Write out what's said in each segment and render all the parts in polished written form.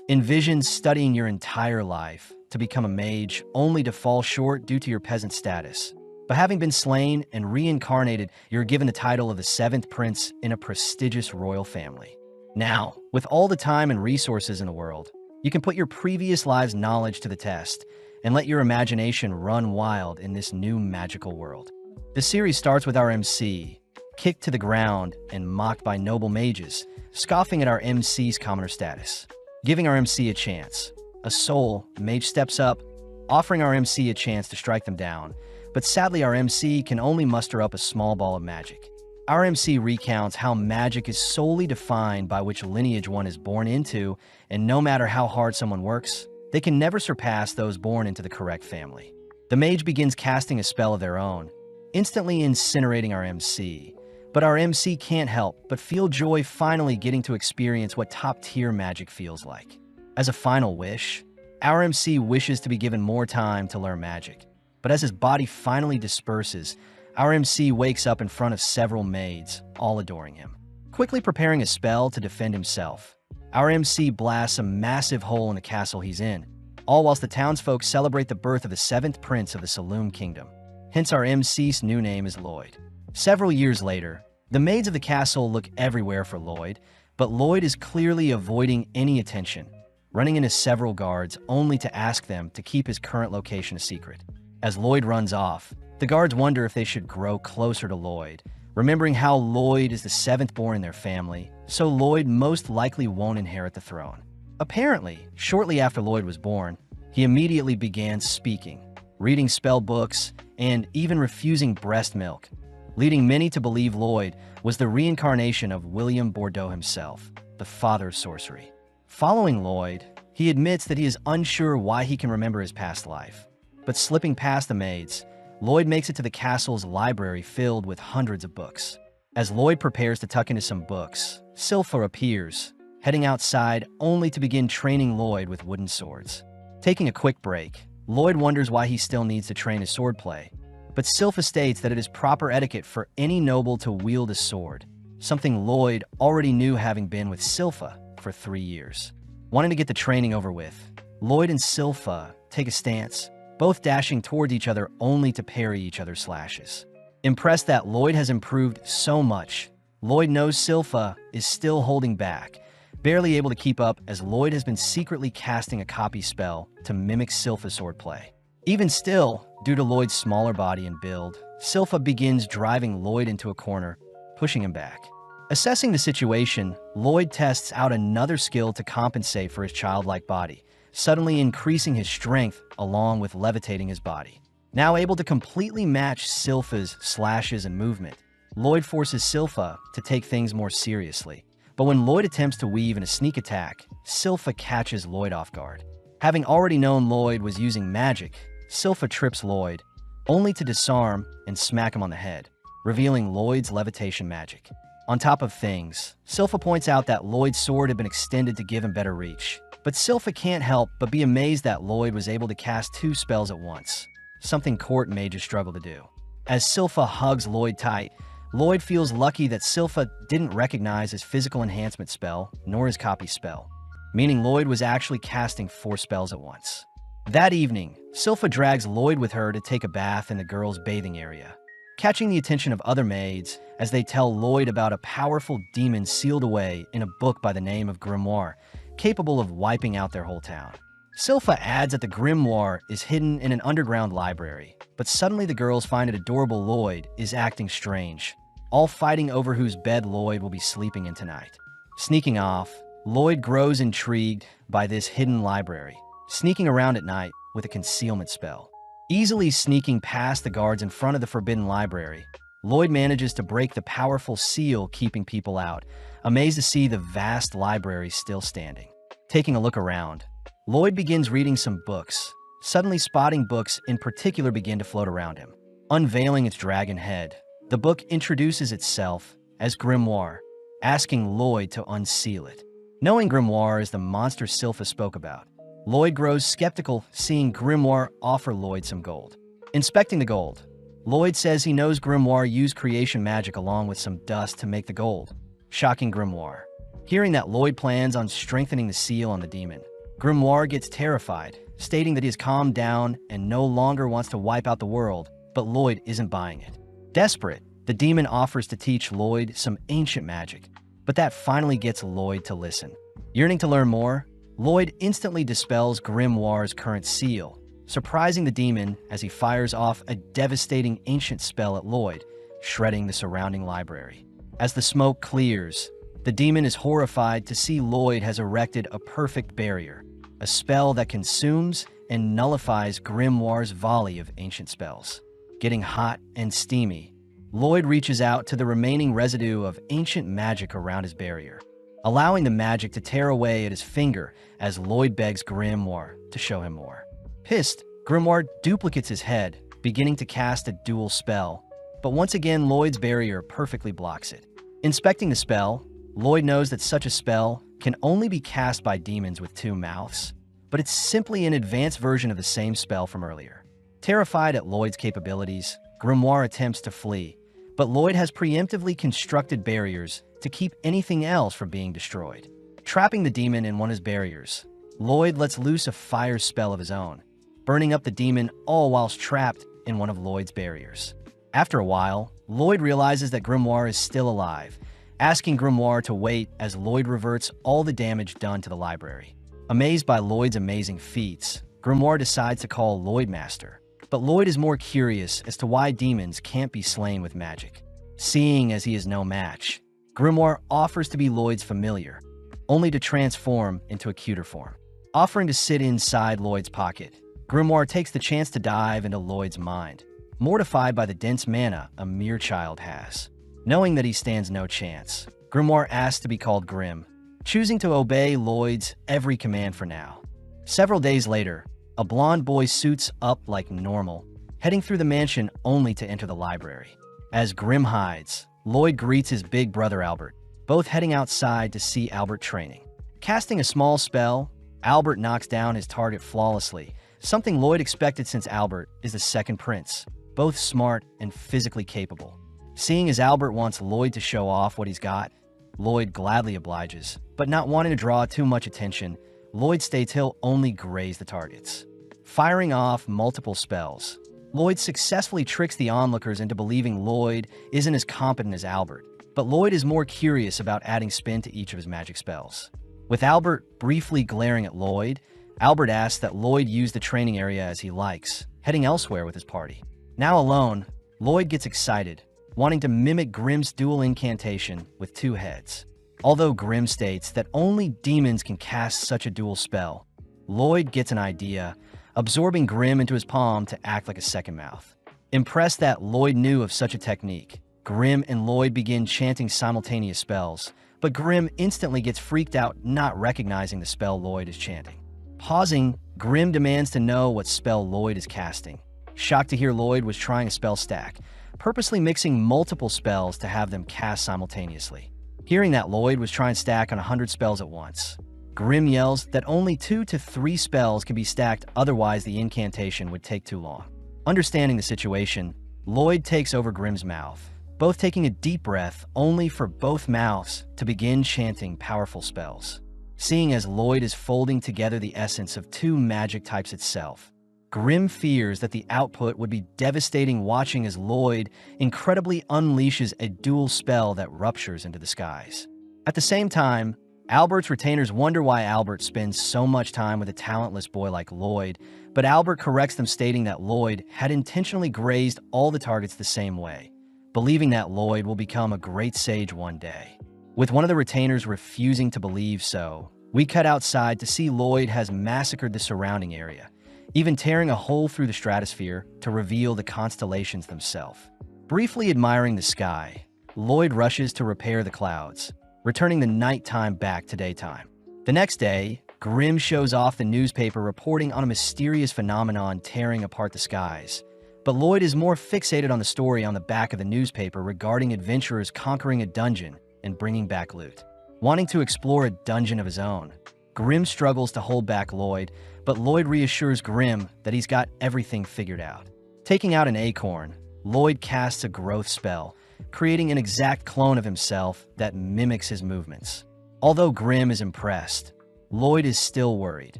Envision studying your entire life to become a mage only to fall short due to your peasant status. But having been slain and reincarnated, you're given the title of the seventh prince in a prestigious royal family. Now, with all the time and resources in the world, you can put your previous lives' knowledge to the test and let your imagination run wild in this new magical world. The series starts with our MC, kicked to the ground and mocked by noble mages, scoffing at our MC's commoner status. Giving our MC a chance. A soul mage steps up, offering our MC a chance to strike them down, but sadly our MC can only muster up a small ball of magic. Our MC recounts how magic is solely defined by which lineage one is born into, and no matter how hard someone works, they can never surpass those born into the correct family. The mage begins casting a spell of their own, instantly incinerating our MC. But our MC can't help but feel joy finally getting to experience what top-tier magic feels like. As a final wish, our MC wishes to be given more time to learn magic. But as his body finally disperses, our MC wakes up in front of several maids, all adoring him. Quickly preparing a spell to defend himself, our MC blasts a massive hole in the castle he's in, all whilst the townsfolk celebrate the birth of the seventh prince of the Saloon Kingdom. Hence our MC's new name is Lloyd. Several years later, the maids of the castle look everywhere for Lloyd, but Lloyd is clearly avoiding any attention, running into several guards only to ask them to keep his current location a secret. As Lloyd runs off, the guards wonder if they should grow closer to Lloyd, remembering how Lloyd is the seventh born in their family, so Lloyd most likely won't inherit the throne. Apparently, shortly after Lloyd was born, he immediately began speaking, reading spell books, and even refusing breast milk, leading many to believe Lloyd was the reincarnation of William Bordeaux himself, the father of sorcery. Following Lloyd, he admits that he is unsure why he can remember his past life. But slipping past the maids, Lloyd makes it to the castle's library filled with hundreds of books. As Lloyd prepares to tuck into some books, Sylpha appears, heading outside only to begin training Lloyd with wooden swords. Taking a quick break, Lloyd wonders why he still needs to train his swordplay. But Sylpha states that it is proper etiquette for any noble to wield a sword, something Lloyd already knew having been with Sylpha for 3 years. Wanting to get the training over with, Lloyd and Sylpha take a stance, both dashing toward each other only to parry each other's slashes. Impressed that Lloyd has improved so much, Lloyd knows Sylpha is still holding back, barely able to keep up as Lloyd has been secretly casting a copy spell to mimic Sylpha's swordplay. Even still, due to Lloyd's smaller body and build, Sylpha begins driving Lloyd into a corner, pushing him back. Assessing the situation, Lloyd tests out another skill to compensate for his childlike body, suddenly increasing his strength along with levitating his body. Now able to completely match Sylpha's slashes and movement, Lloyd forces Sylpha to take things more seriously. But when Lloyd attempts to weave in a sneak attack, Sylpha catches Lloyd off guard. Having already known Lloyd was using magic, Sylpha trips Lloyd, only to disarm and smack him on the head, revealing Lloyd's levitation magic. On top of things, Sylpha points out that Lloyd's sword had been extended to give him better reach. But Sylpha can't help but be amazed that Lloyd was able to cast 2 spells at once, something court mages struggle to do. As Sylpha hugs Lloyd tight, Lloyd feels lucky that Sylpha didn't recognize his physical enhancement spell nor his copy spell, meaning Lloyd was actually casting 4 spells at once. That evening, Sylpha drags Lloyd with her to take a bath in the girls' bathing area, catching the attention of other maids as they tell Lloyd about a powerful demon sealed away in a book by the name of Grimoire, capable of wiping out their whole town. Sylpha adds that the grimoire is hidden in an underground library, but suddenly the girls find it adorable Lloyd is acting strange, all fighting over whose bed Lloyd will be sleeping in tonight. Sneaking off, Lloyd grows intrigued by this hidden library, sneaking around at night with a concealment spell. Easily sneaking past the guards in front of the forbidden library, Lloyd manages to break the powerful seal keeping people out, amazed to see the vast library still standing. Taking a look around, Lloyd begins reading some books, suddenly spotting books in particular begin to float around him. Unveiling its dragon head, the book introduces itself as Grimoire, asking Lloyd to unseal it. Knowing Grimoire is the monster Sylpha spoke about, Lloyd grows skeptical seeing Grimoire offer Lloyd some gold. Inspecting the gold, Lloyd says he knows Grimoire used creation magic along with some dust to make the gold, shocking Grimoire. Hearing that Lloyd plans on strengthening the seal on the demon, Grimoire gets terrified, stating that he has calmed down and no longer wants to wipe out the world, but Lloyd isn't buying it. Desperate, the demon offers to teach Lloyd some ancient magic, but that finally gets Lloyd to listen. Yearning to learn more, Lloyd instantly dispels Grimoire's current seal, surprising the demon as he fires off a devastating ancient spell at Lloyd, shredding the surrounding library. As the smoke clears, the demon is horrified to see Lloyd has erected a perfect barrier, a spell that consumes and nullifies Grimoire's volley of ancient spells. Getting hot and steamy, Lloyd reaches out to the remaining residue of ancient magic around his barrier, allowing the magic to tear away at his finger as Lloyd begs Grimoire to show him more. Pissed, Grimoire duplicates his head, beginning to cast a dual spell, but once again Lloyd's barrier perfectly blocks it. Inspecting the spell, Lloyd knows that such a spell can only be cast by demons with two mouths, but it's simply an advanced version of the same spell from earlier. Terrified at Lloyd's capabilities, Grimoire attempts to flee, but Lloyd has preemptively constructed barriers to keep anything else from being destroyed. Trapping the demon in one of his barriers, Lloyd lets loose a fire spell of his own, burning up the demon all whilst trapped in one of Lloyd's barriers. After a while, Lloyd realizes that Grimoire is still alive, asking Grimoire to wait as Lloyd reverts all the damage done to the library. Amazed by Lloyd's amazing feats, Grimoire decides to call Lloyd Master, but Lloyd is more curious as to why demons can't be slain with magic. Seeing as he is no match, Grimoire offers to be Lloyd's familiar, only to transform into a cuter form. Offering to sit inside Lloyd's pocket, Grimoire takes the chance to dive into Lloyd's mind, mortified by the dense mana a mere child has. Knowing that he stands no chance, Grimoire asks to be called Grim, choosing to obey Lloyd's every command for now. Several days later, a blonde boy suits up like normal, heading through the mansion only to enter the library. As Grim hides, Lloyd greets his big brother Albert, both heading outside to see Albert training. Casting a small spell, Albert knocks down his target flawlessly, something Lloyd expected since Albert is the second prince, both smart and physically capable. Seeing as Albert wants Lloyd to show off what he's got, Lloyd gladly obliges, but not wanting to draw too much attention, Lloyd states he'll only graze the targets. Firing off multiple spells, Lloyd successfully tricks the onlookers into believing Lloyd isn't as competent as Albert, but Lloyd is more curious about adding spin to each of his magic spells. With Albert briefly glaring at Lloyd, Albert asks that Lloyd use the training area as he likes, heading elsewhere with his party. Now alone, Lloyd gets excited, wanting to mimic Grim's dual incantation with two heads. Although Grim states that only demons can cast such a dual spell, Lloyd gets an idea, absorbing Grim into his palm to act like a second mouth. Impressed that Lloyd knew of such a technique, Grim and Lloyd begin chanting simultaneous spells, but Grim instantly gets freaked out not recognizing the spell Lloyd is chanting. Pausing, Grim demands to know what spell Lloyd is casting. Shocked to hear Lloyd was trying a spell stack, purposely mixing multiple spells to have them cast simultaneously. Hearing that Lloyd was trying to stack on 100 spells at once, Grim yells that only 2 to 3 spells can be stacked, otherwise the incantation would take too long. Understanding the situation, Lloyd takes over Grim's mouth, both taking a deep breath only for both mouths to begin chanting powerful spells. Seeing as Lloyd is folding together the essence of 2 magic types itself, Grim fears that the output would be devastating, watching as Lloyd incredibly unleashes a dual spell that ruptures into the skies. At the same time, Albert's retainers wonder why Albert spends so much time with a talentless boy like Lloyd, but Albert corrects them, stating that Lloyd had intentionally grazed all the targets the same way, believing that Lloyd will become a great sage one day. With one of the retainers refusing to believe so, we cut outside to see Lloyd has massacred the surrounding area, even tearing a hole through the stratosphere to reveal the constellations themselves. Briefly admiring the sky, Lloyd rushes to repair the clouds, returning the nighttime back to daytime. The next day, Grim shows off the newspaper reporting on a mysterious phenomenon tearing apart the skies, but Lloyd is more fixated on the story on the back of the newspaper regarding adventurers conquering a dungeon and bringing back loot. Wanting to explore a dungeon of his own, Grim struggles to hold back Lloyd, but Lloyd reassures Grim that he's got everything figured out. Taking out an acorn, Lloyd casts a growth spell, creating an exact clone of himself that mimics his movements. Although Grim is impressed, Lloyd is still worried,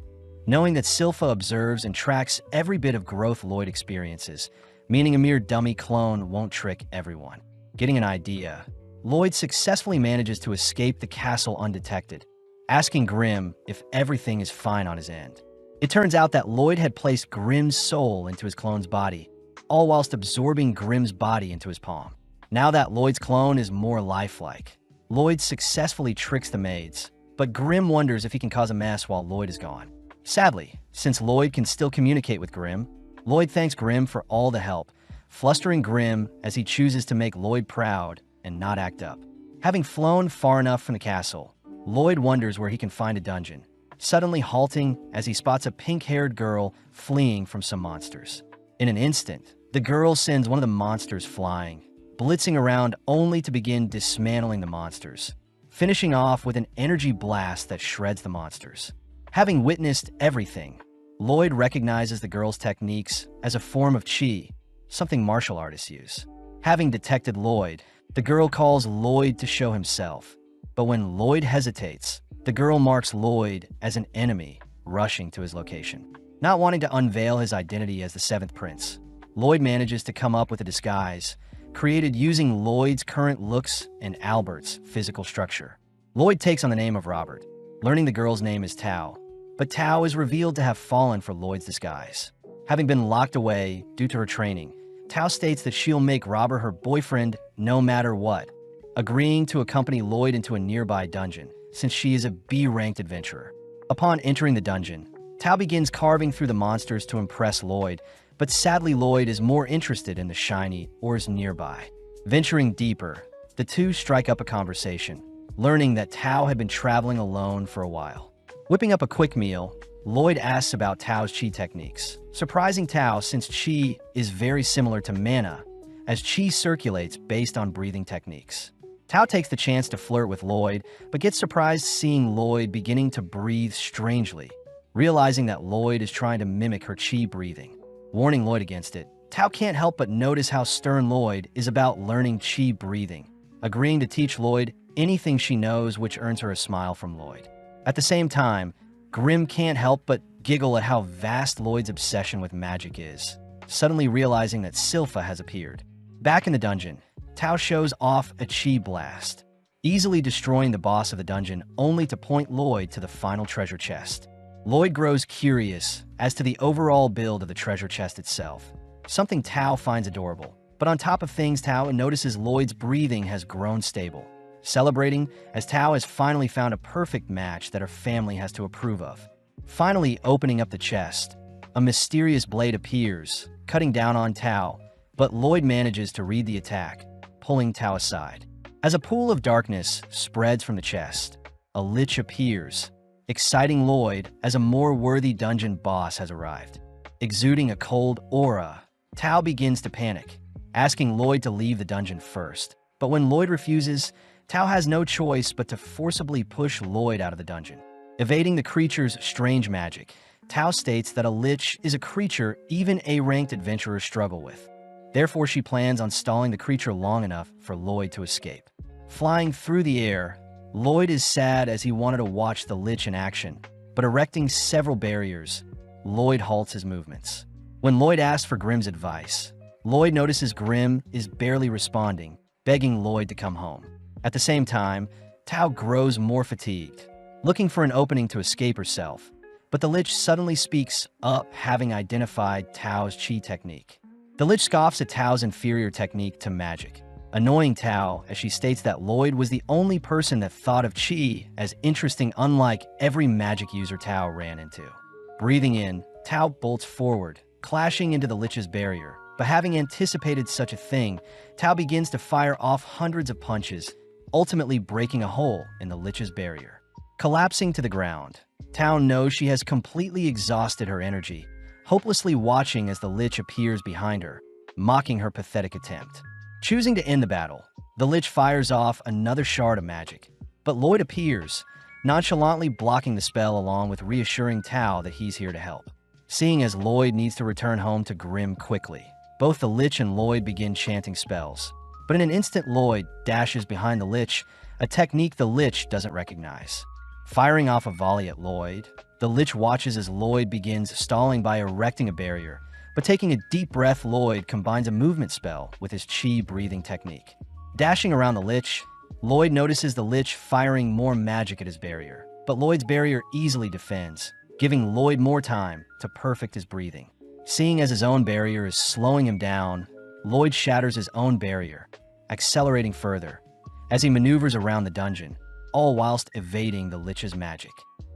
knowing that Silpha observes and tracks every bit of growth Lloyd experiences, meaning a mere dummy clone won't trick everyone. Getting an idea, Lloyd successfully manages to escape the castle undetected, asking Grimm if everything is fine on his end. It turns out that Lloyd had placed Grimm's soul into his clone's body, all whilst absorbing Grimm's body into his palm. Now that Lloyd's clone is more lifelike, Lloyd successfully tricks the maids, but Grimm wonders if he can cause a mess while Lloyd is gone. Sadly, since Lloyd can still communicate with Grimm, Lloyd thanks Grimm for all the help, flustering Grimm as he chooses to make Lloyd proud and not act up. Having flown far enough from the castle, Lloyd wonders where he can find a dungeon, suddenly halting as he spots a pink-haired girl fleeing from some monsters. In an instant, the girl sends one of the monsters flying, blitzing around only to begin dismantling the monsters, finishing off with an energy blast that shreds the monsters. Having witnessed everything, Lloyd recognizes the girl's techniques as a form of chi, something martial artists use. Having detected Lloyd, the girl calls Lloyd to show himself, but when Lloyd hesitates, the girl marks Lloyd as an enemy, rushing to his location. Not wanting to unveil his identity as the seventh prince, Lloyd manages to come up with a disguise, created using Lloyd's current looks and Albert's physical structure. Lloyd takes on the name of Robert, learning the girl's name is Tao, but Tao is revealed to have fallen for Lloyd's disguise. Having been locked away due to her training, Tao states that she'll make Robert her boyfriend no matter what, agreeing to accompany Lloyd into a nearby dungeon, since she is a B-ranked adventurer. Upon entering the dungeon, Tao begins carving through the monsters to impress Lloyd, but sadly Lloyd is more interested in the shiny ores nearby. Venturing deeper, the two strike up a conversation, learning that Tao had been traveling alone for a while. Whipping up a quick meal, Lloyd asks about Tao's chi techniques, surprising Tao since chi is very similar to mana, as chi circulates based on breathing techniques. Tao takes the chance to flirt with Lloyd, but gets surprised seeing Lloyd beginning to breathe strangely, realizing that Lloyd is trying to mimic her chi breathing. Warning Lloyd against it, Tao can't help but notice how stern Lloyd is about learning chi breathing, agreeing to teach Lloyd anything she knows, which earns her a smile from Lloyd. At the same time, Grimm can't help but giggle at how vast Lloyd's obsession with magic is, suddenly realizing that Silpha has appeared. Back in the dungeon, Tao shows off a chi blast, easily destroying the boss of the dungeon only to point Lloyd to the final treasure chest. Lloyd grows curious as to the overall build of the treasure chest itself, something Tao finds adorable. But on top of things, Tao notices Lloyd's breathing has grown stable, celebrating as Tao has finally found a perfect match that her family has to approve of. Finally opening up the chest, a mysterious blade appears, cutting down on Tao, but Lloyd manages to read the attack, pulling Tao aside. As a pool of darkness spreads from the chest, a lich appears, exciting Lloyd as a more worthy dungeon boss has arrived. Exuding a cold aura, Tao begins to panic, asking Lloyd to leave the dungeon first. But when Lloyd refuses, Tao has no choice but to forcibly push Lloyd out of the dungeon. Evading the creature's strange magic, Tao states that a lich is a creature even A-ranked adventurers struggle with. Therefore, she plans on stalling the creature long enough for Lloyd to escape. Flying through the air, Lloyd is sad as he wanted to watch the lich in action, but erecting several barriers, Lloyd halts his movements. When Lloyd asks for Grimm's advice, Lloyd notices Grimm is barely responding, begging Lloyd to come home. At the same time, Tao grows more fatigued, looking for an opening to escape herself, but the lich suddenly speaks up, having identified Tao's chi technique. The lich scoffs at Tao's inferior technique to magic, annoying Tao as she states that Lloyd was the only person that thought of chi as interesting, unlike every magic user Tao ran into. Breathing in, Tao bolts forward, clashing into the lich's barrier, but having anticipated such a thing, Tao begins to fire off hundreds of punches, ultimately breaking a hole in the lich's barrier. Collapsing to the ground, Tao knows she has completely exhausted her energy, hopelessly watching as the lich appears behind her, mocking her pathetic attempt. Choosing to end the battle, the lich fires off another shard of magic, but Lloyd appears, nonchalantly blocking the spell along with reassuring Tao that he's here to help. Seeing as Lloyd needs to return home to Grimm quickly, both the lich and Lloyd begin chanting spells. But in an instant, Lloyd dashes behind the lich, a technique the lich doesn't recognize. Firing off a volley at Lloyd, The Lich watches as Lloyd begins stalling by erecting a barrier, but taking a deep breath, Lloyd combines a movement spell with his chi breathing technique. Dashing around the Lich, Lloyd notices the Lich firing more magic at his barrier, but Lloyd's barrier easily defends, giving Lloyd more time to perfect his breathing. Seeing as his own barrier is slowing him down, Lloyd shatters his own barrier, accelerating further as he maneuvers around the dungeon, all whilst evading the Lich's magic.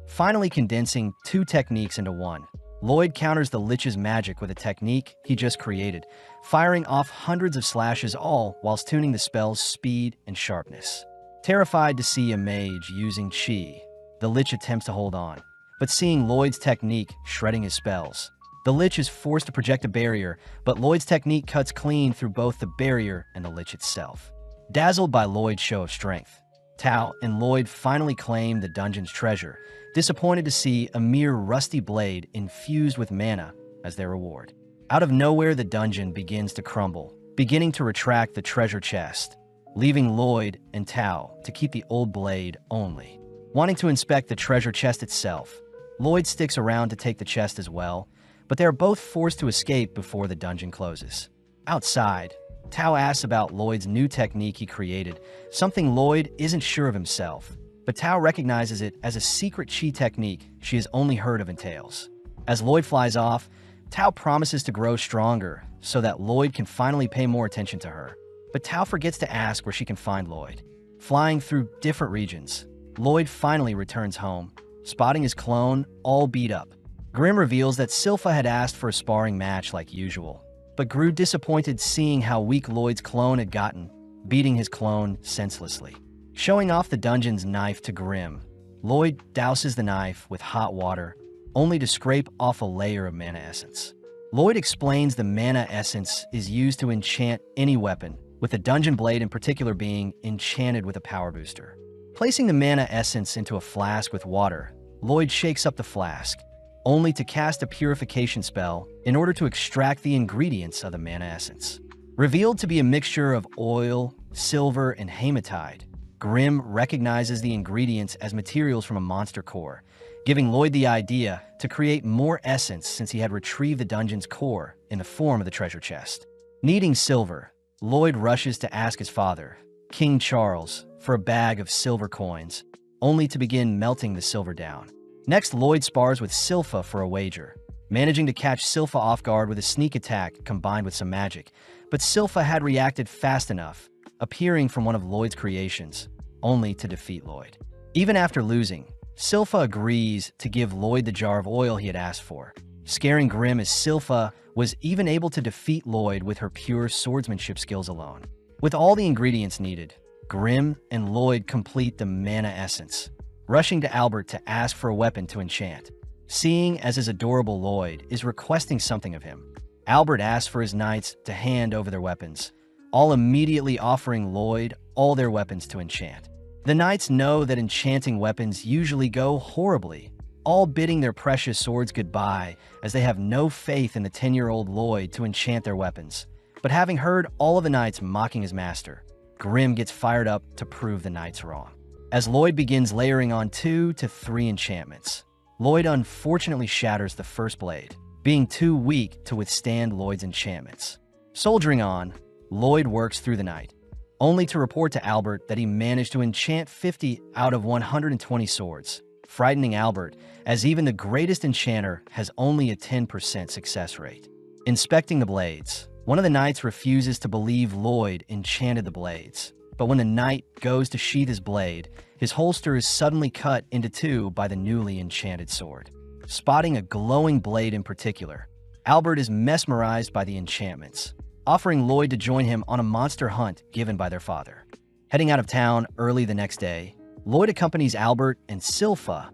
Finally condensing two techniques into one, Lloyd counters the Lich's magic with a technique he just created, firing off hundreds of slashes, all whilst tuning the spell's speed and sharpness. Terrified to see a mage using chi, the Lich attempts to hold on, but seeing Lloyd's technique shredding his spells, the Lich is forced to project a barrier, but Lloyd's technique cuts clean through both the barrier and the Lich itself. Dazzled by Lloyd's show of strength, Tao and Lloyd finally claim the dungeon's treasure, disappointed to see a mere rusty blade infused with mana as their reward. Out of nowhere, the dungeon begins to crumble, beginning to retract the treasure chest, leaving Lloyd and Tao to keep the old blade only. Wanting to inspect the treasure chest itself, Lloyd sticks around to take the chest as well, but they are both forced to escape before the dungeon closes. Outside, Tao asks about Lloyd's new technique he created, something Lloyd isn't sure of himself, but Tao recognizes it as a secret chi technique she has only heard of in tales. As Lloyd flies off, Tao promises to grow stronger so that Lloyd can finally pay more attention to her, but Tao forgets to ask where she can find Lloyd. Flying through different regions, Lloyd finally returns home, spotting his clone all beat up. Grimm reveals that Silpha had asked for a sparring match like usual, but grew disappointed seeing how weak Lloyd's clone had gotten, beating his clone senselessly. Showing off the dungeon's knife to Grimm, Lloyd douses the knife with hot water, only to scrape off a layer of mana essence. Lloyd explains the mana essence is used to enchant any weapon, with the dungeon blade in particular being enchanted with a power booster. Placing the mana essence into a flask with water, Lloyd shakes up the flask, only to cast a purification spell in order to extract the ingredients of the mana essence. Revealed to be a mixture of oil, silver, and hematite, Grimm recognizes the ingredients as materials from a monster core, giving Lloyd the idea to create more essence since he had retrieved the dungeon's core in the form of the treasure chest. Needing silver, Lloyd rushes to ask his father, King Charles, for a bag of silver coins, only to begin melting the silver down. Next, Lloyd spars with Silpha for a wager, managing to catch Silpha off guard with a sneak attack combined with some magic, but Silpha had reacted fast enough, appearing from one of Lloyd's creations, only to defeat Lloyd. Even after losing, Silpha agrees to give Lloyd the jar of oil he had asked for, scaring Grimm as Silpha was even able to defeat Lloyd with her pure swordsmanship skills alone. With all the ingredients needed, Grimm and Lloyd complete the mana essence, rushing to Albert to ask for a weapon to enchant. Seeing as his adorable Lloyd is requesting something of him, Albert asks for his knights to hand over their weapons, all immediately offering Lloyd all their weapons to enchant. The knights know that enchanting weapons usually go horribly, all bidding their precious swords goodbye as they have no faith in the 10-year-old Lloyd to enchant their weapons. But having heard all of the knights mocking his master, Grimm gets fired up to prove the knights wrong. As Lloyd begins layering on 2 to 3 enchantments, Lloyd unfortunately shatters the first blade, being too weak to withstand Lloyd's enchantments. Soldiering on, Lloyd works through the night, only to report to Albert that he managed to enchant 50 out of 120 swords, frightening Albert as even the greatest enchanter has only a 10% success rate. Inspecting the blades, one of the knights refuses to believe Lloyd enchanted the blades, but when the knight goes to sheath his blade, his holster is suddenly cut into 2 by the newly enchanted sword. Spotting a glowing blade in particular, Albert is mesmerized by the enchantments, offering Lloyd to join him on a monster hunt given by their father. Heading out of town early the next day, Lloyd accompanies Albert and Silpha,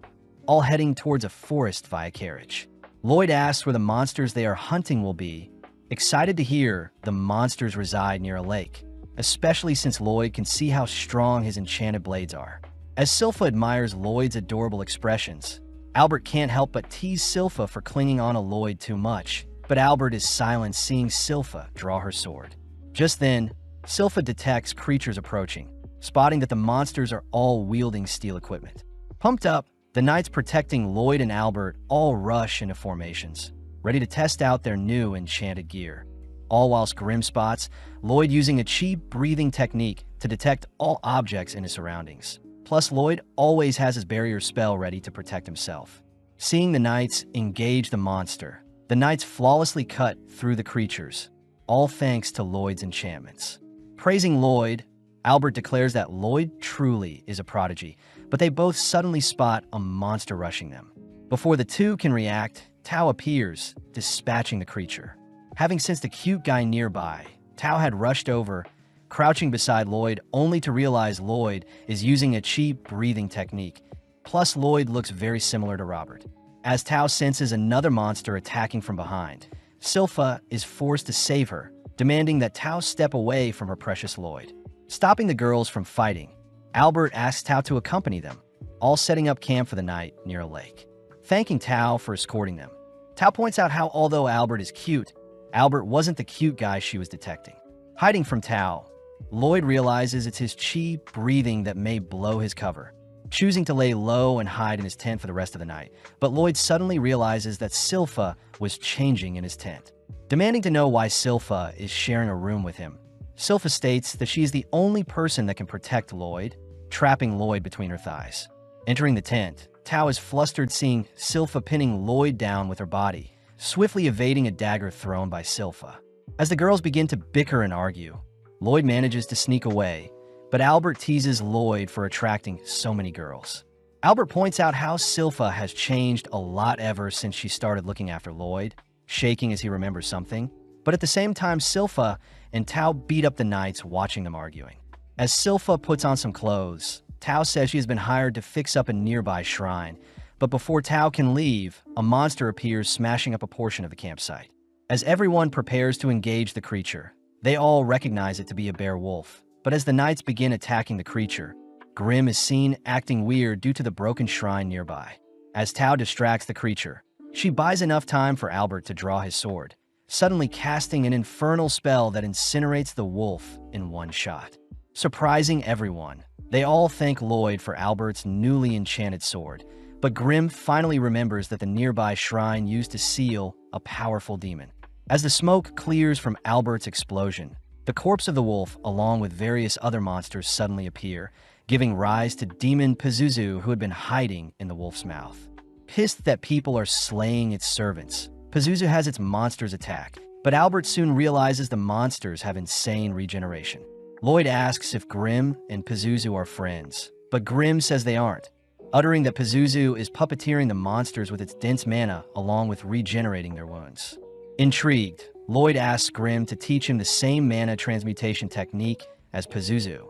all heading towards a forest via carriage. Lloyd asks where the monsters they are hunting will be, excited to hear the monsters reside near a lake, especially since Lloyd can see how strong his enchanted blades are. As Silpha admires Lloyd's adorable expressions, Albert can't help but tease Silpha for clinging on to Lloyd too much, but Albert is silent seeing Silpha draw her sword. Just then, Silpha detects creatures approaching, spotting that the monsters are all wielding steel equipment. Pumped up, The knights protecting Lloyd and Albert all rush into formations, ready to test out their new enchanted gear. All whilst Grim spots Lloyd using a cheap breathing technique to detect all objects in his surroundings. Plus, Lloyd always has his barrier spell ready to protect himself. Seeing the knights engage the monster, the knights flawlessly cut through the creatures, all thanks to Lloyd's enchantments. Praising Lloyd, Albert declares that Lloyd truly is a prodigy, but they both suddenly spot a monster rushing them. Before the two can react, Tao appears, dispatching the creature. Having sensed a cute guy nearby, Tao had rushed over, crouching beside Lloyd only to realize Lloyd is using a cheap breathing technique. Plus, Lloyd looks very similar to Robert. As Tao senses another monster attacking from behind, Silpha is forced to save her, demanding that Tao step away from her precious Lloyd. Stopping the girls from fighting, Albert asks Tao to accompany them, all setting up camp for the night near a lake. Thanking Tao for escorting them, Tao points out how although Albert is cute, Albert wasn't the cute guy she was detecting. Hiding from Tao, Lloyd realizes it's his chi breathing that may blow his cover, choosing to lay low and hide in his tent for the rest of the night. But Lloyd suddenly realizes that Silpha was changing in his tent. Demanding to know why Silpha is sharing a room with him, Silpha states that she is the only person that can protect Lloyd, trapping Lloyd between her thighs. Entering the tent, Tao is flustered seeing Silpha pinning Lloyd down with her body, swiftly evading a dagger thrown by Silpha. As the girls begin to bicker and argue, Lloyd manages to sneak away, but Albert teases Lloyd for attracting so many girls. Albert points out how Silpha has changed a lot ever since she started looking after Lloyd, shaking as he remembers something. But at the same time, Silpha and Tao beat up the knights watching them arguing. As Silpha puts on some clothes, Tao says she has been hired to fix up a nearby shrine, but before Tao can leave, a monster appears smashing up a portion of the campsite. As everyone prepares to engage the creature, they all recognize it to be a bear wolf. But as the knights begin attacking the creature, Grim is seen acting weird due to the broken shrine nearby. As Tao distracts the creature, she buys enough time for Albert to draw his sword, suddenly casting an infernal spell that incinerates the wolf in one shot. Surprising everyone, they all thank Lloyd for Albert's newly enchanted sword, but Grim finally remembers that the nearby shrine used to seal a powerful demon. As the smoke clears from Albert's explosion, the corpse of the wolf, along with various other monsters, suddenly appear, giving rise to Demon Pazuzu, who had been hiding in the wolf's mouth. Pissed that people are slaying its servants, Pazuzu has its monsters attack, but Albert soon realizes the monsters have insane regeneration. Lloyd asks if Grim and Pazuzu are friends, but Grim says they aren't, uttering that Pazuzu is puppeteering the monsters with its dense mana along with regenerating their wounds. Intrigued, Lloyd asks Grim to teach him the same mana transmutation technique as Pazuzu.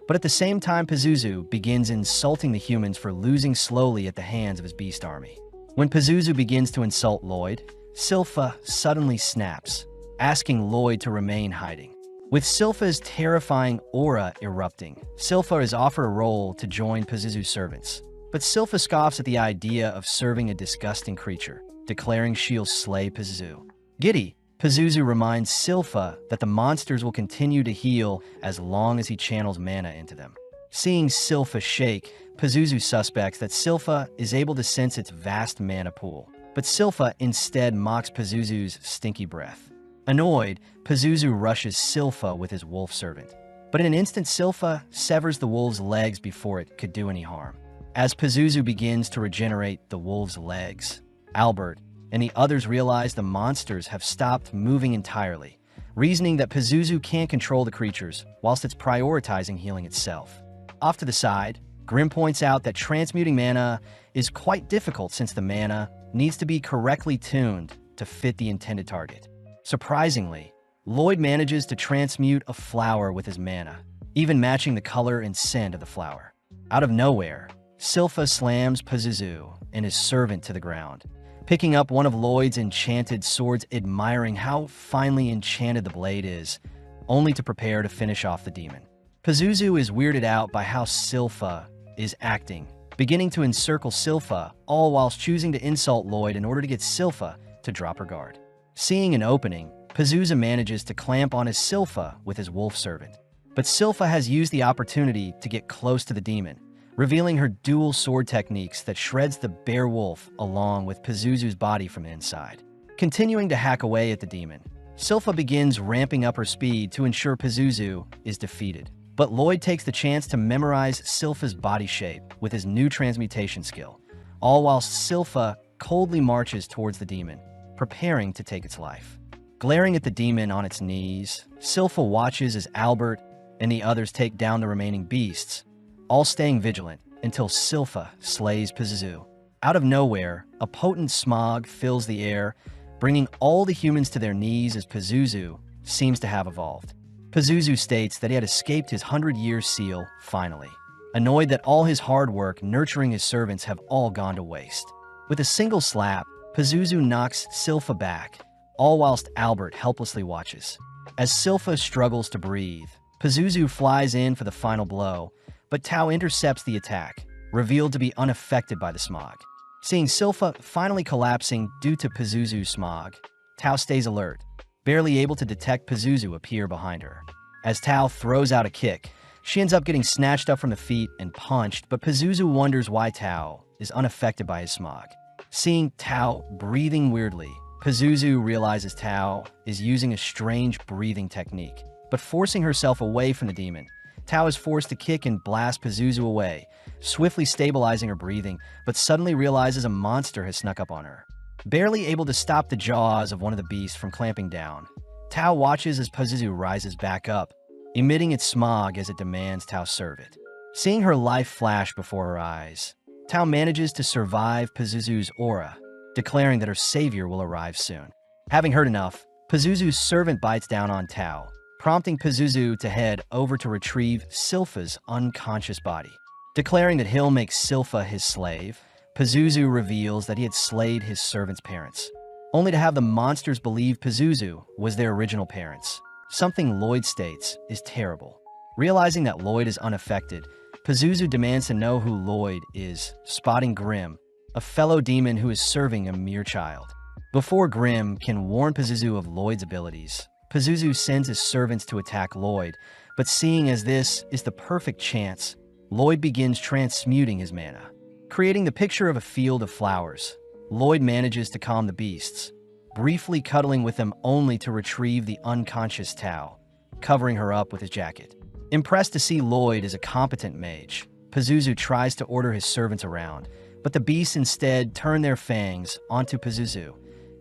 But at the same time, Pazuzu begins insulting the humans for losing slowly at the hands of his beast army. When Pazuzu begins to insult Lloyd, Silpha suddenly snaps, asking Lloyd to remain hiding. With Silpha's terrifying aura erupting, Silpha is offered a role to join Pazuzu's servants. But Silpha scoffs at the idea of serving a disgusting creature, declaring she'll slay Pazuzu. Giddy, Pazuzu reminds Silpha that the monsters will continue to heal as long as he channels mana into them. Seeing Silpha shake, Pazuzu suspects that Silpha is able to sense its vast mana pool, but Silpha instead mocks Pazuzu's stinky breath. Annoyed, Pazuzu rushes Silpha with his wolf servant, but in an instant Silpha severs the wolf's legs before it could do any harm. As Pazuzu begins to regenerate the wolf's legs, Albert and the others realize the monsters have stopped moving entirely, reasoning that Pazuzu can't control the creatures whilst it's prioritizing healing itself. Off to the side, Grim points out that transmuting mana is quite difficult since the mana needs to be correctly tuned to fit the intended target. Surprisingly, Lloyd manages to transmute a flower with his mana, even matching the color and scent of the flower. Out of nowhere, Silpha slams Pazuzu and his servant to the ground, picking up one of Lloyd's enchanted swords, admiring how finely enchanted the blade is, only to prepare to finish off the demon. Pazuzu is weirded out by how Silpha is acting, beginning to encircle Silpha, all whilst choosing to insult Lloyd in order to get Silpha to drop her guard. Seeing an opening, Pazuzu manages to clamp on his Silpha with his wolf servant. But Silpha has used the opportunity to get close to the demon, revealing her dual sword techniques that shreds the bear wolf along with Pazuzu's body from the inside. Continuing to hack away at the demon, Silpha begins ramping up her speed to ensure Pazuzu is defeated. But Lloyd takes the chance to memorize Silpha's body shape with his new transmutation skill, all whilst Silpha coldly marches towards the demon, preparing to take its life. Glaring at the demon on its knees, Silpha watches as Albert and the others take down the remaining beasts, all staying vigilant until Silpha slays Pazuzu. Out of nowhere, a potent smog fills the air, bringing all the humans to their knees as Pazuzu seems to have evolved. Pazuzu states that he had escaped his 100-year seal, finally, annoyed that all his hard work nurturing his servants have all gone to waste. With a single slap, Pazuzu knocks Silpha back, all whilst Albert helplessly watches. As Silpha struggles to breathe, Pazuzu flies in for the final blow, but Tao intercepts the attack, revealed to be unaffected by the smog. Seeing Silpha finally collapsing due to Pazuzu's smog, Tao stays alert, barely able to detect Pazuzu appear behind her. As Tao throws out a kick, she ends up getting snatched up from the feet and punched, but Pazuzu wonders why Tao is unaffected by his smog. Seeing Tao breathing weirdly, Pazuzu realizes Tao is using a strange breathing technique, but forcing herself away from the demon. Tao is forced to kick and blast Pazuzu away, swiftly stabilizing her breathing, but suddenly realizes a monster has snuck up on her. Barely able to stop the jaws of one of the beasts from clamping down, Tao watches as Pazuzu rises back up, emitting its smog as it demands Tao serve it. Seeing her life flash before her eyes, Tao manages to survive Pazuzu's aura, declaring that her savior will arrive soon. Having heard enough, Pazuzu's servant bites down on Tao, prompting Pazuzu to head over to retrieve Silpha's unconscious body. Declaring that he'll make Silpha his slave, Pazuzu reveals that he had slayed his servant's parents, only to have the monsters believe Pazuzu was their original parents. Something Lloyd states is terrible. Realizing that Lloyd is unaffected, Pazuzu demands to know who Lloyd is, spotting Grim, a fellow demon who is serving a mere child. Before Grim can warn Pazuzu of Lloyd's abilities, Pazuzu sends his servants to attack Lloyd, but seeing as this is the perfect chance, Lloyd begins transmuting his mana. Creating the picture of a field of flowers, Lloyd manages to calm the beasts, briefly cuddling with them only to retrieve the unconscious Tao, covering her up with his jacket. Impressed to see Lloyd as a competent mage, Pazuzu tries to order his servants around, but the beasts instead turn their fangs onto Pazuzu,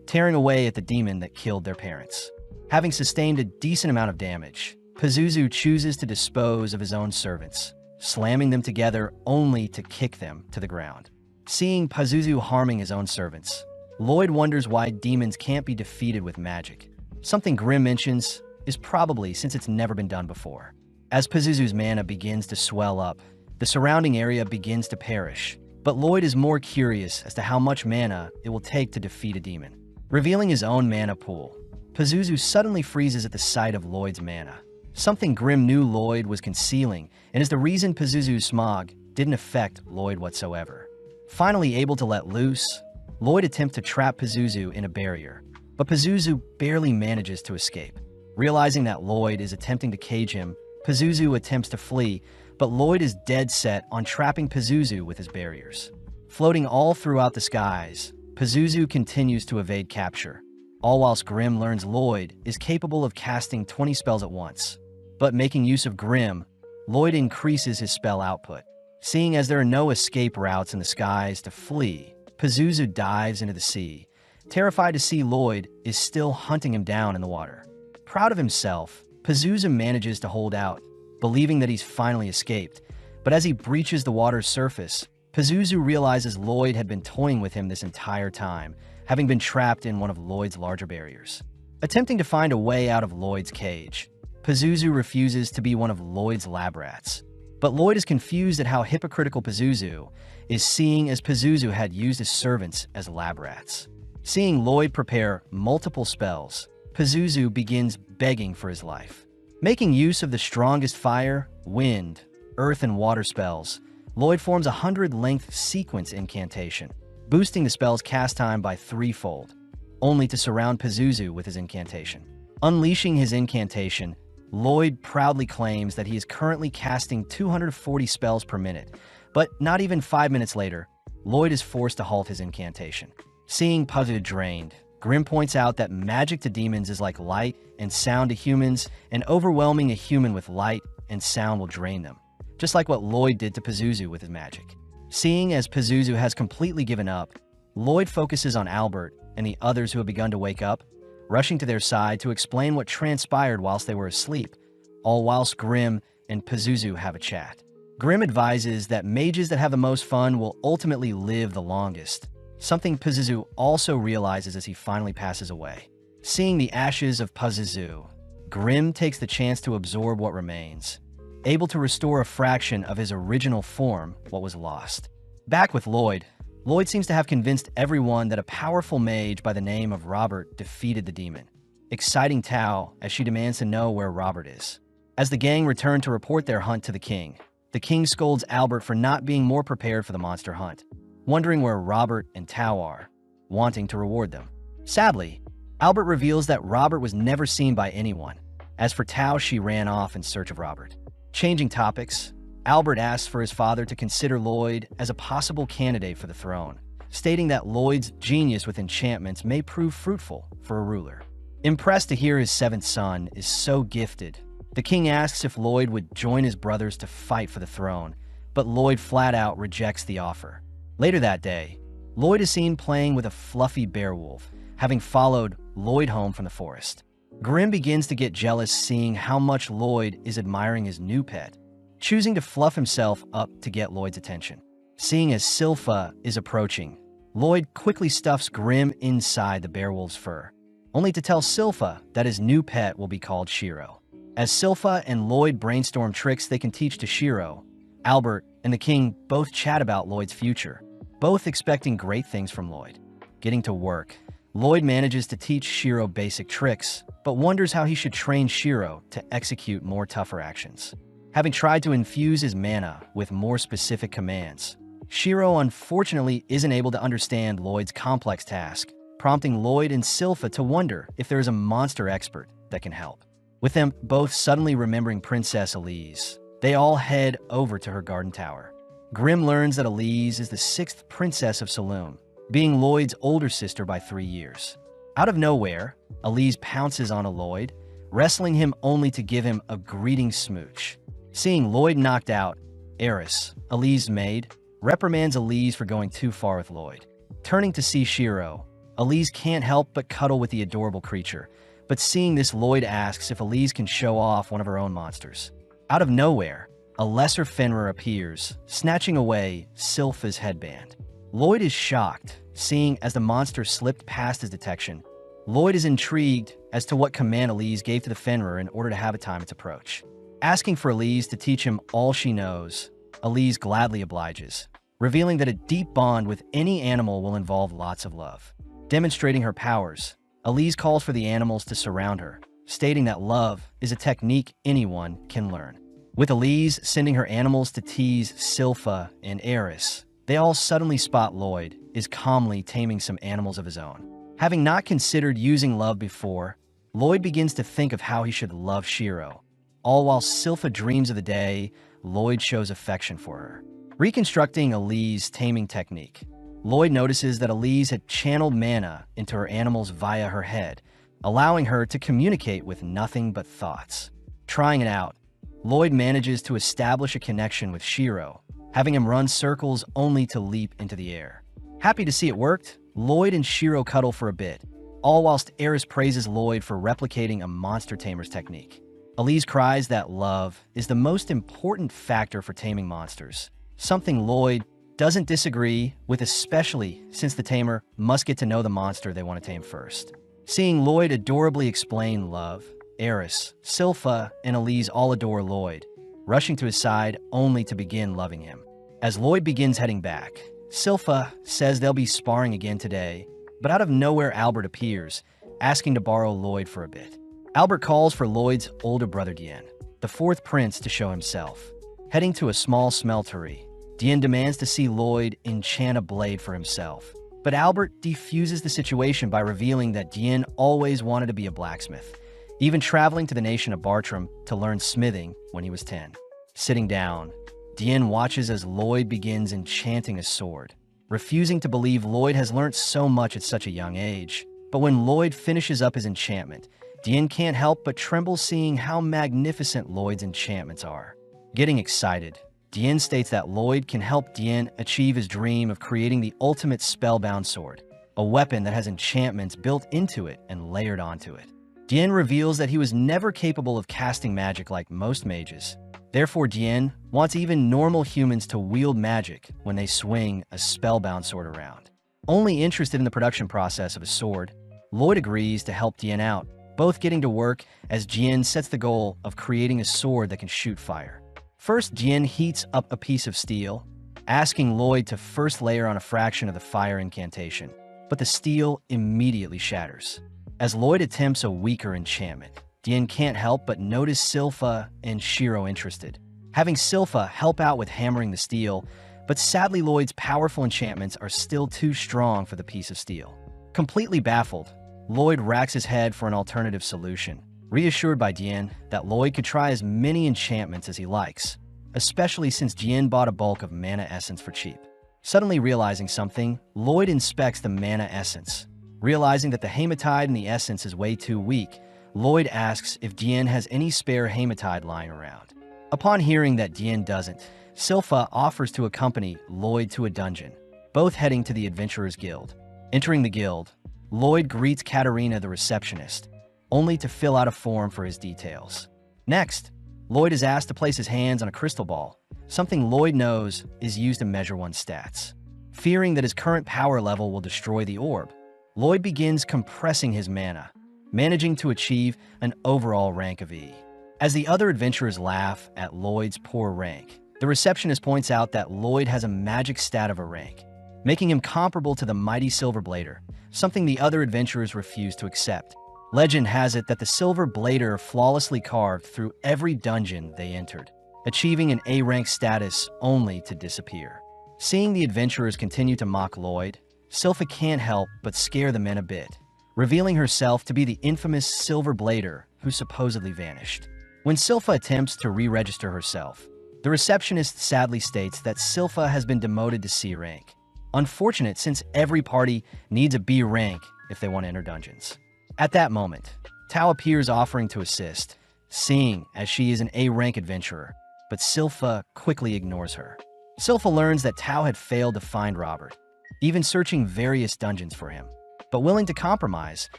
tearing away at the demon that killed their parents. Having sustained a decent amount of damage, Pazuzu chooses to dispose of his own servants, slamming them together only to kick them to the ground. Seeing Pazuzu harming his own servants, Lloyd wonders why demons can't be defeated with magic. Something Grim mentions is probably since it's never been done before. As Pazuzu's mana begins to swell up, the surrounding area begins to perish, but Lloyd is more curious as to how much mana it will take to defeat a demon. Revealing his own mana pool, Pazuzu suddenly freezes at the sight of Lloyd's mana. Something Grim knew Lloyd was concealing, and is the reason Pazuzu's smog didn't affect Lloyd whatsoever. Finally able to let loose, Lloyd attempts to trap Pazuzu in a barrier, but Pazuzu barely manages to escape. Realizing that Lloyd is attempting to cage him, Pazuzu attempts to flee, but Lloyd is dead set on trapping Pazuzu with his barriers. Floating all throughout the skies, Pazuzu continues to evade capture, all whilst Grim learns Lloyd is capable of casting 20 spells at once. But making use of Grim, Lloyd increases his spell output. Seeing as there are no escape routes in the skies to flee, Pazuzu dives into the sea, terrified to see Lloyd is still hunting him down in the water. Proud of himself, Pazuzu manages to hold out, believing that he's finally escaped, but as he breaches the water's surface, Pazuzu realizes Lloyd had been toying with him this entire time, having been trapped in one of Lloyd's larger barriers. Attempting to find a way out of Lloyd's cage, Pazuzu refuses to be one of Lloyd's lab rats. But Lloyd is confused at how hypocritical Pazuzu is, seeing as Pazuzu had used his servants as lab rats. Seeing Lloyd prepare multiple spells, Pazuzu begins begging for his life. Making use of the strongest fire, wind, earth, and water spells, Lloyd forms a 100-length sequence incantation, boosting the spell's cast time by threefold, only to surround Pazuzu with his incantation. Unleashing his incantation, Lloyd proudly claims that he is currently casting 240 spells per minute, But not even 5 minutes later, Lloyd is forced to halt his incantation. Seeing Pazuzu drained, Grimm points out that magic to demons is like light and sound to humans, and overwhelming a human with light and sound will drain them, just like what Lloyd did to Pazuzu with his magic. Seeing as Pazuzu has completely given up, Lloyd focuses on Albert and the others who have begun to wake up, rushing to their side to explain what transpired whilst they were asleep, all whilst Grimm and Pazuzu have a chat. Grimm advises that mages that have the most fun will ultimately live the longest, something Pazuzu also realizes as he finally passes away. Seeing the ashes of Pazuzu, Grimm takes the chance to absorb what remains, able to restore a fraction of his original form, what was lost. Back with Lloyd, Lloyd seems to have convinced everyone that a powerful mage by the name of Robert defeated the demon, exciting Tao as she demands to know where Robert is. As the gang return to report their hunt to the king scolds Albert for not being more prepared for the monster hunt, wondering where Robert and Tao are, wanting to reward them. Sadly, Albert reveals that Robert was never seen by anyone. As for Tao, she ran off in search of Robert. Changing topics, Albert asks for his father to consider Lloyd as a possible candidate for the throne, stating that Lloyd's genius with enchantments may prove fruitful for a ruler. Impressed to hear his seventh son is so gifted, the king asks if Lloyd would join his brothers to fight for the throne, but Lloyd flat out rejects the offer. Later that day, Lloyd is seen playing with a fluffy beowulf, having followed Lloyd home from the forest. Grimm begins to get jealous seeing how much Lloyd is admiring his new pet, choosing to fluff himself up to get Lloyd's attention. Seeing as Silpha is approaching, Lloyd quickly stuffs Grimm inside the beowulf's fur, only to tell Silpha that his new pet will be called Shiro. As Silpha and Lloyd brainstorm tricks they can teach to Shiro, Albert and the king both chat about Lloyd's future, both expecting great things from Lloyd. Getting to work, Lloyd manages to teach Shiro basic tricks, but wonders how he should train Shiro to execute more tougher actions. Having tried to infuse his mana with more specific commands, Shiro unfortunately isn't able to understand Lloyd's complex task, prompting Lloyd and Silpha to wonder if there is a monster expert that can help. With them both suddenly remembering Princess Elise, they all head over to her garden tower. Grimm learns that Elise is the 6th princess of Saloon, being Lloyd's older sister by 3 years. Out of nowhere, Elise pounces on Lloyd, wrestling him only to give him a greeting smooch. Seeing Lloyd knocked out, Eris, Elise's maid, reprimands Elise for going too far with Lloyd. Turning to see Shiro, Elise can't help but cuddle with the adorable creature, but seeing this, Lloyd asks if Elise can show off one of her own monsters. Out of nowhere, a lesser Fenrir appears, snatching away Silpha's headband. Lloyd is shocked, seeing as the monster slipped past his detection. Lloyd is intrigued as to what command Elise gave to the Fenrir in order to have it time its approach. Asking for Elise to teach him all she knows, Elise gladly obliges, revealing that a deep bond with any animal will involve lots of love. Demonstrating her powers, Elise calls for the animals to surround her, stating that love is a technique anyone can learn. With Elise sending her animals to tease Silpha and Eris, they all suddenly spot Lloyd is calmly taming some animals of his own. Having not considered using love before, Lloyd begins to think of how he should love Shiro. All while Silpha dreams of the day Lloyd shows affection for her. Reconstructing Elise's taming technique, Lloyd notices that Elise had channeled mana into her animals via her head, allowing her to communicate with nothing but thoughts. Trying it out, Lloyd manages to establish a connection with Shiro, having him run circles only to leap into the air. Happy to see it worked, Lloyd and Shiro cuddle for a bit, all whilst Eris praises Lloyd for replicating a monster tamer's technique. Elise cries that love is the most important factor for taming monsters, something Lloyd doesn't disagree with, especially since the tamer must get to know the monster they want to tame first. Seeing Lloyd adorably explain love, Eris, Silpha, and Elise all adore Lloyd, rushing to his side only to begin loving him. As Lloyd begins heading back, Silpha says they'll be sparring again today, but out of nowhere Albert appears, asking to borrow Lloyd for a bit. Albert calls for Lloyd's older brother Dien, the 4th prince, to show himself. Heading to a small smeltery, Dien demands to see Lloyd enchant a blade for himself, but Albert defuses the situation by revealing that Dien always wanted to be a blacksmith, even traveling to the nation of Bartram to learn smithing when he was 10. Sitting down, Dien watches as Lloyd begins enchanting a sword, refusing to believe Lloyd has learned so much at such a young age. But when Lloyd finishes up his enchantment, Dien can't help but tremble seeing how magnificent Lloyd's enchantments are. Getting excited, Dien states that Lloyd can help Dien achieve his dream of creating the ultimate spellbound sword, a weapon that has enchantments built into it and layered onto it. Dien reveals that he was never capable of casting magic like most mages. Therefore, Dien wants even normal humans to wield magic when they swing a spellbound sword around. Only interested in the production process of a sword, Lloyd agrees to help Dien out, both getting to work as Dien sets the goal of creating a sword that can shoot fire. First, Dien heats up a piece of steel, asking Lloyd to first layer on a fraction of the fire incantation, but the steel immediately shatters. As Lloyd attempts a weaker enchantment, Dien can't help but notice Silpha and Shiro interested, having Silpha help out with hammering the steel, but sadly Lloyd's powerful enchantments are still too strong for the piece of steel. Completely baffled, Lloyd racks his head for an alternative solution, reassured by Dien that Lloyd could try as many enchantments as he likes, especially since Dien bought a bulk of mana essence for cheap. Suddenly realizing something, Lloyd inspects the mana essence. Realizing that the hematite in the essence is way too weak, Lloyd asks if Dien has any spare hematite lying around. Upon hearing that Dien doesn't, Silpha offers to accompany Lloyd to a dungeon, both heading to the Adventurers Guild. Entering the guild, Lloyd greets Katarina the receptionist, only to fill out a form for his details. Next, Lloyd is asked to place his hands on a crystal ball, something Lloyd knows is used to measure one's stats. Fearing that his current power level will destroy the orb, Lloyd begins compressing his mana, managing to achieve an overall rank of E. As the other adventurers laugh at Lloyd's poor rank, the receptionist points out that Lloyd has a magic stat of a rank, making him comparable to the mighty Silver Blader, something the other adventurers refuse to accept. Legend has it that the Silver Blader flawlessly carved through every dungeon they entered, achieving an A-rank status only to disappear. Seeing the adventurers continue to mock Lloyd, Silpha can't help but scare the men a bit, revealing herself to be the infamous Silver Blader who supposedly vanished. When Silpha attempts to re-register herself, the receptionist sadly states that Silpha has been demoted to C rank. Unfortunate since every party needs a B rank if they want to enter dungeons. At that moment, Tao appears offering to assist, seeing as she is an A-rank adventurer, but Silpha quickly ignores her. Silpha learns that Tao had failed to find Robert, even searching various dungeons for him. But willing to compromise,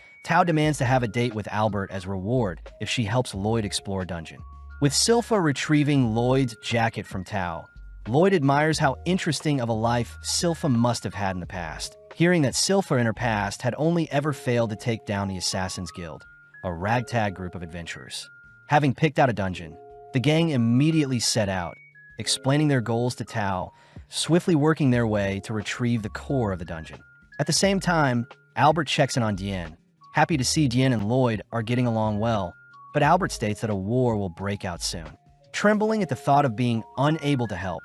Tao demands to have a date with Albert as reward if she helps Lloyd explore a dungeon. With Silpha retrieving Lloyd's jacket from Tao, Lloyd admires how interesting of a life Silpha must have had in the past, hearing that Silpha in her past had only ever failed to take down the Assassin's Guild, a ragtag group of adventurers. Having picked out a dungeon, the gang immediately set out, explaining their goals to Tao, swiftly working their way to retrieve the core of the dungeon. At the same time, Albert checks in on Dien, happy to see Dien and Lloyd are getting along well, but Albert states that a war will break out soon. Trembling at the thought of being unable to help,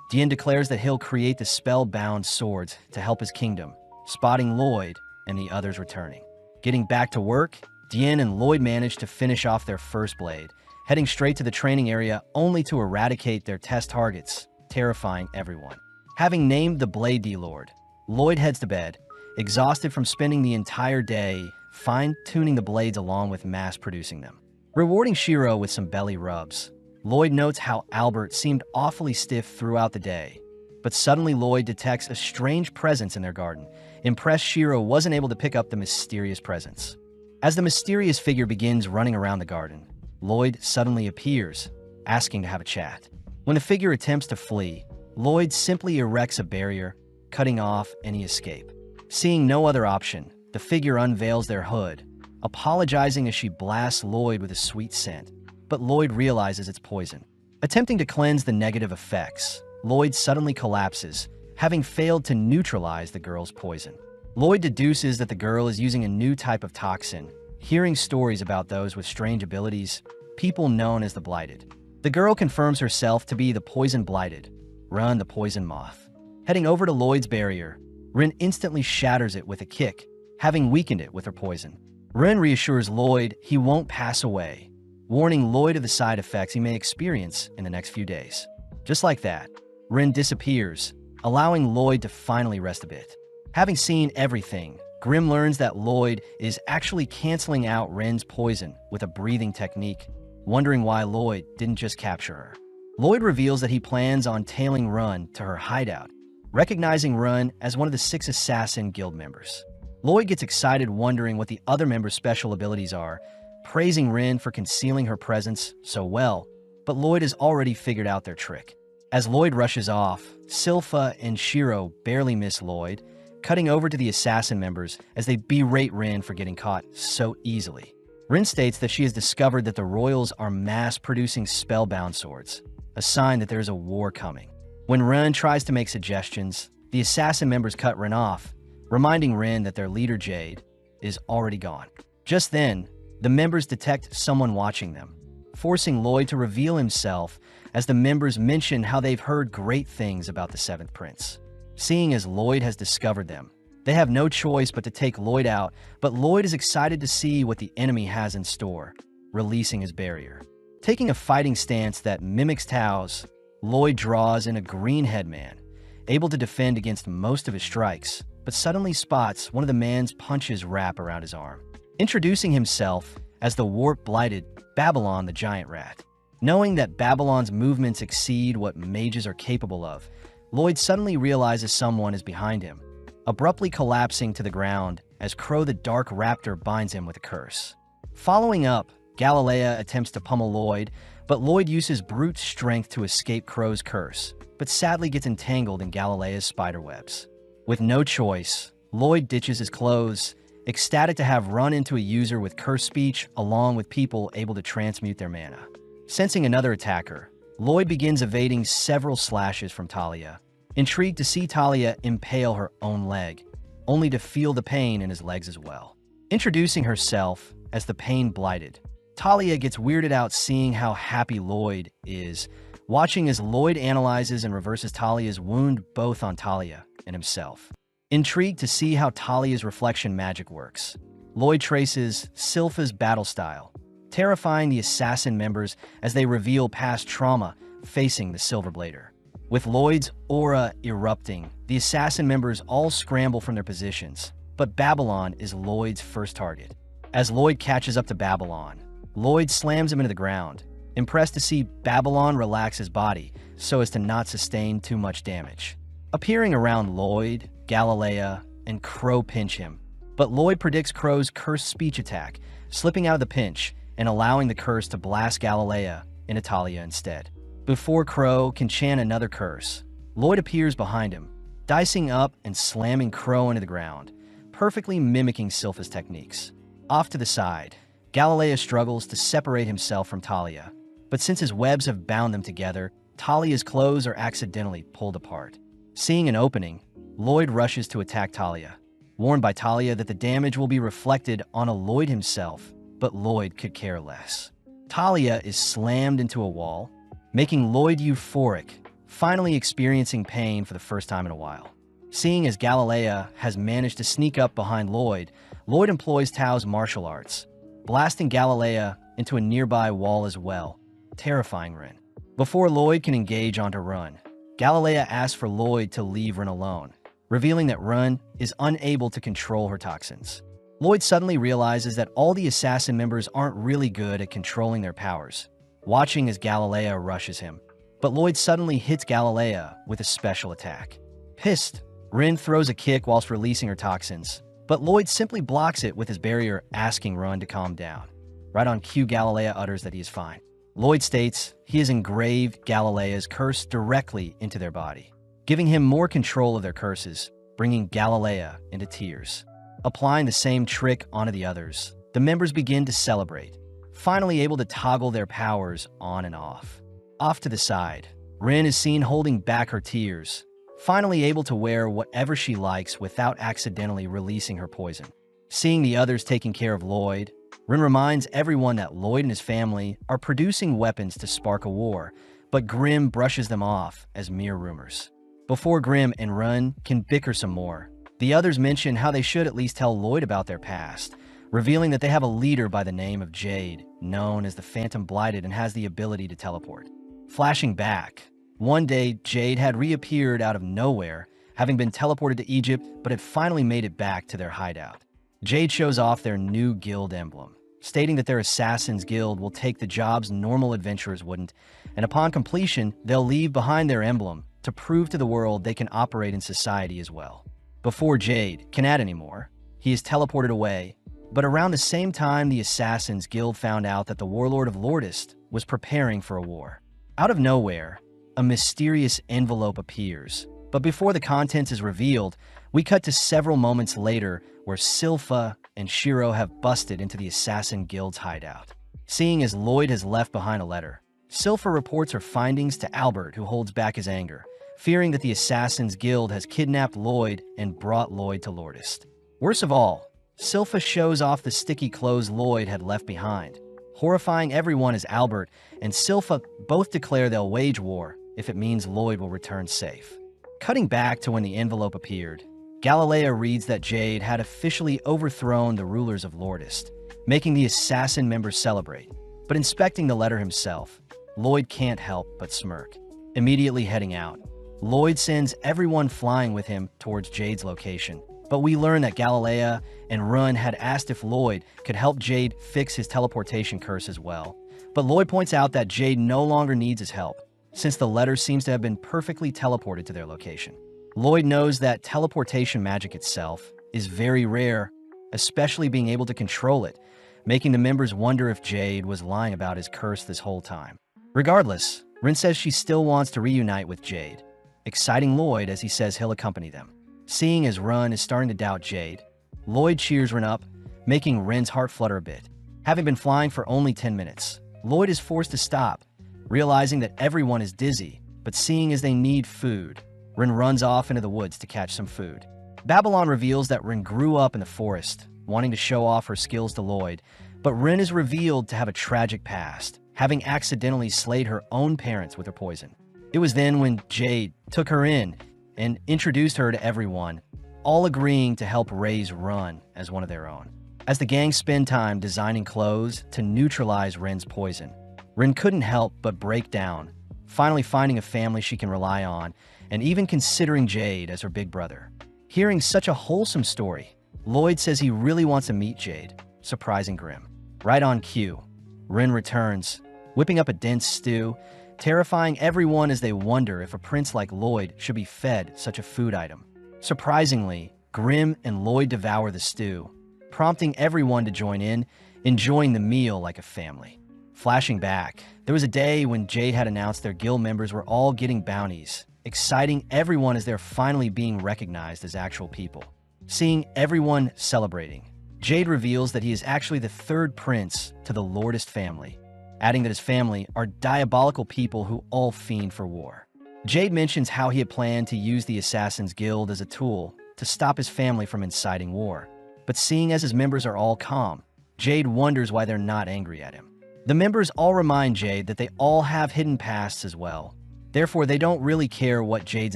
Dien declares that he'll create the spellbound swords to help his kingdom, spotting Lloyd and the others returning. Getting back to work, Dien and Lloyd manage to finish off their first blade, heading straight to the training area only to eradicate their test targets, terrifying everyone. Having named the Blade D-Lord, Lloyd heads to bed, exhausted from spending the entire day fine-tuning the blades along with mass-producing them. Rewarding Shiro with some belly rubs, Lloyd notes how Albert seemed awfully stiff throughout the day, but suddenly Lloyd detects a strange presence in their garden. Impressed, Shiro wasn't able to pick up the mysterious presence. As the mysterious figure begins running around the garden, Lloyd suddenly appears, asking to have a chat. When the figure attempts to flee, Lloyd simply erects a barrier, cutting off any escape. Seeing no other option, the figure unveils their hood, apologizing as she blasts Lloyd with a sweet scent, but Lloyd realizes it's poison. Attempting to cleanse the negative effects, Lloyd suddenly collapses, having failed to neutralize the girl's poison. Lloyd deduces that the girl is using a new type of toxin, hearing stories about those with strange abilities, people known as the Blighted. The girl confirms herself to be the Poison Blighted, Run the Poison Moth. Heading over to Lloyd's barrier, Rin instantly shatters it with a kick, having weakened it with her poison. Rin reassures Lloyd he won't pass away, warning Lloyd of the side effects he may experience in the next few days. Just like that, Rin disappears, allowing Lloyd to finally rest a bit. Having seen everything, Grim learns that Lloyd is actually canceling out Rin's poison with a breathing technique, wondering why Lloyd didn't just capture her. Lloyd reveals that he plans on tailing Run to her hideout, recognizing Run as one of the 6 assassin guild members. Lloyd gets excited, wondering what the other members' special abilities are, praising Rin for concealing her presence so well, but Lloyd has already figured out their trick. As Lloyd rushes off, Silpha and Shiro barely miss Lloyd, cutting over to the assassin members as they berate Rin for getting caught so easily. Rin states that she has discovered that the royals are mass-producing spellbound swords, a sign that there is a war coming. When Rin tries to make suggestions, the assassin members cut Rin off, reminding Rin that their leader Jade is already gone. Just then, the members detect someone watching them, forcing Lloyd to reveal himself as the members mention how they've heard great things about the 7th Prince. Seeing as Lloyd has discovered them, they have no choice but to take Lloyd out, but Lloyd is excited to see what the enemy has in store, releasing his barrier. Taking a fighting stance that mimics Tao's, Lloyd draws in a green headman, able to defend against most of his strikes, but suddenly spots one of the man's punches wrap around his arm. Introducing himself as the warp-blighted Babylon the Giant Rat. Knowing that Babylon's movements exceed what mages are capable of, Lloyd suddenly realizes someone is behind him, abruptly collapsing to the ground as Crow the Dark Raptor binds him with a curse. Following up, Galilea attempts to pummel Lloyd, but Lloyd uses brute strength to escape Crow's curse, but sadly gets entangled in Galilea's spiderwebs. With no choice, Lloyd ditches his clothes, ecstatic to have run into a user with curse speech along with people able to transmute their mana. Sensing another attacker, Lloyd begins evading several slashes from Talia, intrigued to see Talia impale her own leg, only to feel the pain in his legs as well. Introducing herself as the Pain Blighted, Talia gets weirded out seeing how happy Lloyd is, watching as Lloyd analyzes and reverses Talia's wound both on Talia and himself. Intrigued to see how Talia's reflection magic works, Lloyd traces Silpha's battle style, terrifying the assassin members as they reveal past trauma facing the Silverblader. With Lloyd's aura erupting, the assassin members all scramble from their positions, but Babylon is Lloyd's first target. As Lloyd catches up to Babylon, Lloyd slams him into the ground, impressed to see Babylon relax his body so as to not sustain too much damage. Appearing around Lloyd, Galilea, and Crow pinch him, but Lloyd predicts Crow's cursed speech attack, slipping out of the pinch and allowing the curse to blast Galilea into Talia instead. Before Crow can chant another curse, Lloyd appears behind him, dicing up and slamming Crow into the ground, perfectly mimicking Silpha's techniques. Off to the side, Galilea struggles to separate himself from Talia, but since his webs have bound them together, Talia's clothes are accidentally pulled apart. Seeing an opening, Lloyd rushes to attack Talia, warned by Talia that the damage will be reflected on Lloyd himself, but Lloyd could care less. Talia is slammed into a wall, making Lloyd euphoric, finally experiencing pain for the first time in a while. Seeing as Galilea has managed to sneak up behind Lloyd, Lloyd employs Tao's martial arts, blasting Galilea into a nearby wall as well, terrifying Rin. Before Lloyd can engage onto Run, Galilea asks for Lloyd to leave Rin alone, revealing that Run is unable to control her toxins. Lloyd suddenly realizes that all the assassin members aren't really good at controlling their powers, watching as Galilea rushes him. But Lloyd suddenly hits Galilea with a special attack. Pissed, Rin throws a kick whilst releasing her toxins, but Lloyd simply blocks it with his barrier, asking Run to calm down. Right on cue, Galilea utters that he is fine. Lloyd states he has engraved Galilea's curse directly into their body, giving him more control of their curses, bringing Galilea into tears. Applying the same trick onto the others, the members begin to celebrate, finally able to toggle their powers on and off. Off to the side, Rin is seen holding back her tears, finally able to wear whatever she likes without accidentally releasing her poison. Seeing the others taking care of Lloyd, Rin reminds everyone that Lloyd and his family are producing weapons to spark a war, but Grim brushes them off as mere rumors. Before Grim and Rin can bicker some more, the others mention how they should at least tell Lloyd about their past, revealing that they have a leader by the name of Jade, known as the Phantom Blighted and has the ability to teleport. Flashing back, One day, Jade had reappeared out of nowhere, having been teleported to Egypt, but had finally made it back to their hideout. Jade shows off their new guild emblem, stating that their Assassin's Guild will take the jobs normal adventurers wouldn't, and upon completion, they'll leave behind their emblem to prove to the world they can operate in society as well. Before Jade can add anymore, he is teleported away, but around the same time the Assassin's Guild found out that the Warlord of Lordist was preparing for a war. Out of nowhere, a mysterious envelope appears, but before the contents is revealed, we cut to several moments later where Silpha and Shiro have busted into the Assassin Guild's hideout. Seeing as Lloyd has left behind a letter, Silpha reports her findings to Albert, who holds back his anger, fearing that the Assassin's Guild has kidnapped Lloyd and brought Lloyd to Lordist. Worst of all, Silpha shows off the sticky clothes Lloyd had left behind, horrifying everyone as Albert and Silpha both declare they'll wage war if it means Lloyd will return safe. Cutting back to when the envelope appeared, Galilea reads that Jade had officially overthrown the rulers of Lordist, making the assassin members celebrate. But inspecting the letter himself, Lloyd can't help but smirk. Immediately heading out, Lloyd sends everyone flying with him towards Jade's location. But we learn that Galilea and Run had asked if Lloyd could help Jade fix his teleportation curse as well. But Lloyd points out that Jade no longer needs his help, since the letter seems to have been perfectly teleported to their location. Lloyd knows that teleportation magic itself is very rare, especially being able to control it, making the members wonder if Jade was lying about his curse this whole time. Regardless, Rin says she still wants to reunite with Jade, exciting Lloyd as he says he'll accompany them. Seeing as Run is starting to doubt Jade, Lloyd cheers Rin up, making Rin's heart flutter a bit. Having been flying for only 10 minutes, Lloyd is forced to stop, realizing that everyone is dizzy, but seeing as they need food, Rin runs off into the woods to catch some food. Babylon reveals that Rin grew up in the forest, wanting to show off her skills to Lloyd, but Rin is revealed to have a tragic past, having accidentally slayed her own parents with her poison. It was then when Jade took her in and introduced her to everyone, all agreeing to help raise Run as one of their own. As the gang spend time designing clothes to neutralize Rin's poison, Rin couldn't help but break down, finally finding a family she can rely on, and even considering Jade as her big brother. Hearing such a wholesome story, Lloyd says he really wants to meet Jade, surprising Grim. Right on cue, Rin returns, whipping up a dense stew, terrifying everyone as they wonder if a prince like Lloyd should be fed such a food item. Surprisingly, Grim and Lloyd devour the stew, prompting everyone to join in, enjoying the meal like a family. Flashing back, there was a day when Jade had announced their guild members were all getting bounties, exciting everyone as they're finally being recognized as actual people. Seeing everyone celebrating, Jade reveals that he is actually the third prince to the Lordist family, adding that his family are diabolical people who all fiend for war. Jade mentions how he had planned to use the Assassin's Guild as a tool to stop his family from inciting war. But seeing as his members are all calm, Jade wonders why they're not angry at him. The members all remind Jade that they all have hidden pasts as well. Therefore, they don't really care what Jade's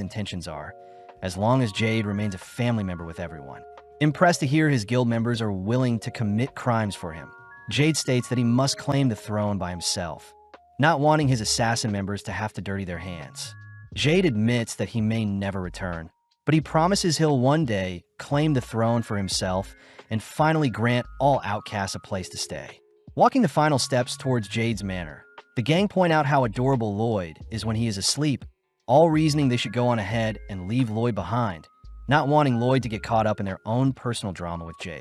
intentions are, as long as Jade remains a family member with everyone. Impressed to hear his guild members are willing to commit crimes for him, Jade states that he must claim the throne by himself, not wanting his assassin members to have to dirty their hands. Jade admits that he may never return, but he promises he'll one day claim the throne for himself and finally grant all outcasts a place to stay. Walking the final steps towards Jade's manor, the gang point out how adorable Lloyd is when he is asleep, all reasoning they should go on ahead and leave Lloyd behind, not wanting Lloyd to get caught up in their own personal drama with Jade.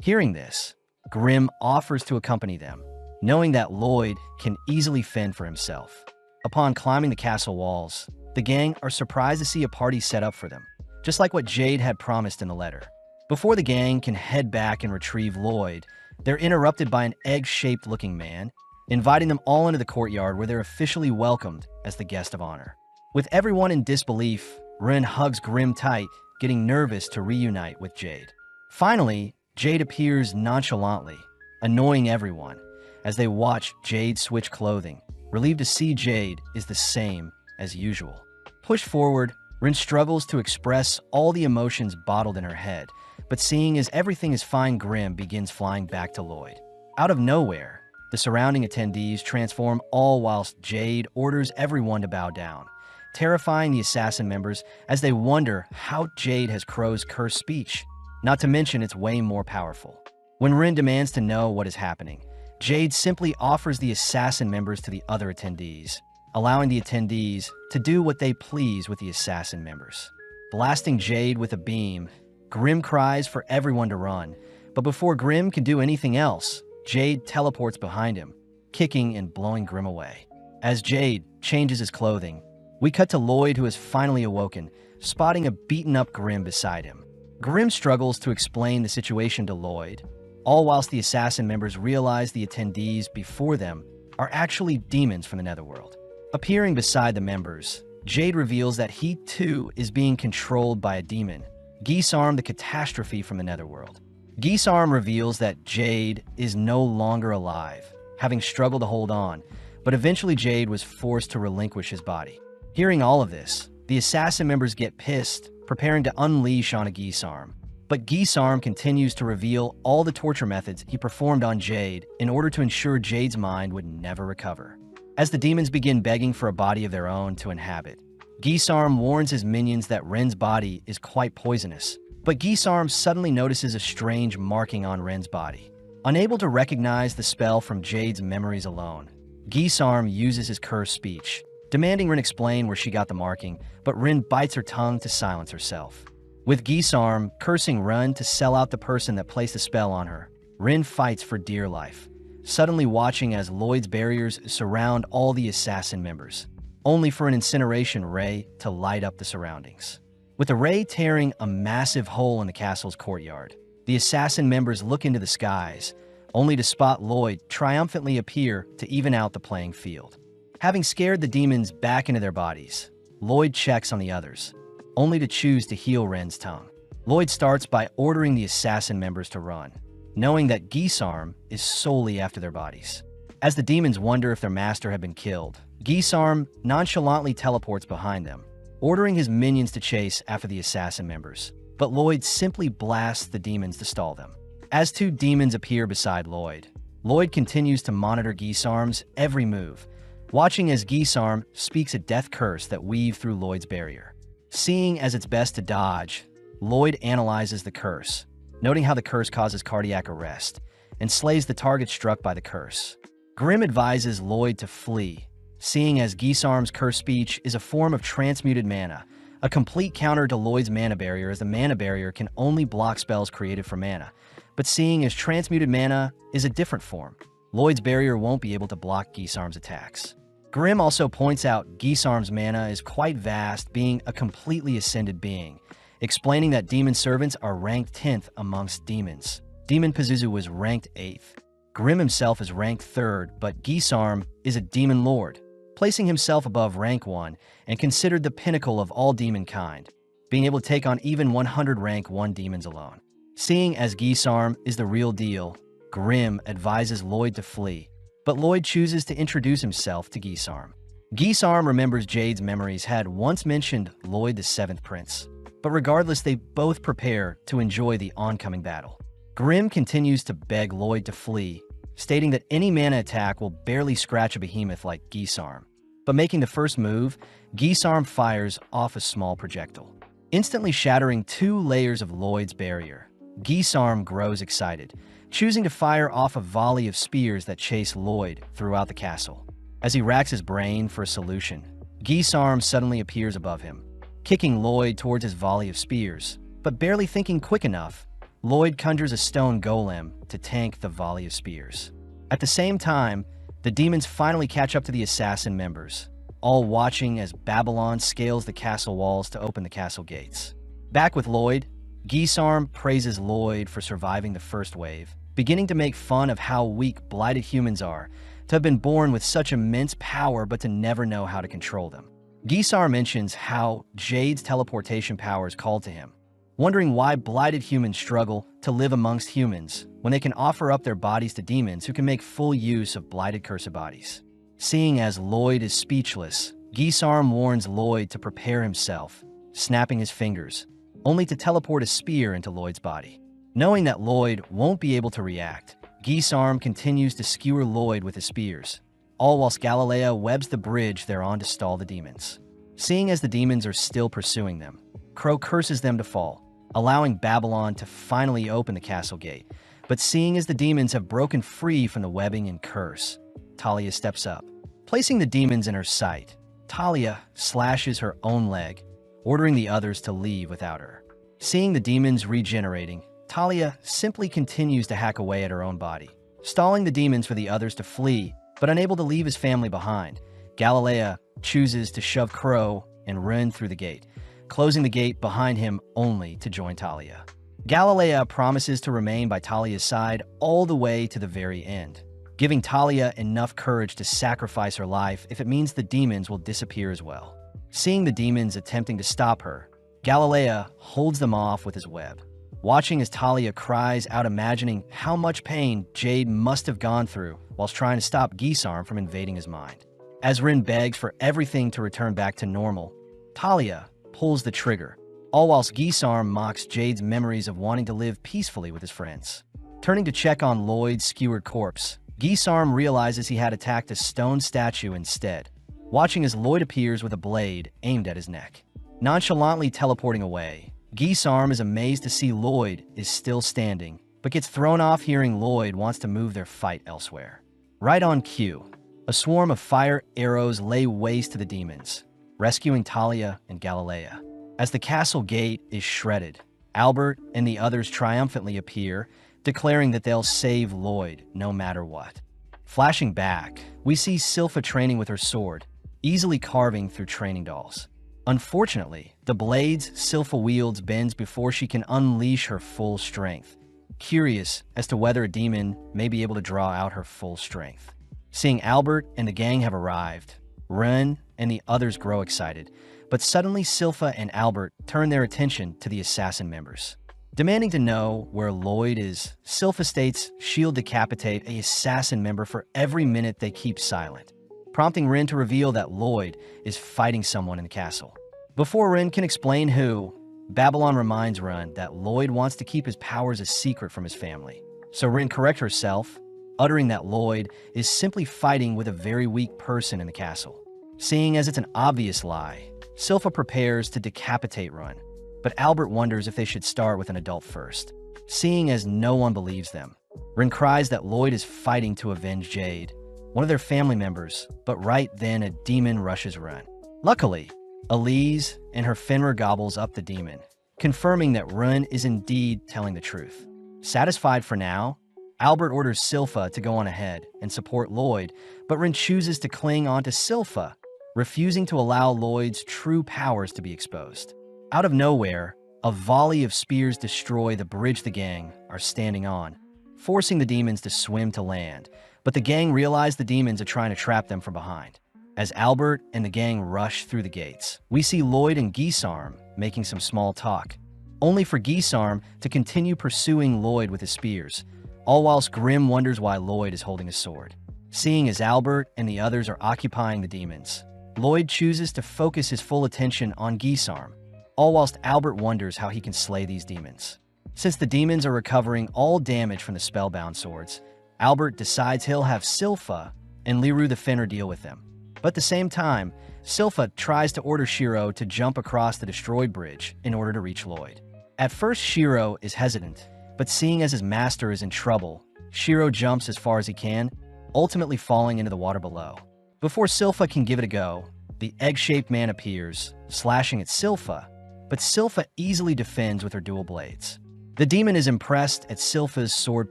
Hearing this, Grim offers to accompany them, knowing that Lloyd can easily fend for himself. Upon climbing the castle walls, the gang are surprised to see a party set up for them, just like what Jade had promised in the letter. Before the gang can head back and retrieve Lloyd, they're interrupted by an egg-shaped looking man, inviting them all into the courtyard where they're officially welcomed as the guest of honor. With everyone in disbelief, Rin hugs Grim tight, getting nervous to reunite with Jade. Finally, Jade appears nonchalantly, annoying everyone as they watch Jade switch clothing, relieved to see Jade is the same as usual. Pushed forward, Rin struggles to express all the emotions bottled in her head, but seeing as everything is fine, Grim begins flying back to Lloyd. Out of nowhere, the surrounding attendees transform all whilst Jade orders everyone to bow down, terrifying the assassin members as they wonder how Jade has Crow's cursed speech. Not to mention it's way more powerful. When Rin demands to know what is happening, Jade simply offers the assassin members to the other attendees, allowing the attendees to do what they please with the assassin members. Blasting Jade with a beam, Grim cries for everyone to run, but before Grim can do anything else, Jade teleports behind him, kicking and blowing Grim away. As Jade changes his clothing, we cut to Lloyd, who has finally awoken, spotting a beaten-up Grim beside him. Grim struggles to explain the situation to Lloyd, all whilst the assassin members realize the attendees before them are actually demons from the Netherworld. Appearing beside the members, Jade reveals that he too is being controlled by a demon, Geesarm the Catastrophe from the Netherworld. Geesarm reveals that Jade is no longer alive, having struggled to hold on, but eventually Jade was forced to relinquish his body. Hearing all of this, the assassin members get pissed, preparing to unleash on a Geesarm. But Geesarm continues to reveal all the torture methods he performed on Jade in order to ensure Jade's mind would never recover. As the demons begin begging for a body of their own to inhabit, Geesarm warns his minions that Ren's body is quite poisonous. But Geesarm suddenly notices a strange marking on Ren's body. Unable to recognize the spell from Jade's memories alone, Geesarm uses his cursed speech, demanding Ren explain where she got the marking, but Ren bites her tongue to silence herself. With Geesarm cursing Ren to sell out the person that placed the spell on her, Ren fights for dear life, suddenly watching as Lloyd's barriers surround all the assassin members, only for an incineration ray to light up the surroundings. With the ray tearing a massive hole in the castle's courtyard, the assassin members look into the skies, only to spot Lloyd triumphantly appear to even out the playing field. Having scared the demons back into their bodies, Lloyd checks on the others, only to choose to heal Ren's tongue. Lloyd starts by ordering the assassin members to run, knowing that Geesarm is solely after their bodies. As the demons wonder if their master had been killed, Geesarm nonchalantly teleports behind them, ordering his minions to chase after the assassin members, but Lloyd simply blasts the demons to stall them. As two demons appear beside Lloyd, Lloyd continues to monitor Geesarm's every move, watching as Geesarm speaks a death curse that weaves through Lloyd's barrier. Seeing as it's best to dodge, Lloyd analyzes the curse, noting how the curse causes cardiac arrest and slays the target struck by the curse. Grim advises Lloyd to flee, seeing as Geesarm's curse speech is a form of transmuted mana, a complete counter to Lloyd's mana barrier, as the mana barrier can only block spells created from mana. But seeing as transmuted mana is a different form, Lloyd's barrier won't be able to block Geesarm's attacks. Grim also points out Geesarm's mana is quite vast, being a completely ascended being, explaining that demon servants are ranked 10th amongst demons. Demon Pazuzu was ranked 8th. Grim himself is ranked 3rd, but Geesarm is a demon lord, placing himself above rank 1 and considered the pinnacle of all demon kind, being able to take on even 100 rank 1 demons alone. Seeing as Geesarm is the real deal, Grim advises Lloyd to flee, but Lloyd chooses to introduce himself to Geesarm. Geesarm remembers Jade's memories had once mentioned Lloyd the 7th Prince, but regardless, they both prepare to enjoy the oncoming battle. Grim continues to beg Lloyd to flee, stating that any mana attack will barely scratch a behemoth like Geesarm. But making the first move, Geesarm fires off a small projectile, instantly shattering 2 layers of Lloyd's barrier. Geesarm grows excited, choosing to fire off a volley of spears that chase Lloyd throughout the castle. As he racks his brain for a solution, Geesarm suddenly appears above him, kicking Lloyd towards his volley of spears. But barely thinking quick enough, Lloyd conjures a stone golem to tank the volley of spears. At the same time, the demons finally catch up to the assassin members, all watching as Babylon scales the castle walls to open the castle gates. Back with Lloyd, Geesarm praises Lloyd for surviving the first wave, beginning to make fun of how weak blighted humans are, to have been born with such immense power but to never know how to control them. Geesarm mentions how Jade's teleportation power is called to him, wondering why blighted humans struggle to live amongst humans when they can offer up their bodies to demons who can make full use of blighted cursed bodies. Seeing as Lloyd is speechless, Geesarm warns Lloyd to prepare himself, snapping his fingers, only to teleport a spear into Lloyd's body. Knowing that Lloyd won't be able to react, Geesarm continues to skewer Lloyd with his spears, all whilst Galilea webs the bridge they're on to stall the demons. Seeing as the demons are still pursuing them, Crow curses them to fall, allowing Babylon to finally open the castle gate. But seeing as the demons have broken free from the webbing and curse, Talia steps up. Placing the demons in her sight, Talia slashes her own leg, ordering the others to leave without her. Seeing the demons regenerating, Talia simply continues to hack away at her own body, stalling the demons for the others to flee, but unable to leave his family behind. Galilea chooses to shove Crow and run through the gate, closing the gate behind him only to join Talia. Galilea promises to remain by Talia's side all the way to the very end, giving Talia enough courage to sacrifice her life if it means the demons will disappear as well. Seeing the demons attempting to stop her, Galilea holds them off with his web. Watching as Talia cries out, imagining how much pain Jade must have gone through whilst trying to stop Gisarm from invading his mind. As Rin begs for everything to return back to normal, Talia pulls the trigger, all whilst Gisarm mocks Jade's memories of wanting to live peacefully with his friends. Turning to check on Lloyd's skewered corpse, Gisarm realizes he had attacked a stone statue instead, watching as Lloyd appears with a blade aimed at his neck. Nonchalantly teleporting away, Gisarm is amazed to see Lloyd is still standing, but gets thrown off hearing Lloyd wants to move their fight elsewhere. Right on cue, a swarm of fire arrows lay waste to the demons, rescuing Talia and Galilea. As the castle gate is shredded, Albert and the others triumphantly appear, declaring that they'll save Lloyd no matter what. Flashing back, we see Silpha training with her sword, easily carving through training dolls. Unfortunately, the blades Silpha wields bends before she can unleash her full strength, curious as to whether a demon may be able to draw out her full strength. Seeing Albert and the gang have arrived, Ren and the others grow excited, but suddenly Silpha and Albert turn their attention to the assassin members. Demanding to know where Lloyd is, Silpha states she'll decapitate an assassin member for every minute they keep silent, prompting Ren to reveal that Lloyd is fighting someone in the castle. Before Ren can explain who, Babylon reminds Ren that Lloyd wants to keep his powers a secret from his family. So Ren corrects herself, uttering that Lloyd is simply fighting with a very weak person in the castle. Seeing as it's an obvious lie, Silpha prepares to decapitate Ren, but Albert wonders if they should start with an adult first. Seeing as no one believes them, Ren cries that Lloyd is fighting to avenge Jade, one of their family members, but right then a demon rushes Ren. Luckily, Elise and her Fenrir gobbles up the demon, confirming that Ren is indeed telling the truth. Satisfied for now, Albert orders Silpha to go on ahead and support Lloyd, but Ren chooses to cling onto Silpha, refusing to allow Lloyd's true powers to be exposed. Out of nowhere, a volley of spears destroy the bridge the gang are standing on, forcing the demons to swim to land, but the gang realize the demons are trying to trap them from behind. As Albert and the gang rush through the gates, we see Lloyd and Gisarm making some small talk, only for Gisarm to continue pursuing Lloyd with his spears, all whilst Grim wonders why Lloyd is holding a sword. Seeing as Albert and the others are occupying the demons, Lloyd chooses to focus his full attention on Gisarm, all whilst Albert wonders how he can slay these demons. Since the demons are recovering all damage from the spellbound swords, Albert decides he'll have Silpha and Liru the Fenrir deal with them. But at the same time, Silpha tries to order Shiro to jump across the destroyed bridge in order to reach Lloyd. At first, Shiro is hesitant, but seeing as his master is in trouble, Shiro jumps as far as he can, ultimately falling into the water below. Before Silpha can give it a go, the egg-shaped man appears, slashing at Silpha, but Silpha easily defends with her dual blades. The demon is impressed at Silpha's sword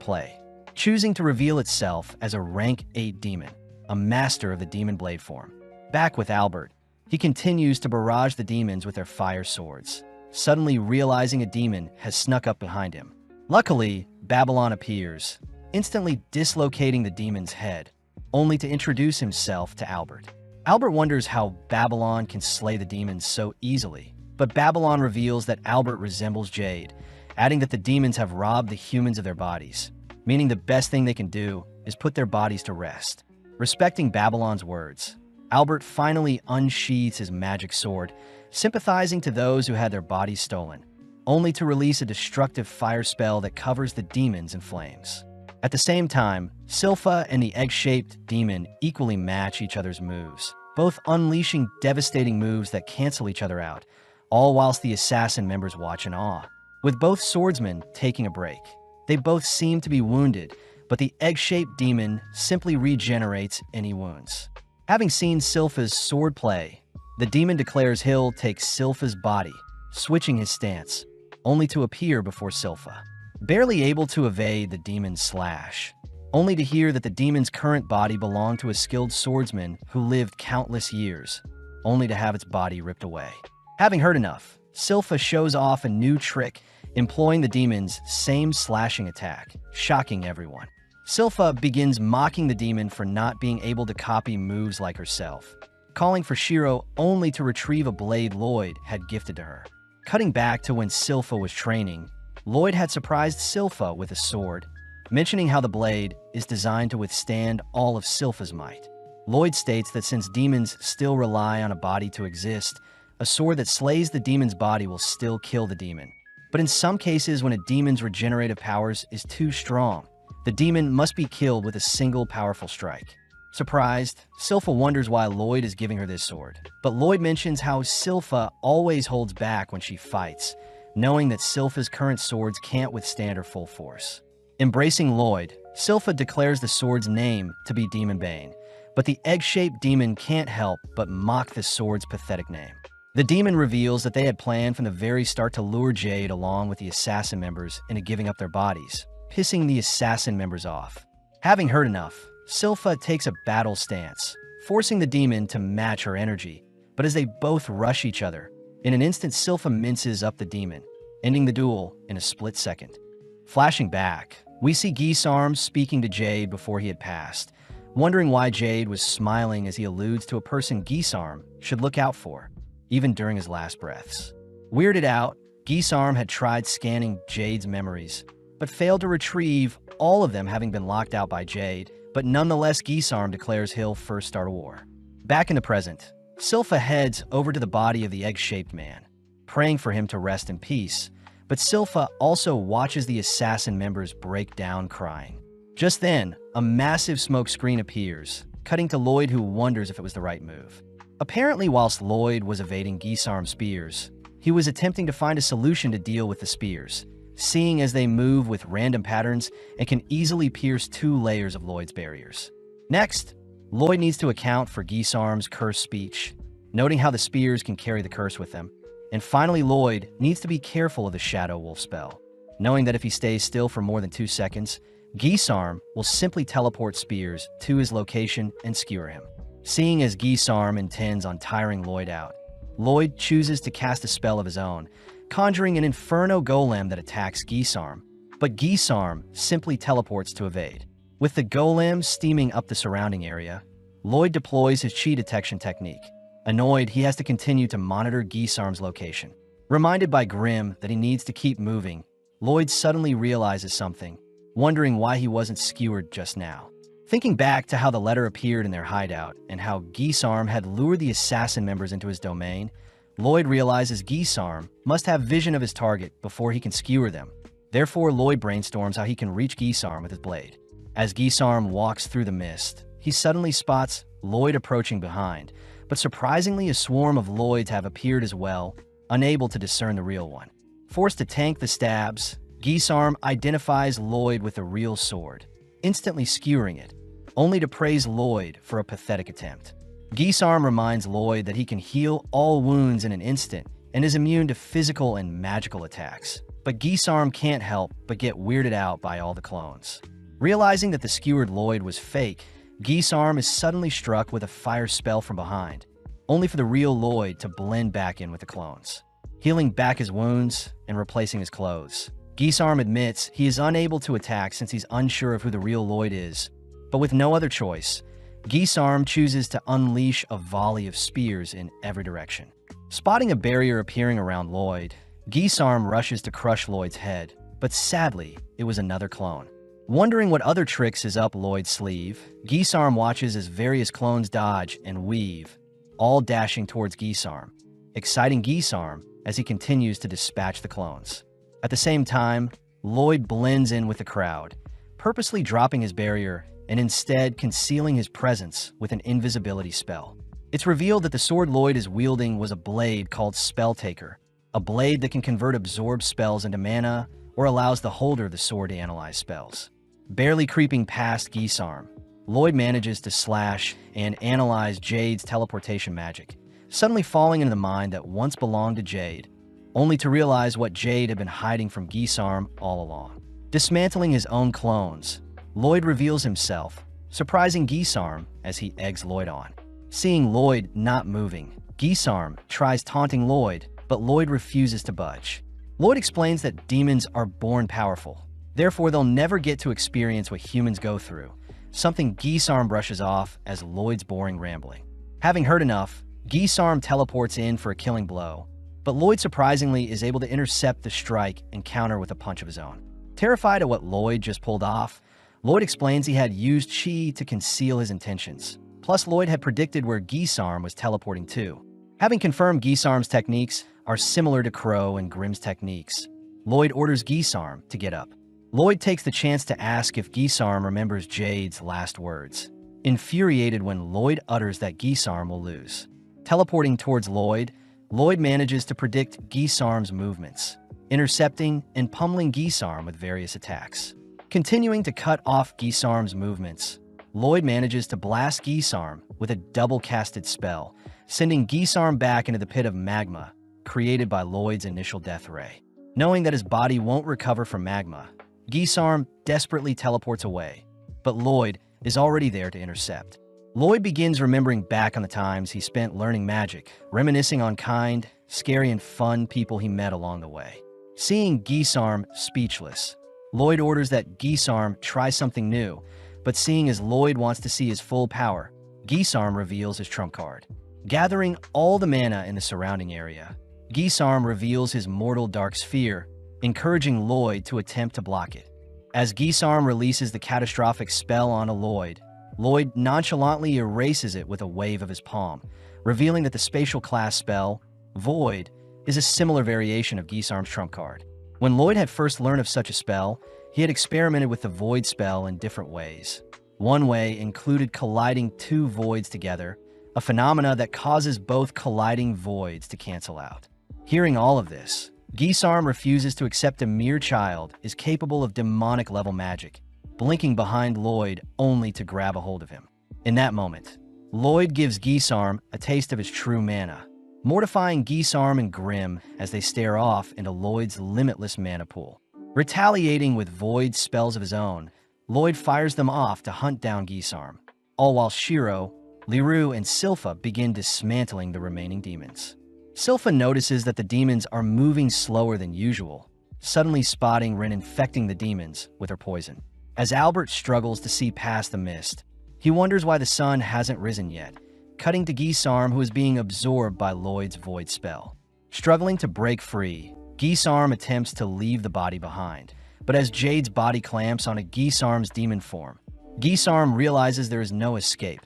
play, choosing to reveal itself as a rank 8 demon, a master of the demon blade form. Back with Albert, he continues to barrage the demons with their fire swords, suddenly realizing a demon has snuck up behind him. Luckily, Babylon appears, instantly dislocating the demon's head, only to introduce himself to Albert. Albert wonders how Babylon can slay the demons so easily, but Babylon reveals that Albert resembles Jade, adding that the demons have robbed the humans of their bodies, meaning the best thing they can do is put their bodies to rest. Respecting Babylon's words, Albert finally unsheathes his magic sword, sympathizing to those who had their bodies stolen, only to release a destructive fire spell that covers the demons in flames. At the same time, Silpha and the egg-shaped demon equally match each other's moves, both unleashing devastating moves that cancel each other out, all whilst the assassin members watch in awe. With both swordsmen taking a break, they both seem to be wounded, but the egg-shaped demon simply regenerates any wounds. Having seen Silpha's sword play, the demon declares he'll take Silpha's body, switching his stance, only to appear before Silpha. Barely able to evade the demon's slash, only to hear that the demon's current body belonged to a skilled swordsman who lived countless years, only to have its body ripped away. Having heard enough, Silpha shows off a new trick, employing the demon's same slashing attack, shocking everyone. Silpha begins mocking the demon for not being able to copy moves like herself, calling for Shiro only to retrieve a blade Lloyd had gifted to her. Cutting back to when Silpha was training, Lloyd had surprised Silpha with a sword, mentioning how the blade is designed to withstand all of Silpha's might. Lloyd states that since demons still rely on a body to exist, a sword that slays the demon's body will still kill the demon. But in some cases, when a demon's regenerative powers is too strong, the demon must be killed with a single powerful strike. Surprised, Silpha wonders why Lloyd is giving her this sword, but Lloyd mentions how Silpha always holds back when she fights, knowing that Silpha's current swords can't withstand her full force. Embracing Lloyd, Silpha declares the sword's name to be Demon Bane, but the egg-shaped demon can't help but mock the sword's pathetic name. The demon reveals that they had planned from the very start to lure Jade along with the assassin members into giving up their bodies, pissing the assassin members off. Having heard enough, Silpha takes a battle stance, forcing the demon to match her energy, but as they both rush each other, in an instant Silpha minces up the demon, ending the duel in a split second. Flashing back, we see Gisarm speaking to Jade before he had passed, wondering why Jade was smiling as he alludes to a person Gisarm should look out for, even during his last breaths. Weirded out, Gisarm had tried scanning Jade's memories, but failed to retrieve all of them, having been locked out by Jade, but nonetheless Gisarm declares he'll first start a war. Back in the present, Silpha heads over to the body of the egg-shaped man, praying for him to rest in peace, but Silpha also watches the assassin members break down crying. Just then, a massive smoke screen appears, cutting to Lloyd, who wonders if it was the right move. Apparently, whilst Lloyd was evading Gisarm's spears, he was attempting to find a solution to deal with the spears, seeing as they move with random patterns and can easily pierce 2 layers of Lloyd's barriers. Next, Lloyd needs to account for Gisarm's cursed speech, noting how the spears can carry the curse with them. And finally, Lloyd needs to be careful of the Shadow Wolf spell, knowing that if he stays still for more than 2 seconds, Gisarm will simply teleport spears to his location and skewer him. Seeing as Gisarm intends on tiring Lloyd out, Lloyd chooses to cast a spell of his own, conjuring an Inferno Golem that attacks Gisarm, but Gisarm simply teleports to evade. With the Golem steaming up the surrounding area, Lloyd deploys his chi detection technique. Annoyed, he has to continue to monitor Gisarm's location. Reminded by Grimm that he needs to keep moving, Lloyd suddenly realizes something, wondering why he wasn't skewered just now. Thinking back to how the letter appeared in their hideout and how Gisarm had lured the assassin members into his domain, Lloyd realizes Gisarm must have vision of his target before he can skewer them. Therefore, Lloyd brainstorms how he can reach Gisarm with his blade. As Gisarm walks through the mist, he suddenly spots Lloyd approaching behind, but surprisingly a swarm of Lloyds have appeared as well, unable to discern the real one. Forced to tank the stabs, Gisarm identifies Lloyd with a real sword, instantly skewering it, only to praise Lloyd for a pathetic attempt. Gisarm reminds Lloyd that he can heal all wounds in an instant and is immune to physical and magical attacks. But Gisarm can't help but get weirded out by all the clones. Realizing that the skewered Lloyd was fake, Gisarm is suddenly struck with a fire spell from behind, only for the real Lloyd to blend back in with the clones, healing back his wounds and replacing his clothes. Gisarm admits he is unable to attack since he's unsure of who the real Lloyd is, but with no other choice, Gisarm chooses to unleash a volley of spears in every direction. Spotting a barrier appearing around Lloyd, Gisarm rushes to crush Lloyd's head, but sadly, it was another clone. Wondering what other tricks is up Lloyd's sleeve, Gisarm watches as various clones dodge and weave, all dashing towards Gisarm, exciting Gisarm as he continues to dispatch the clones. At the same time, Lloyd blends in with the crowd, purposely dropping his barrier and instead concealing his presence with an invisibility spell. It's revealed that the sword Lloyd is wielding was a blade called Spelltaker, a blade that can convert absorbed spells into mana or allows the holder of the sword to analyze spells. Barely creeping past Gisarm, Lloyd manages to slash and analyze Jade's teleportation magic, suddenly falling into the mind that once belonged to Jade, only to realize what Jade had been hiding from Gisarm all along. Dismantling his own clones, Lloyd reveals himself, surprising Gisarm as he eggs Lloyd on. Seeing Lloyd not moving, Gisarm tries taunting Lloyd, but Lloyd refuses to budge. Lloyd explains that demons are born powerful, therefore they'll never get to experience what humans go through, something Gisarm brushes off as Lloyd's boring rambling. Having heard enough, Gisarm teleports in for a killing blow, but Lloyd surprisingly is able to intercept the strike and counter with a punch of his own. Terrified at what Lloyd just pulled off, Lloyd explains he had used Chi to conceal his intentions. Plus, Lloyd had predicted where Gisarm was teleporting to. Having confirmed Gisarm's techniques are similar to Crow and Grimm's techniques, Lloyd orders Gisarm to get up. Lloyd takes the chance to ask if Gisarm remembers Jade's last words, infuriated when Lloyd utters that Gisarm will lose. Teleporting towards Lloyd, Lloyd manages to predict Gisarm's movements, intercepting and pummeling Gisarm with various attacks. Continuing to cut off Gisarm's movements, Lloyd manages to blast Gisarm with a double-casted spell, sending Gisarm back into the pit of magma created by Lloyd's initial death ray. Knowing that his body won't recover from magma, Gisarm desperately teleports away, but Lloyd is already there to intercept. Lloyd begins remembering back on the times he spent learning magic, reminiscing on kind, scary, and fun people he met along the way. Seeing Gisarm speechless, Lloyd orders that Gisarm try something new, but seeing as Lloyd wants to see his full power, Gisarm reveals his trump card. Gathering all the mana in the surrounding area, Gisarm reveals his mortal dark sphere, encouraging Lloyd to attempt to block it. As Gisarm releases the catastrophic spell onto Lloyd, Lloyd nonchalantly erases it with a wave of his palm, revealing that the spatial class spell, Void, is a similar variation of Gisarm's trump card. When Lloyd had first learned of such a spell, he had experimented with the Void spell in different ways. One way included colliding two voids together, a phenomena that causes both colliding voids to cancel out. Hearing all of this, Gisarm refuses to accept a mere child is capable of demonic-level magic, blinking behind Lloyd only to grab a hold of him. In that moment, Lloyd gives Gisarm a taste of his true mana, mortifying Gisarm and Grimm as they stare off into Lloyd's limitless mana pool. Retaliating with Void spells of his own, Lloyd fires them off to hunt down Gisarm, all while Shiro, Liru, and Silpha begin dismantling the remaining demons. Silpha notices that the demons are moving slower than usual, suddenly spotting Rin infecting the demons with her poison. As Albert struggles to see past the mist, he wonders why the sun hasn't risen yet, cutting to Gisarm, who is being absorbed by Lloyd's Void spell. Struggling to break free, Gisarm attempts to leave the body behind, but as Jade's body clamps onto Gisarm's demon form, Gisarm realizes there is no escape,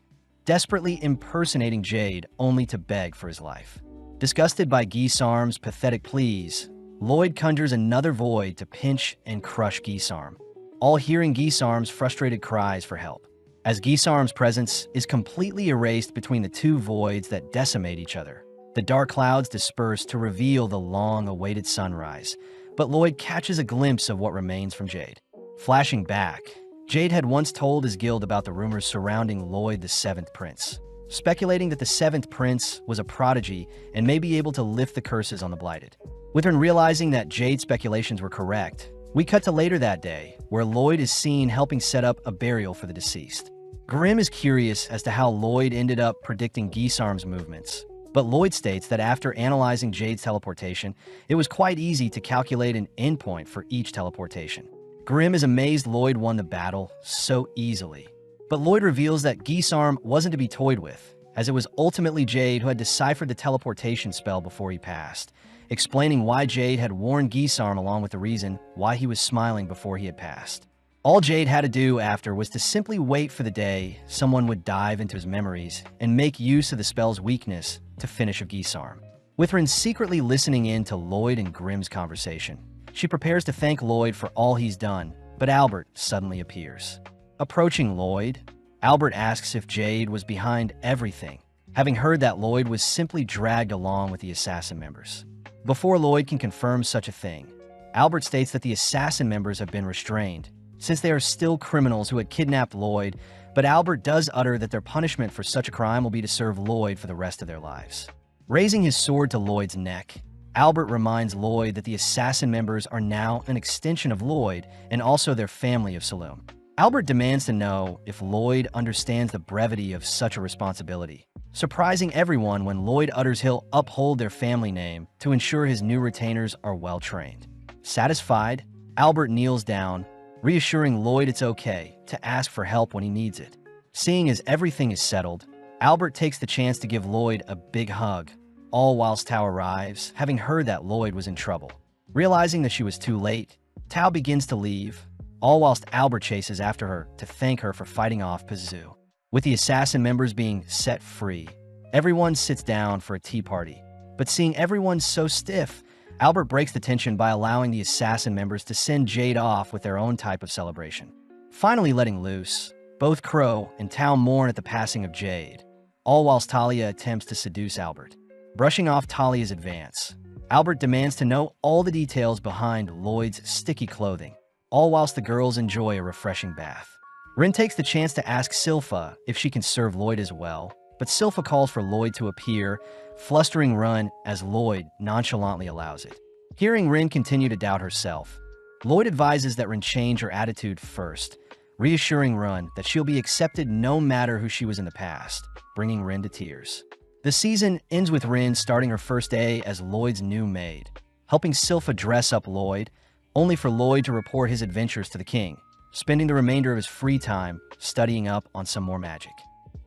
desperately impersonating Jade only to beg for his life. Disgusted by Gisarm's pathetic pleas, Lloyd conjures another void to pinch and crush Gisarm, all hearing Gisarm's frustrated cries for help. As Gisarm's presence is completely erased between the two voids that decimate each other, the dark clouds disperse to reveal the long-awaited sunrise, but Lloyd catches a glimpse of what remains from Jade. Flashing back, Jade had once told his guild about the rumors surrounding Lloyd the Seventh Prince, speculating that the Seventh Prince was a prodigy and may be able to lift the curses on the Blighted. With her realizing that Jade's speculations were correct, we cut to later that day, where Lloyd is seen helping set up a burial for the deceased. Grimm is curious as to how Lloyd ended up predicting Gisarm's movements, but Lloyd states that after analyzing Jade's teleportation, it was quite easy to calculate an endpoint for each teleportation. Grimm is amazed Lloyd won the battle so easily, but Lloyd reveals that Gisarm wasn't to be toyed with, as it was ultimately Jade who had deciphered the teleportation spell before he passed, explaining why Jade had warned Gisarm along with the reason why he was smiling before he had passed. All Jade had to do after was to simply wait for the day someone would dive into his memories and make use of the spell's weakness to finish of Gisarm. With Rin secretly listening in to Lloyd and Grimm's conversation, she prepares to thank Lloyd for all he's done, but Albert suddenly appears. Approaching Lloyd, Albert asks if Jade was behind everything, having heard that Lloyd was simply dragged along with the assassin members. Before Lloyd can confirm such a thing, Albert states that the assassin members have been restrained, since they are still criminals who had kidnapped Lloyd, but Albert does utter that their punishment for such a crime will be to serve Lloyd for the rest of their lives. Raising his sword to Lloyd's neck, Albert reminds Lloyd that the assassin members are now an extension of Lloyd and also their family of Saloon. Albert demands to know if Lloyd understands the brevity of such a responsibility, surprising everyone when Lloyd utters he'll uphold their family name to ensure his new retainers are well trained. Satisfied, Albert kneels down, reassuring Lloyd it's okay to ask for help when he needs it. Seeing as everything is settled, Albert takes the chance to give Lloyd a big hug, all whilst Tao arrives, having heard that Lloyd was in trouble. Realizing that she was too late, Tao begins to leave, all whilst Albert chases after her to thank her for fighting off Pazu. With the assassin members being set free, everyone sits down for a tea party. But seeing everyone so stiff, Albert breaks the tension by allowing the assassin members to send Jade off with their own type of celebration. Finally letting loose, both Crow and Tao mourn at the passing of Jade, all whilst Talia attempts to seduce Albert. Brushing off Talia's advance, Albert demands to know all the details behind Lloyd's sticky clothing, all whilst the girls enjoy a refreshing bath. Rin takes the chance to ask Silpha if she can serve Lloyd as well, but Silpha calls for Lloyd to appear, flustering Rin as Lloyd nonchalantly allows it. Hearing Rin continue to doubt herself, Lloyd advises that Rin change her attitude first, reassuring Rin that she'll be accepted no matter who she was in the past, bringing Rin to tears. The season ends with Rin starting her first day as Lloyd's new maid, helping Silpha dress up Lloyd, only for Lloyd to report his adventures to the king, spending the remainder of his free time studying up on some more magic.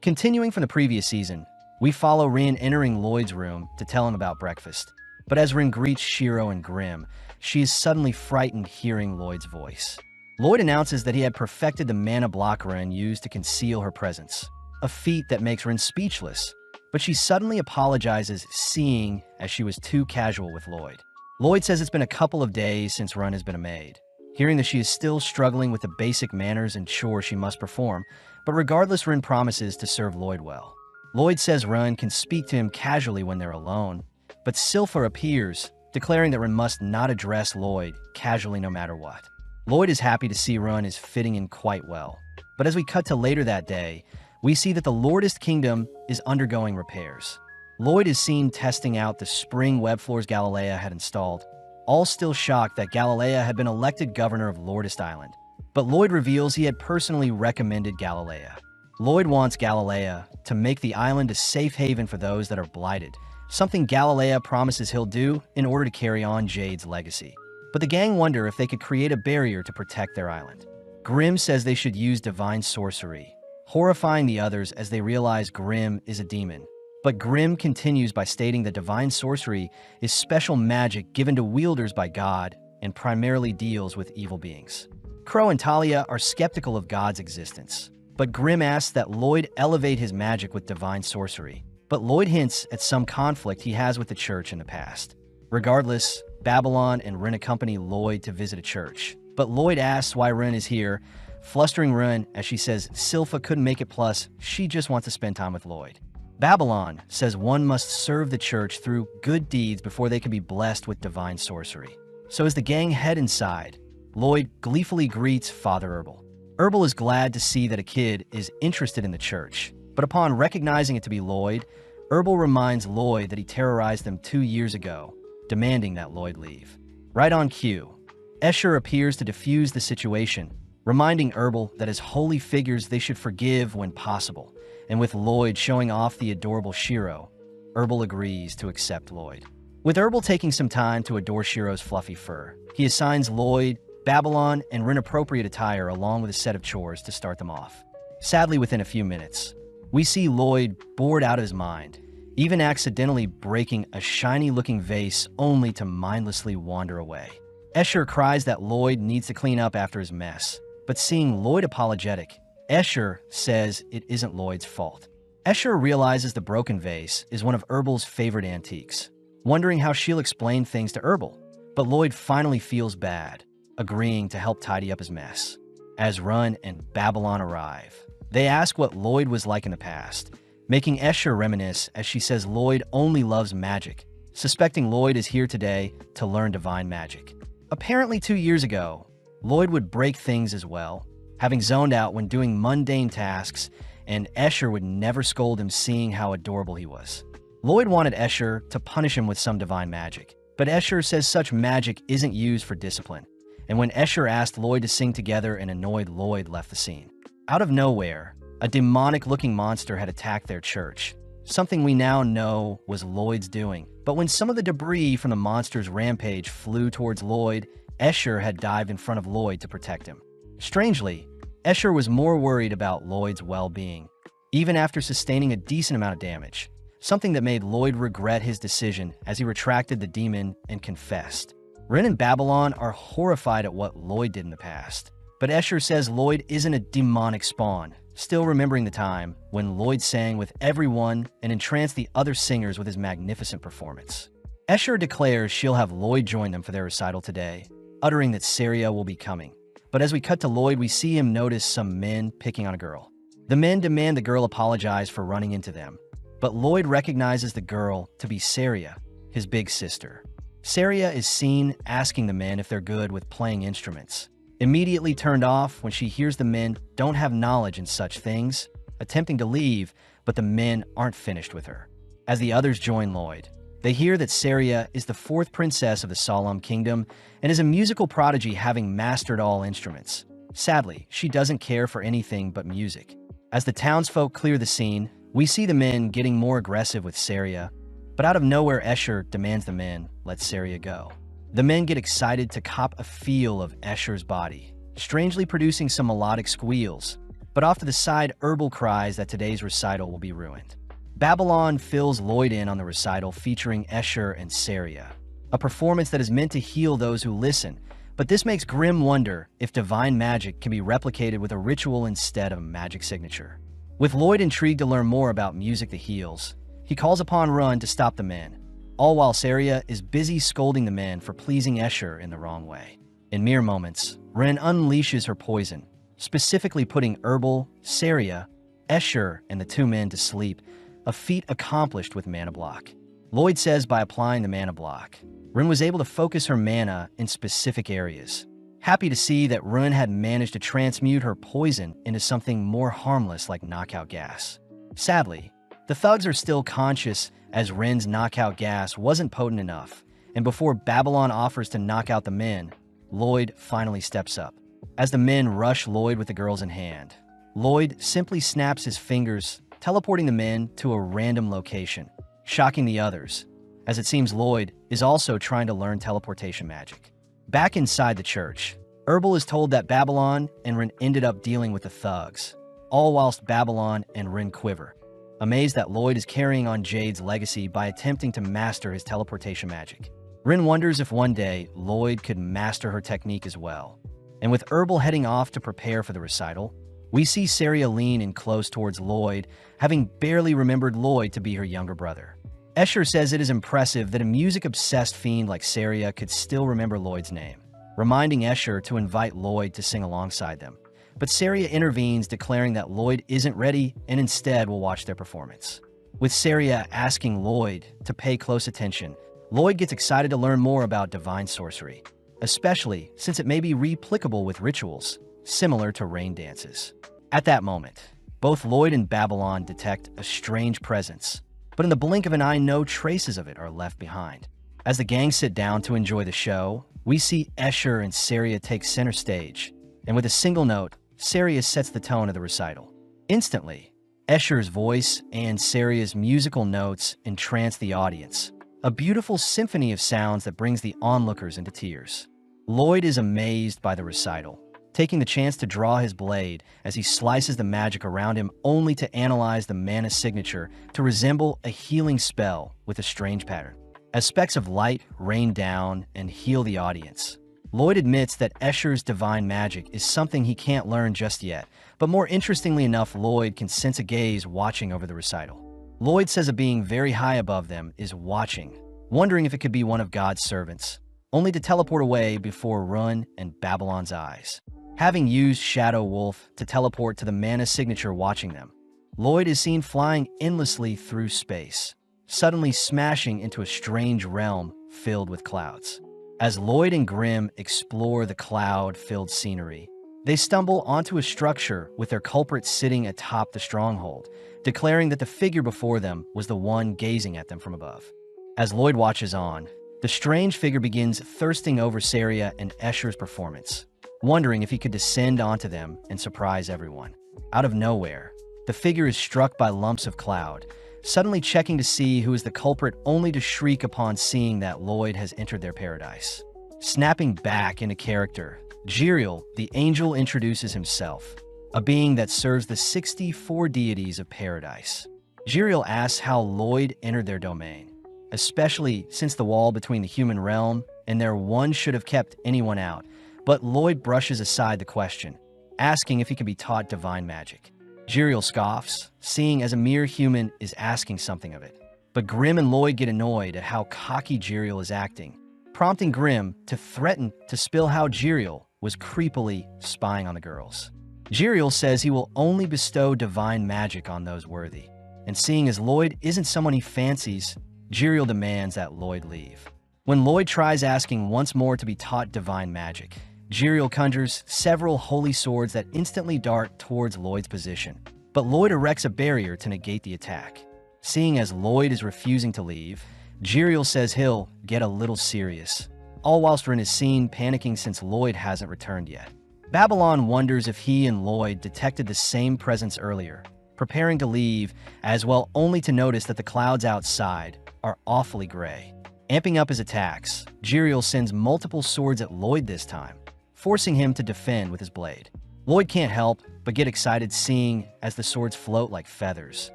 Continuing from the previous season, we follow Rin entering Lloyd's room to tell him about breakfast. But as Rin greets Shiro and Grim, she is suddenly frightened hearing Lloyd's voice. Lloyd announces that he had perfected the mana block Rin used to conceal her presence, a feat that makes Rin speechless, but she suddenly apologizes, seeing as she was too casual with Lloyd. Lloyd says it's been a couple of days since Rin has been a maid, hearing that she is still struggling with the basic manners and chores she must perform, but regardless, Rin promises to serve Lloyd well. Lloyd says Rin can speak to him casually when they're alone, but Silpha appears, declaring that Rin must not address Lloyd casually no matter what. Lloyd is happy to see Rin is fitting in quite well, but as we cut to later that day, we see that the Lordist Kingdom is undergoing repairs. Lloyd is seen testing out the spring web floors Galilea had installed, all still shocked that Galilea had been elected governor of Lordist Island. But Lloyd reveals he had personally recommended Galilea. Lloyd wants Galilea to make the island a safe haven for those that are blighted, something Galilea promises he'll do in order to carry on Jade's legacy. But the gang wonder if they could create a barrier to protect their island. Grim says they should use divine sorcery, horrifying the others as they realize Grim is a demon. But Grim continues by stating that divine sorcery is special magic given to wielders by God and primarily deals with evil beings. Crow and Talia are skeptical of God's existence, but Grim asks that Lloyd elevate his magic with divine sorcery. But Lloyd hints at some conflict he has with the church in the past. Regardless, Babylon and Rin accompany Lloyd to visit a church, but Lloyd asks why Rin is here, flustering Rin as she says Silpha couldn't make it, plus she just wants to spend time with Lloyd. Babylon says one must serve the church through good deeds before they can be blessed with divine sorcery. So as the gang head inside, Lloyd gleefully greets Father Herbal. Herbal is glad to see that a kid is interested in the church, but upon recognizing it to be Lloyd, Herbal reminds Lloyd that he terrorized them 2 years ago, demanding that Lloyd leave. Right on cue, Escher appears to defuse the situation, reminding Herbal that as holy figures they should forgive when possible, and with Lloyd showing off the adorable Shiro, Herbal agrees to accept Lloyd. With Herbal taking some time to adore Shiro's fluffy fur, he assigns Lloyd, Babylon, and Rin-appropriate attire along with a set of chores to start them off. Sadly, within a few minutes, we see Lloyd bored out of his mind, even accidentally breaking a shiny-looking vase only to mindlessly wander away. Escher cries that Lloyd needs to clean up after his mess, but seeing Lloyd apologetic, Escher says it isn't Lloyd's fault. Escher realizes the broken vase is one of Herbal's favorite antiques, wondering how she'll explain things to Herbal, but Lloyd finally feels bad, agreeing to help tidy up his mess. As Run and Babylon arrive, they ask what Lloyd was like in the past, making Escher reminisce as she says Lloyd only loves magic, suspecting Lloyd is here today to learn divine magic. Apparently 2 years ago, Lloyd would break things as well, having zoned out when doing mundane tasks, and Escher would never scold him, seeing how adorable he was. Lloyd wanted Escher to punish him with some divine magic, but Escher says such magic isn't used for discipline, and when Escher asked Lloyd to sing together, an annoyed Lloyd left the scene. Out of nowhere, a demonic-looking monster had attacked their church, something we now know was Lloyd's doing. But when some of the debris from the monster's rampage flew towards Lloyd, Escher had dived in front of Lloyd to protect him. Strangely, Escher was more worried about Lloyd's well-being, even after sustaining a decent amount of damage, something that made Lloyd regret his decision as he retracted the demon and confessed. Ren and Babylon are horrified at what Lloyd did in the past, but Escher says Lloyd isn't a demonic spawn, still remembering the time when Lloyd sang with everyone and entranced the other singers with his magnificent performance. Escher declares she'll have Lloyd join them for their recital today, uttering that Saria will be coming. But as we cut to Lloyd, we see him notice some men picking on a girl. The men demand the girl apologize for running into them, but Lloyd recognizes the girl to be Saria, his big sister. Saria is seen asking the men if they're good with playing instruments, immediately turned off when she hears the men don't have knowledge in such things, attempting to leave, but the men aren't finished with her. As the others join Lloyd, they hear that Saria is the 4th princess of the Solemn Kingdom and is a musical prodigy, having mastered all instruments. Sadly, she doesn't care for anything but music. As the townsfolk clear the scene, we see the men getting more aggressive with Saria, but out of nowhere Escher demands the men let Saria go. The men get excited to cop a feel of Escher's body, strangely producing some melodic squeals, but off to the side, Herbal cries that today's recital will be ruined. Babylon fills Lloyd in on the recital featuring Escher and Saria, a performance that is meant to heal those who listen, but this makes Grimm wonder if divine magic can be replicated with a ritual instead of a magic signature. With Lloyd intrigued to learn more about music that heals, he calls upon Run to stop the men, all while Saria is busy scolding the men for pleasing Escher in the wrong way. In mere moments, Ren unleashes her poison, specifically putting Herbal, Saria, Escher, and the 2 men to sleep, a feat accomplished with Mana Block. Lloyd says by applying the Mana Block, Ren was able to focus her mana in specific areas. Happy to see that Ren had managed to transmute her poison into something more harmless like knockout gas. Sadly, the thugs are still conscious as Ren's knockout gas wasn't potent enough, and before Babylon offers to knock out the men, Lloyd finally steps up. As the men rush Lloyd with the girls in hand, Lloyd simply snaps his fingers, teleporting the men to a random location, shocking the others, as it seems Lloyd is also trying to learn teleportation magic. Back inside the church, Herbal is told that Babylon and Ren ended up dealing with the thugs, all whilst Babylon and Ren quiver, amazed that Lloyd is carrying on Jade's legacy by attempting to master his teleportation magic. Ren wonders if one day Lloyd could master her technique as well. And with Herbal heading off to prepare for the recital, we see Saria lean in close towards Lloyd, having barely remembered Lloyd to be her younger brother. Escher says it is impressive that a music-obsessed fiend like Saria could still remember Lloyd's name, reminding Escher to invite Lloyd to sing alongside them. But Saria intervenes, declaring that Lloyd isn't ready and instead will watch their performance. With Saria asking Lloyd to pay close attention, Lloyd gets excited to learn more about divine sorcery, especially since it may be replicable with rituals, similar to rain dances. At that moment, both Lloyd and Babylon detect a strange presence, but in the blink of an eye, no traces of it are left behind. As the gang sit down to enjoy the show, we see Escher and Saria take center stage, and with a single note, Saria sets the tone of the recital. Instantly, Escher's voice and Saria's musical notes entrance the audience, a beautiful symphony of sounds that brings the onlookers into tears. Lloyd is amazed by the recital, taking the chance to draw his blade as he slices the magic around him, only to analyze the mana signature to resemble a healing spell with a strange pattern. As specks of light rain down and heal the audience, Lloyd admits that Escher's divine magic is something he can't learn just yet, but more interestingly enough, Lloyd can sense a gaze watching over the recital. Lloyd says a being very high above them is watching, wondering if it could be one of God's servants, only to teleport away before Run and Babylon's eyes. Having used Shadow Wolf to teleport to the mana signature watching them, Lloyd is seen flying endlessly through space, suddenly smashing into a strange realm filled with clouds. As Lloyd and Grimm explore the cloud-filled scenery, they stumble onto a structure with their culprit sitting atop the stronghold, declaring that the figure before them was the one gazing at them from above. As Lloyd watches on, the strange figure begins thirsting over Saria and Escher's performance, wondering if he could descend onto them and surprise everyone. Out of nowhere, the figure is struck by lumps of cloud, suddenly checking to see who is the culprit only to shriek upon seeing that Lloyd has entered their paradise. Snapping back into character, Jiriel, the angel, introduces himself, a being that serves the 64 deities of paradise. Jiriel asks how Lloyd entered their domain, especially since the wall between the human realm and their one should have kept anyone out, but Lloyd brushes aside the question, asking if he can be taught divine magic. Jiriel scoffs, seeing as a mere human is asking something of it. But Grimm and Lloyd get annoyed at how cocky Jiriel is acting, prompting Grimm to threaten to spill how Jiriel was creepily spying on the girls. Jiriel says he will only bestow divine magic on those worthy, and seeing as Lloyd isn't someone he fancies, Jiriel demands that Lloyd leave. When Lloyd tries asking once more to be taught divine magic, Jiriel conjures several holy swords that instantly dart towards Lloyd's position, but Lloyd erects a barrier to negate the attack. Seeing as Lloyd is refusing to leave, Jiriel says he'll get a little serious, all whilst Rin is seen panicking since Lloyd hasn't returned yet. Babylon wonders if he and Lloyd detected the same presence earlier, preparing to leave, as well only to notice that the clouds outside are awfully gray. Amping up his attacks, Jiriel sends multiple swords at Lloyd this time, forcing him to defend with his blade. Lloyd can't help but get excited seeing as the swords float like feathers,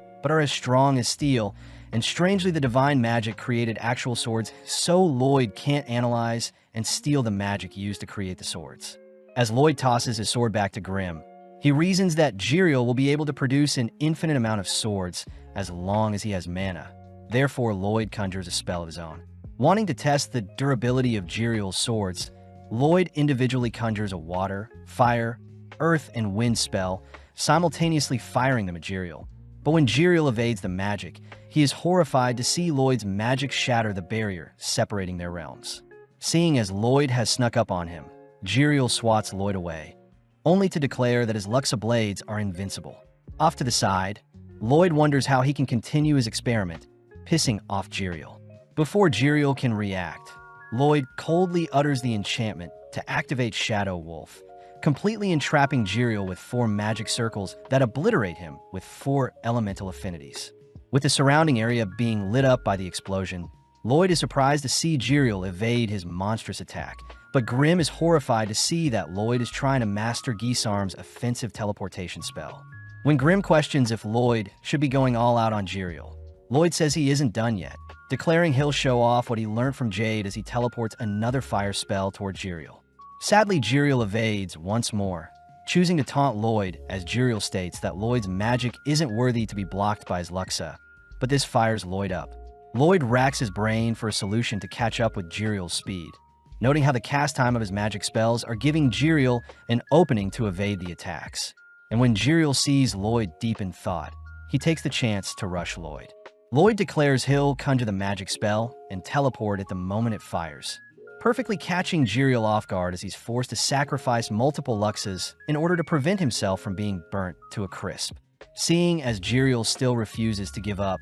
but are as strong as steel, and strangely the divine magic created actual swords, so Lloyd can't analyze and steal the magic used to create the swords. As Lloyd tosses his sword back to Grimm, he reasons that Jiriel will be able to produce an infinite amount of swords as long as he has mana. Therefore, Lloyd conjures a spell of his own. Wanting to test the durability of Jiriel's swords, Lloyd individually conjures a water, fire, earth, and wind spell, simultaneously firing them at Jiriel. But when Jiriel evades the magic, he is horrified to see Lloyd's magic shatter the barrier separating their realms. Seeing as Lloyd has snuck up on him, Jiriel swats Lloyd away, only to declare that his Luxa blades are invincible. Off to the side, Lloyd wonders how he can continue his experiment, pissing off Jiriel. Before Jiriel can react, Lloyd coldly utters the enchantment to activate Shadow Wolf, completely entrapping Jiriel with 4 magic circles that obliterate him with 4 elemental affinities. With the surrounding area being lit up by the explosion, Lloyd is surprised to see Jiriel evade his monstrous attack, but Grimm is horrified to see that Lloyd is trying to master Gisarm's offensive teleportation spell. When Grimm questions if Lloyd should be going all out on Jiriel, Lloyd says he isn't done yet, declaring he'll show off what he learned from Jade as he teleports another fire spell toward Jiriel. Sadly, Jiriel evades once more, choosing to taunt Lloyd as Jiriel states that Lloyd's magic isn't worthy to be blocked by his Luxa, but this fires Lloyd up. Lloyd racks his brain for a solution to catch up with Jiriel's speed, noting how the cast time of his magic spells are giving Jiriel an opening to evade the attacks. And when Jiriel sees Lloyd deep in thought, he takes the chance to rush Lloyd. Lloyd declares he'll conjure the magic spell and teleport at the moment it fires, perfectly catching Jiriel off guard as he's forced to sacrifice multiple Luxas in order to prevent himself from being burnt to a crisp. Seeing as Jiriel still refuses to give up,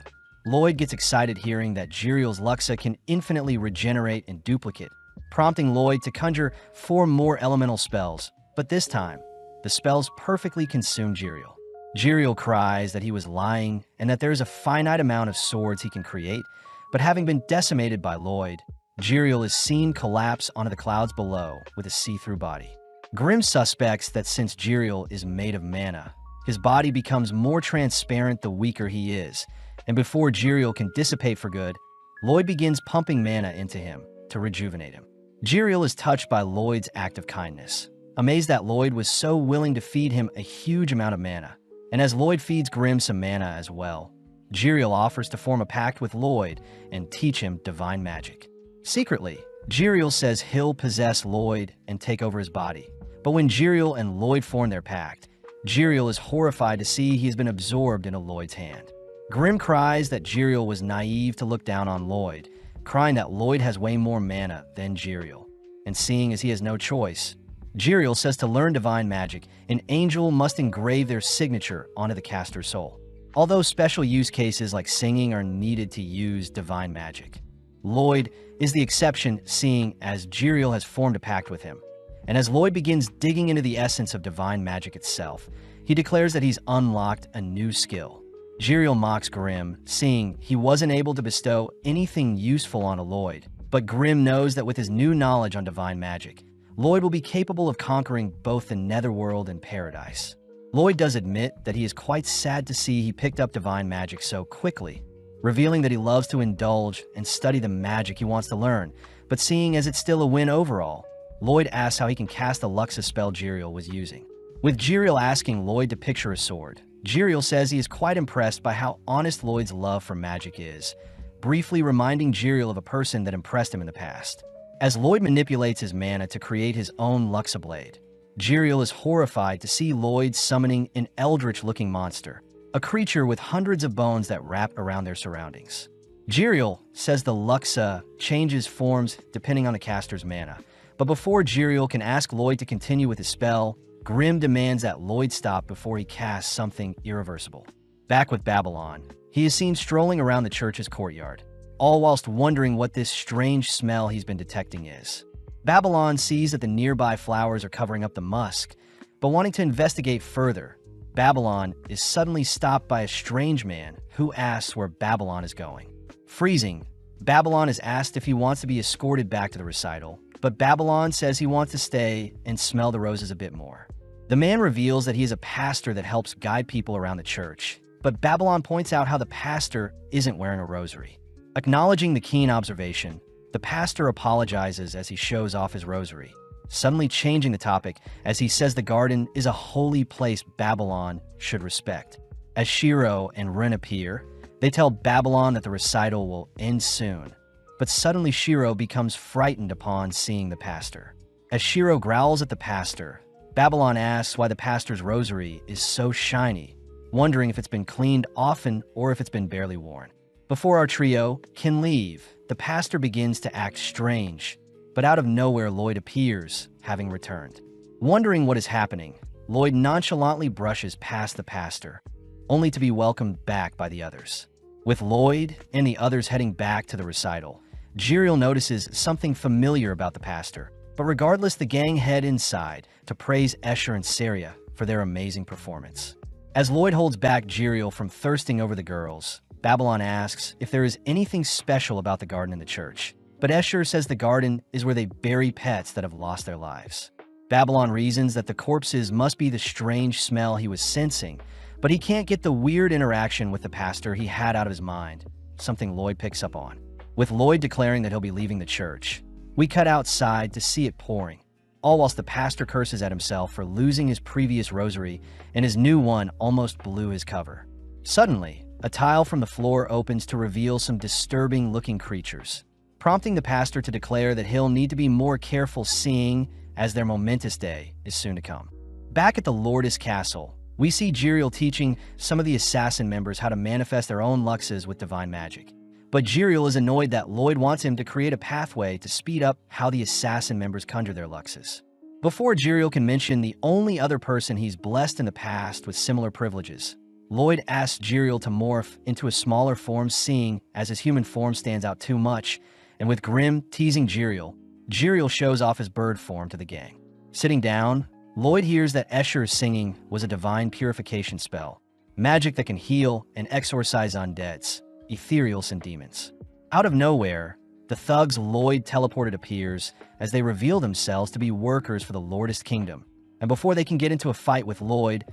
Lloyd gets excited hearing that Jiriel's Luxa can infinitely regenerate and duplicate, prompting Lloyd to conjure 4 more elemental spells, but this time, the spells perfectly consume Jiriel. Jiriel cries that he was lying and that there is a finite amount of swords he can create, but having been decimated by Lloyd, Jiriel is seen collapse onto the clouds below with a see-through body. Grimm suspects that since Jiriel is made of mana, his body becomes more transparent the weaker he is, and before Jiriel can dissipate for good, Lloyd begins pumping mana into him to rejuvenate him. Jiriel is touched by Lloyd's act of kindness, amazed that Lloyd was so willing to feed him a huge amount of mana, and as Lloyd feeds Grimm some mana as well, Jiriel offers to form a pact with Lloyd and teach him divine magic. Secretly, Jiriel says he'll possess Lloyd and take over his body, but when Jiriel and Lloyd form their pact, Jiriel is horrified to see he has been absorbed into Lloyd's hand. Grimm cries that Jiriel was naive to look down on Lloyd, crying that Lloyd has way more mana than Jiriel. And seeing as he has no choice, Jiriel says to learn divine magic, an angel must engrave their signature onto the caster's soul. Although special use cases like singing are needed to use divine magic, Lloyd is the exception, seeing as Jiriel has formed a pact with him. And as Lloyd begins digging into the essence of divine magic itself, he declares that he's unlocked a new skill. Jiriel mocks Grimm, seeing he wasn't able to bestow anything useful on Lloyd, but Grimm knows that with his new knowledge on divine magic, Lloyd will be capable of conquering both the netherworld and paradise. Lloyd does admit that he is quite sad to see he picked up divine magic so quickly, revealing that he loves to indulge and study the magic he wants to learn, but seeing as it's still a win overall, Lloyd asks how he can cast the Luxa spell Jiriel was using. With Jiriel asking Lloyd to picture a sword, Jiriel says he is quite impressed by how honest Lloyd's love for magic is, briefly reminding Jiriel of a person that impressed him in the past. As Lloyd manipulates his mana to create his own Luxa blade, Jiriel is horrified to see Lloyd summoning an eldritch-looking monster, a creature with hundreds of bones that wrap around their surroundings. Jiriel says the Luxa changes forms depending on the caster's mana, but before Jiriel can ask Lloyd to continue with his spell, Grimm demands that Lloyd stop before he casts something irreversible. Back with Babylon, he is seen strolling around the church's courtyard, all whilst wondering what this strange smell he's been detecting is. Babylon sees that the nearby flowers are covering up the musk, but wanting to investigate further, Babylon is suddenly stopped by a strange man who asks where Babylon is going. Freezing, Babylon is asked if he wants to be escorted back to the recital, but Babylon says he wants to stay and smell the roses a bit more. The man reveals that he is a pastor that helps guide people around the church, but Babylon points out how the pastor isn't wearing a rosary. Acknowledging the keen observation, the pastor apologizes as he shows off his rosary, suddenly changing the topic as he says the garden is a holy place Babylon should respect. As Shiro and Ren appear, they tell Babylon that the recital will end soon, but suddenly Shiro becomes frightened upon seeing the pastor. As Shiro growls at the pastor, Babylon asks why the pastor's rosary is so shiny, wondering if it's been cleaned often or if it's been barely worn. Before our trio can leave, the pastor begins to act strange, but out of nowhere Lloyd appears, having returned. Wondering what is happening, Lloyd nonchalantly brushes past the pastor, only to be welcomed back by the others. With Lloyd and the others heading back to the recital, Jiriel notices something familiar about the pastor, but regardless, the gang head inside to praise Escher and Saria for their amazing performance. As Lloyd holds back Jiriel from thirsting over the girls, Babylon asks if there is anything special about the garden in the church, but Escher says the garden is where they bury pets that have lost their lives. Babylon reasons that the corpses must be the strange smell he was sensing, but he can't get the weird interaction with the pastor he had out of his mind, something Lloyd picks up on. With Lloyd declaring that he'll be leaving the church, we cut outside to see it pouring, all whilst the pastor curses at himself for losing his previous rosary and his new one almost blew his cover. Suddenly, a tile from the floor opens to reveal some disturbing-looking creatures, prompting the pastor to declare that he'll need to be more careful seeing as their momentous day is soon to come. Back at the Lourdes Castle, we see Jiriel teaching some of the assassin members how to manifest their own luxes with divine magic. But Jiriel is annoyed that Lloyd wants him to create a pathway to speed up how the assassin members conjure their luxes. Before Jiriel can mention the only other person he's blessed in the past with similar privileges, Lloyd asks Jiriel to morph into a smaller form, seeing as his human form stands out too much, and with Grimm teasing Jiriel, Jiriel shows off his bird form to the gang. Sitting down, Lloyd hears that Escher's singing was a divine purification spell, magic that can heal and exorcise undeads, ethereals, and demons. Out of nowhere, the thugs Lloyd teleported appears as they reveal themselves to be workers for the Lourdes Kingdom, and before they can get into a fight with Lloyd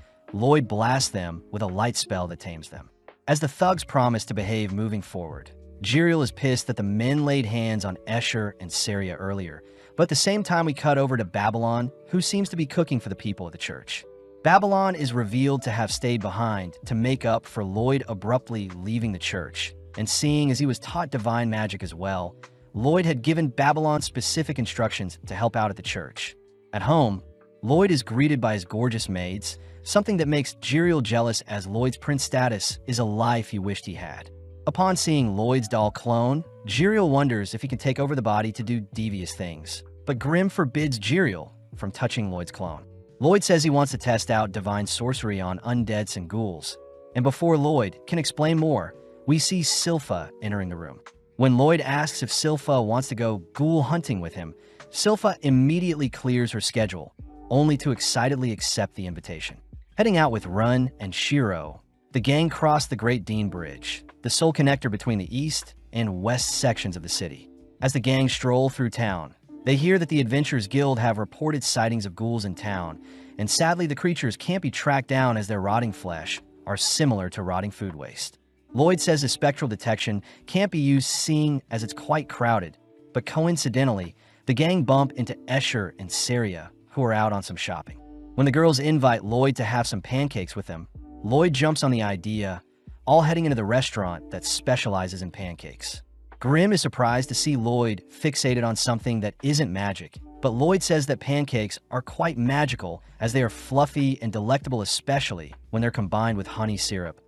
blasts them with a light spell that tames them. As the thugs promise to behave moving forward, Jiriel is pissed that the men laid hands on Escher and Saria earlier, but at the same time we cut over to Babylon, who seems to be cooking for the people of the church. Babylon is revealed to have stayed behind to make up for Lloyd abruptly leaving the church, and seeing as he was taught divine magic as well, Lloyd had given Babylon specific instructions to help out at the church. At home, Lloyd is greeted by his gorgeous maids, something that makes Jiriel jealous as Lloyd's prince status is a life he wished he had. Upon seeing Lloyd's doll clone, Jiriel wonders if he can take over the body to do devious things. But Grimm forbids Jiriel from touching Lloyd's clone. Lloyd says he wants to test out divine sorcery on undeads and ghouls. And before Lloyd can explain more, we see Silpha entering the room. When Lloyd asks if Silpha wants to go ghoul hunting with him, Silpha immediately clears her schedule, only to excitedly accept the invitation. Heading out with Run and Shiro, the gang cross the Great Dean Bridge, the sole connector between the east and west sections of the city. As the gang stroll through town, they hear that the Adventurers Guild have reported sightings of ghouls in town, and sadly the creatures can't be tracked down as their rotting flesh are similar to rotting food waste. Lloyd says the spectral detection can't be used seeing as it's quite crowded, but coincidentally, the gang bump into Escher and Saria, who are out on some shopping. When the girls invite Lloyd to have some pancakes with them, Lloyd jumps on the idea, all heading into the restaurant that specializes in pancakes. Grimm is surprised to see Lloyd fixated on something that isn't magic, but Lloyd says that pancakes are quite magical as they are fluffy and delectable, especially when they're combined with honey syrup,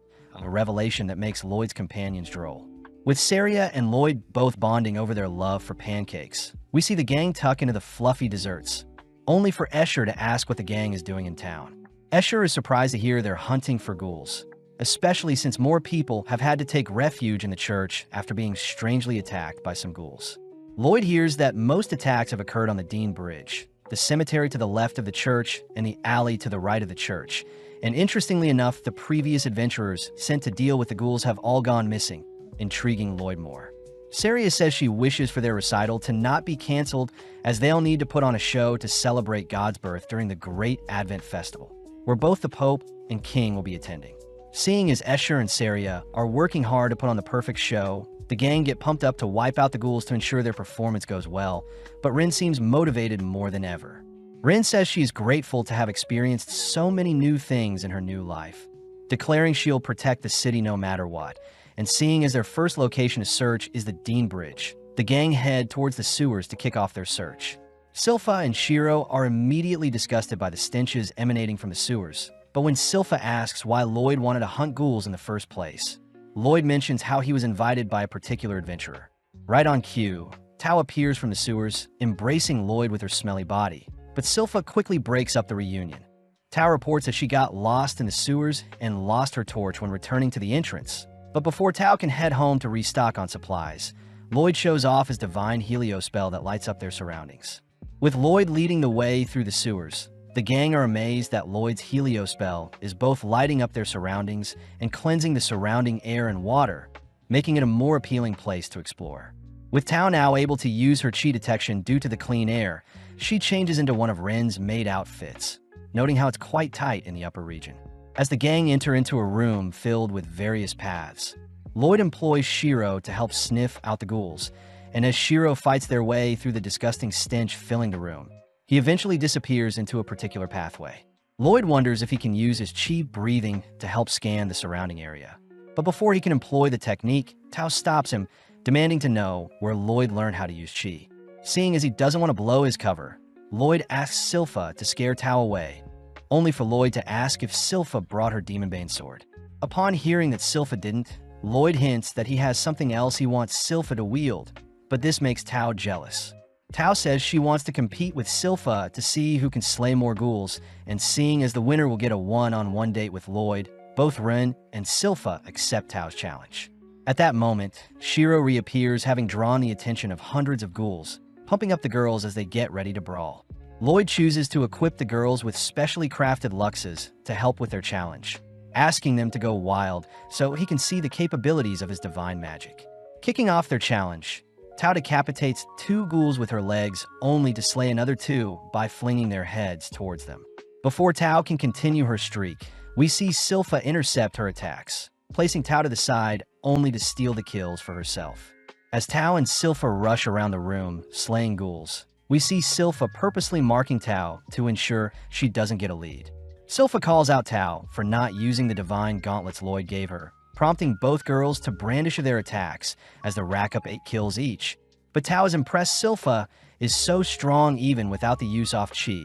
a revelation that makes Lloyd's companions droll. With Saria and Lloyd both bonding over their love for pancakes, we see the gang tuck into the fluffy desserts, only for Escher to ask what the gang is doing in town. Escher is surprised to hear they're hunting for ghouls, especially since more people have had to take refuge in the church after being strangely attacked by some ghouls. Lloyd hears that most attacks have occurred on the Dean Bridge, the cemetery to the left of the church and the alley to the right of the church, and interestingly enough, the previous adventurers sent to deal with the ghouls have all gone missing, intriguing Lloyd more. Saria says she wishes for their recital to not be canceled as they'll need to put on a show to celebrate God's birth during the Great Advent Festival, where both the Pope and King will be attending. Seeing as Escher and Saria are working hard to put on the perfect show, the gang get pumped up to wipe out the ghouls to ensure their performance goes well, but Rin seems motivated more than ever. Rin says she is grateful to have experienced so many new things in her new life, declaring she'll protect the city no matter what. And seeing as their first location to search is the Dean Bridge, the gang head towards the sewers to kick off their search. Silpha and Shiro are immediately disgusted by the stenches emanating from the sewers, but when Silpha asks why Lloyd wanted to hunt ghouls in the first place, Lloyd mentions how he was invited by a particular adventurer. Right on cue, Tao appears from the sewers, embracing Lloyd with her smelly body, but Silpha quickly breaks up the reunion. Tao reports that she got lost in the sewers and lost her torch when returning to the entrance. But before Tao can head home to restock on supplies, Lloyd shows off his divine helio spell that lights up their surroundings. With Lloyd leading the way through the sewers, the gang are amazed that Lloyd's helio spell is both lighting up their surroundings and cleansing the surrounding air and water, making it a more appealing place to explore. With Tao now able to use her chi detection due to the clean air, she changes into one of Ren's maid outfits, noting how it's quite tight in the upper region. As the gang enter into a room filled with various paths, Lloyd employs Shiro to help sniff out the ghouls, and as Shiro fights their way through the disgusting stench filling the room, he eventually disappears into a particular pathway. Lloyd wonders if he can use his chi breathing to help scan the surrounding area. But before he can employ the technique, Tao stops him, demanding to know where Lloyd learned how to use chi. Seeing as he doesn't want to blow his cover, Lloyd asks Silpha to scare Tao away, only for Lloyd to ask if Silpha brought her Demonbane sword. Upon hearing that Silpha didn't, Lloyd hints that he has something else he wants Silpha to wield, but this makes Tao jealous. Tao says she wants to compete with Silpha to see who can slay more ghouls, and seeing as the winner will get a one-on-one date with Lloyd, both Ren and Silpha accept Tao's challenge. At that moment, Shiro reappears, having drawn the attention of hundreds of ghouls, pumping up the girls as they get ready to brawl. Lloyd chooses to equip the girls with specially crafted luxes to help with their challenge, asking them to go wild so he can see the capabilities of his divine magic. Kicking off their challenge, Tao decapitates 2 ghouls with her legs, only to slay another 2 by flinging their heads towards them. Before Tao can continue her streak, we see Silpha intercept her attacks, placing Tao to the side only to steal the kills for herself. As Tao and Silpha rush around the room, slaying ghouls, we see Silpha purposely marking Tao to ensure she doesn't get a lead. Silpha calls out Tao for not using the divine gauntlets Lloyd gave her, prompting both girls to brandish their attacks as they rack up 8 kills each. But Tao is impressed Silpha is so strong even without the use of chi,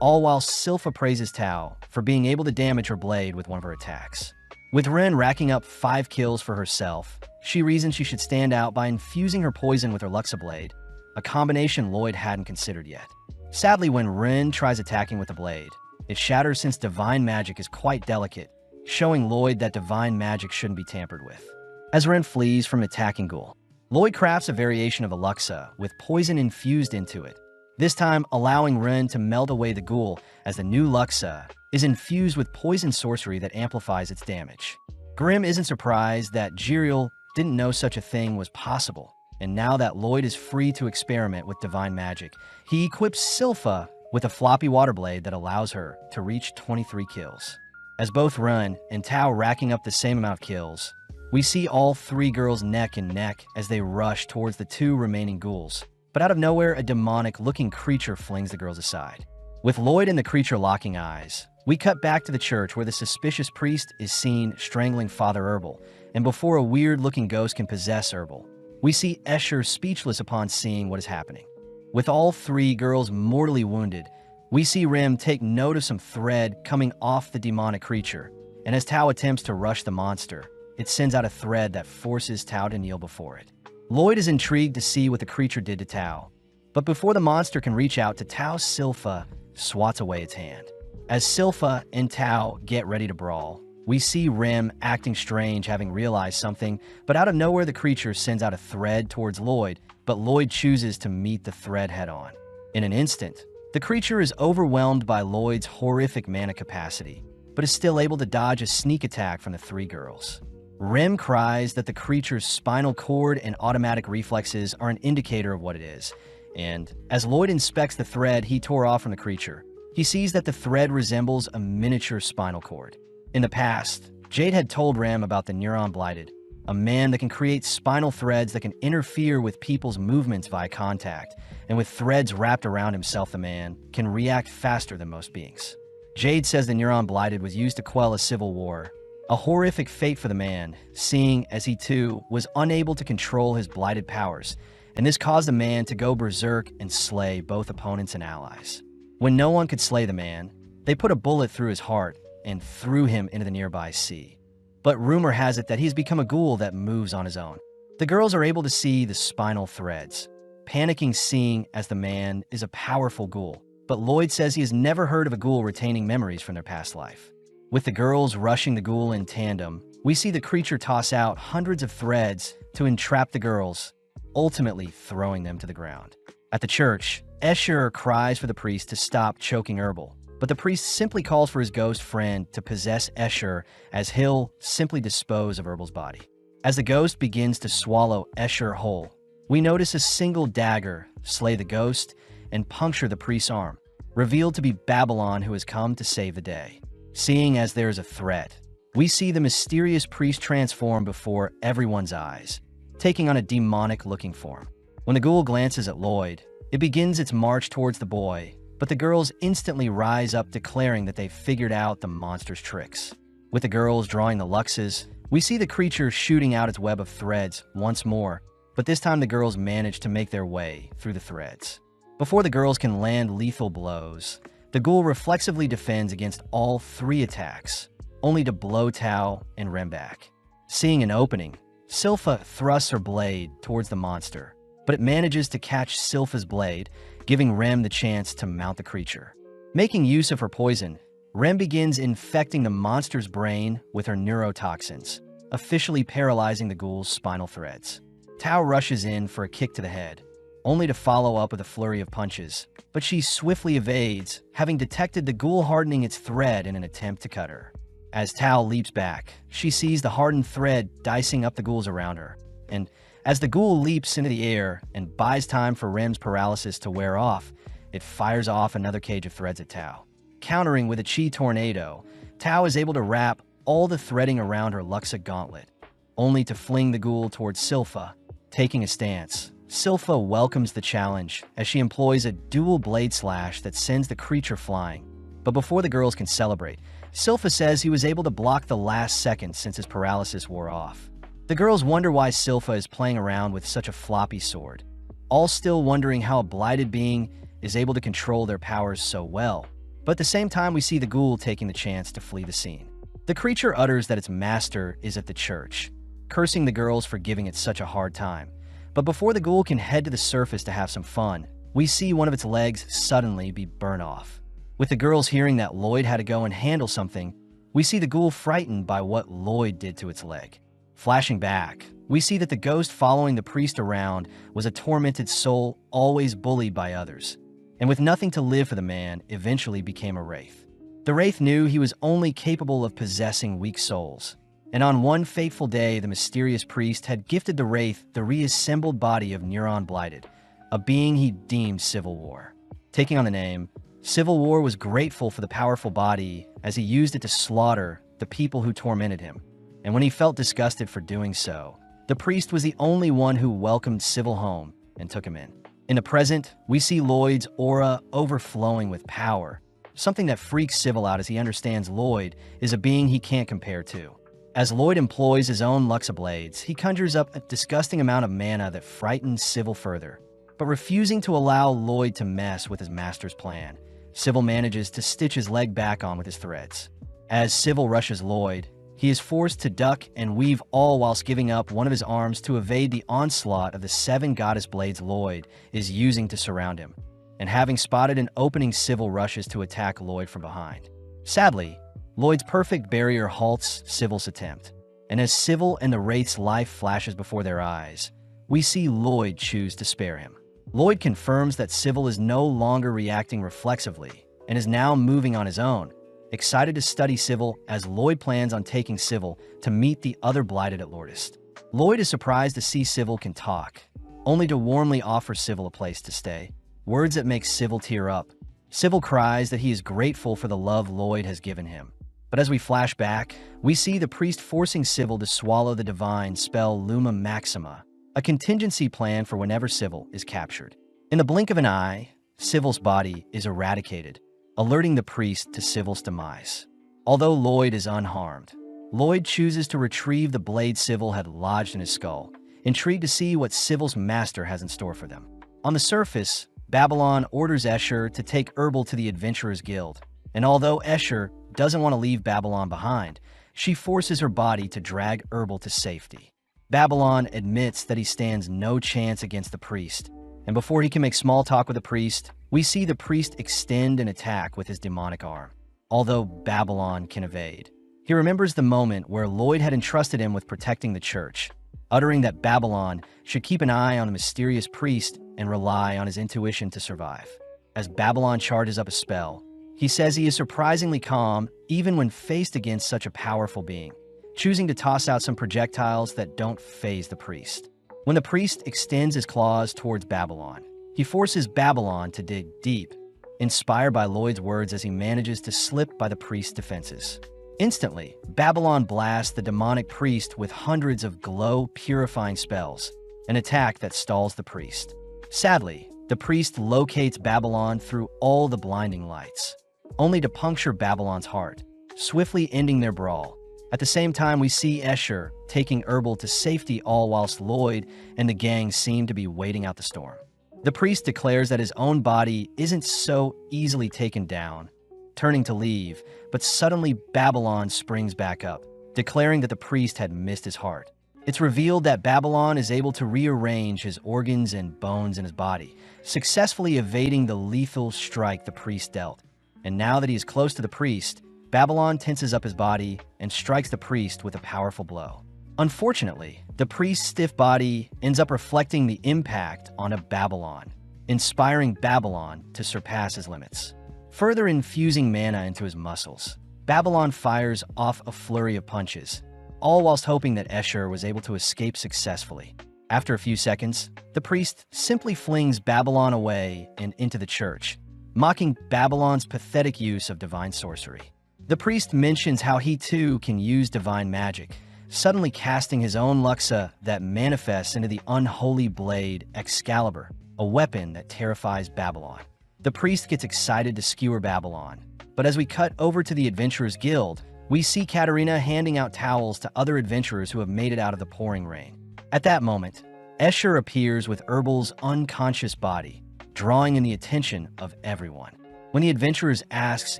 all while Silpha praises Tao for being able to damage her blade with one of her attacks. With Ren racking up 5 kills for herself, she reasons she should stand out by infusing her poison with her Luxa blade, a combination Lloyd hadn't considered yet. Sadly, when Ren tries attacking with the blade, it shatters since divine magic is quite delicate, showing Lloyd that divine magic shouldn't be tampered with. As Ren flees from an attacking ghoul, Lloyd crafts a variation of a Luxa with poison infused into it, this time allowing Ren to melt away the ghoul as the new Luxa is infused with poison sorcery that amplifies its damage. Grimm isn't surprised that Jiriel didn't know such a thing was possible, and now that Lloyd is free to experiment with divine magic, he equips Silpha with a floppy water blade that allows her to reach 23 kills. As both Ren and Tao racking up the same amount of kills, we see all 3 girls neck and neck as they rush towards the 2 remaining ghouls. But out of nowhere, a demonic-looking creature flings the girls aside. With Lloyd and the creature locking eyes, we cut back to the church where the suspicious priest is seen strangling Father Herbal, and before a weird-looking ghost can possess Herbal, we see Escher speechless upon seeing what is happening. With all 3 girls mortally wounded, we see Rim take note of some thread coming off the demonic creature, and as Tao attempts to rush the monster, it sends out a thread that forces Tao to kneel before it. Lloyd is intrigued to see what the creature did to Tao, but before the monster can reach out to Tao, Silpha swats away its hand. As Silpha and Tao get ready to brawl, we see Rim acting strange, having realized something, but out of nowhere the creature sends out a thread towards Lloyd, but Lloyd chooses to meet the thread head-on. In an instant, the creature is overwhelmed by Lloyd's horrific mana capacity, but is still able to dodge a sneak attack from the 3 girls. Rim cries that the creature's spinal cord and automatic reflexes are an indicator of what it is, and as Lloyd inspects the thread he tore off from the creature, he sees that the thread resembles a miniature spinal cord. In the past, Jade had told Ram about the Neuron Blighted, a man that can create spinal threads that can interfere with people's movements via contact, and with threads wrapped around himself, the man can react faster than most beings. Jade says the Neuron Blighted was used to quell a civil war, a horrific fate for the man, seeing as he too was unable to control his blighted powers, and this caused the man to go berserk and slay both opponents and allies. When no one could slay the man, they put a bullet through his heart and threw him into the nearby sea. But rumor has it that he's become a ghoul that moves on his own. The girls are able to see the spinal threads, panicking seeing as the man is a powerful ghoul, but Lloyd says he has never heard of a ghoul retaining memories from their past life. With the girls rushing the ghoul in tandem, we see the creature toss out hundreds of threads to entrap the girls, ultimately throwing them to the ground. At the church, Escher cries for the priest to stop choking Herbal, but the priest simply calls for his ghost friend to possess Escher as he'll simply dispose of Herbal's body. As the ghost begins to swallow Escher whole, we notice a single dagger slay the ghost and puncture the priest's arm, revealed to be Babylon, who has come to save the day. Seeing as there is a threat, we see the mysterious priest transform before everyone's eyes, taking on a demonic-looking form. When the ghoul glances at Lloyd, it begins its march towards the boy, but the girls instantly rise up, declaring that they've figured out the monster's tricks. With the girls drawing the Luxes, we see the creature shooting out its web of threads once more, but this time the girls manage to make their way through the threads. Before the girls can land lethal blows, the ghoul reflexively defends against all 3 attacks, only to blow Tao and Rem back. Seeing an opening, Silpha thrusts her blade towards the monster, but it manages to catch Silpha's blade, giving Rem the chance to mount the creature. Making use of her poison, Rem begins infecting the monster's brain with her neurotoxins, officially paralyzing the ghoul's spinal threads. Tao rushes in for a kick to the head, only to follow up with a flurry of punches, but she swiftly evades, having detected the ghoul hardening its thread in an attempt to cut her. As Tao leaps back, she sees the hardened thread dicing up the ghouls around her, and as the ghoul leaps into the air and buys time for Rem's paralysis to wear off, it fires off another cage of threads at Tao. Countering with a chi tornado, Tao is able to wrap all the threading around her Luxa gauntlet, only to fling the ghoul towards Silpha. Taking a stance, Silpha welcomes the challenge as she employs a dual blade slash that sends the creature flying. But before the girls can celebrate, Silpha says he was able to block the last second since his paralysis wore off. The girls wonder why Silpha is playing around with such a floppy sword, all still wondering how a blighted being is able to control their powers so well. But at the same time, we see the ghoul taking the chance to flee the scene. The creature utters that its master is at the church, cursing the girls for giving it such a hard time. But before the ghoul can head to the surface to have some fun, we see one of its legs suddenly be burnt off. With the girls hearing that Lloyd had to go and handle something, we see the ghoul frightened by what Lloyd did to its leg. Flashing back, we see that the ghost following the priest around was a tormented soul always bullied by others, and with nothing to live for the man, eventually became a wraith. The wraith knew he was only capable of possessing weak souls, and on one fateful day, the mysterious priest had gifted the wraith the reassembled body of Neuron Blighted, a being he deemed Civil War. Taking on the name, Civil War was grateful for the powerful body as he used it to slaughter the people who tormented him. And when he felt disgusted for doing so, the priest was the only one who welcomed Civil home and took him in. In the present, we see Lloyd's aura overflowing with power, something that freaks Civil out as he understands Lloyd is a being he can't compare to. As Lloyd employs his own Luxa blades, he conjures up a disgusting amount of mana that frightens Civil further. But refusing to allow Lloyd to mess with his master's plan, Civil manages to stitch his leg back on with his threads. As Civil rushes Lloyd, he is forced to duck and weave, all whilst giving up one of his arms to evade the onslaught of the 7 goddess blades Lloyd is using to surround him. And having spotted an opening, Civil rushes to attack Lloyd from behind. Sadly, Lloyd's perfect barrier halts Civil's attempt, and as Civil and the wraith's life flashes before their eyes, we see Lloyd choose to spare him. Lloyd confirms that Civil is no longer reacting reflexively and is now moving on his own, excited to study Civil as Lloyd plans on taking Civil to meet the other Blighted at Lordest. Lloyd is surprised to see Civil can talk, only to warmly offer Civil a place to stay, words that make Civil tear up. Civil cries that he is grateful for the love Lloyd has given him. But as we flash back, we see the priest forcing Civil to swallow the divine spell Luma Maxima, a contingency plan for whenever Civil is captured. In the blink of an eye, Civil's body is eradicated, alerting the priest to Civil's demise. Although Lloyd is unharmed, Lloyd chooses to retrieve the blade Civil had lodged in his skull, intrigued to see what Civil's master has in store for them. On the surface, Babylon orders Escher to take Herbal to the Adventurers Guild, and although Escher doesn't want to leave Babylon behind, she forces her body to drag Herbal to safety. Babylon admits that he stands no chance against the priest, and before he can make small talk with the priest, we see the priest extend an attack with his demonic arm. Although Babylon can evade, he remembers the moment where Lloyd had entrusted him with protecting the church, uttering that Babylon should keep an eye on the mysterious priest and rely on his intuition to survive. As Babylon charges up a spell, he says he is surprisingly calm even when faced against such a powerful being, choosing to toss out some projectiles that don't faze the priest. When the priest extends his claws towards Babylon, he forces Babylon to dig deep, inspired by Lloyd's words as he manages to slip by the priest's defenses. Instantly, Babylon blasts the demonic priest with hundreds of glow-purifying spells, an attack that stalls the priest. Sadly, the priest locates Babylon through all the blinding lights, only to puncture Babylon's heart, swiftly ending their brawl. At the same time, we see Escher taking Herbal to safety, all whilst Lloyd and the gang seem to be waiting out the storm. The priest declares that his own body isn't so easily taken down, turning to leave, but suddenly Babylon springs back up, declaring that the priest had missed his heart. It's revealed that Babylon is able to rearrange his organs and bones in his body, successfully evading the lethal strike the priest dealt. And now that he is close to the priest, Babylon tenses up his body and strikes the priest with a powerful blow. Unfortunately, the priest's stiff body ends up reflecting the impact onto Babylon, inspiring Babylon to surpass his limits. Further infusing mana into his muscles, Babylon fires off a flurry of punches, all whilst hoping that Escher was able to escape successfully. After a few seconds, the priest simply flings Babylon away and into the church, mocking Babylon's pathetic use of divine sorcery. The priest mentions how he too can use divine magic, suddenly casting his own Luxa that manifests into the unholy blade Excalibur, a weapon that terrifies Babylon. The priest gets excited to skewer Babylon, but as we cut over to the Adventurers Guild, we see Katarina handing out towels to other adventurers who have made it out of the pouring rain. At that moment, Escher appears with Herbal's unconscious body, drawing in the attention of everyone. When the adventurers asks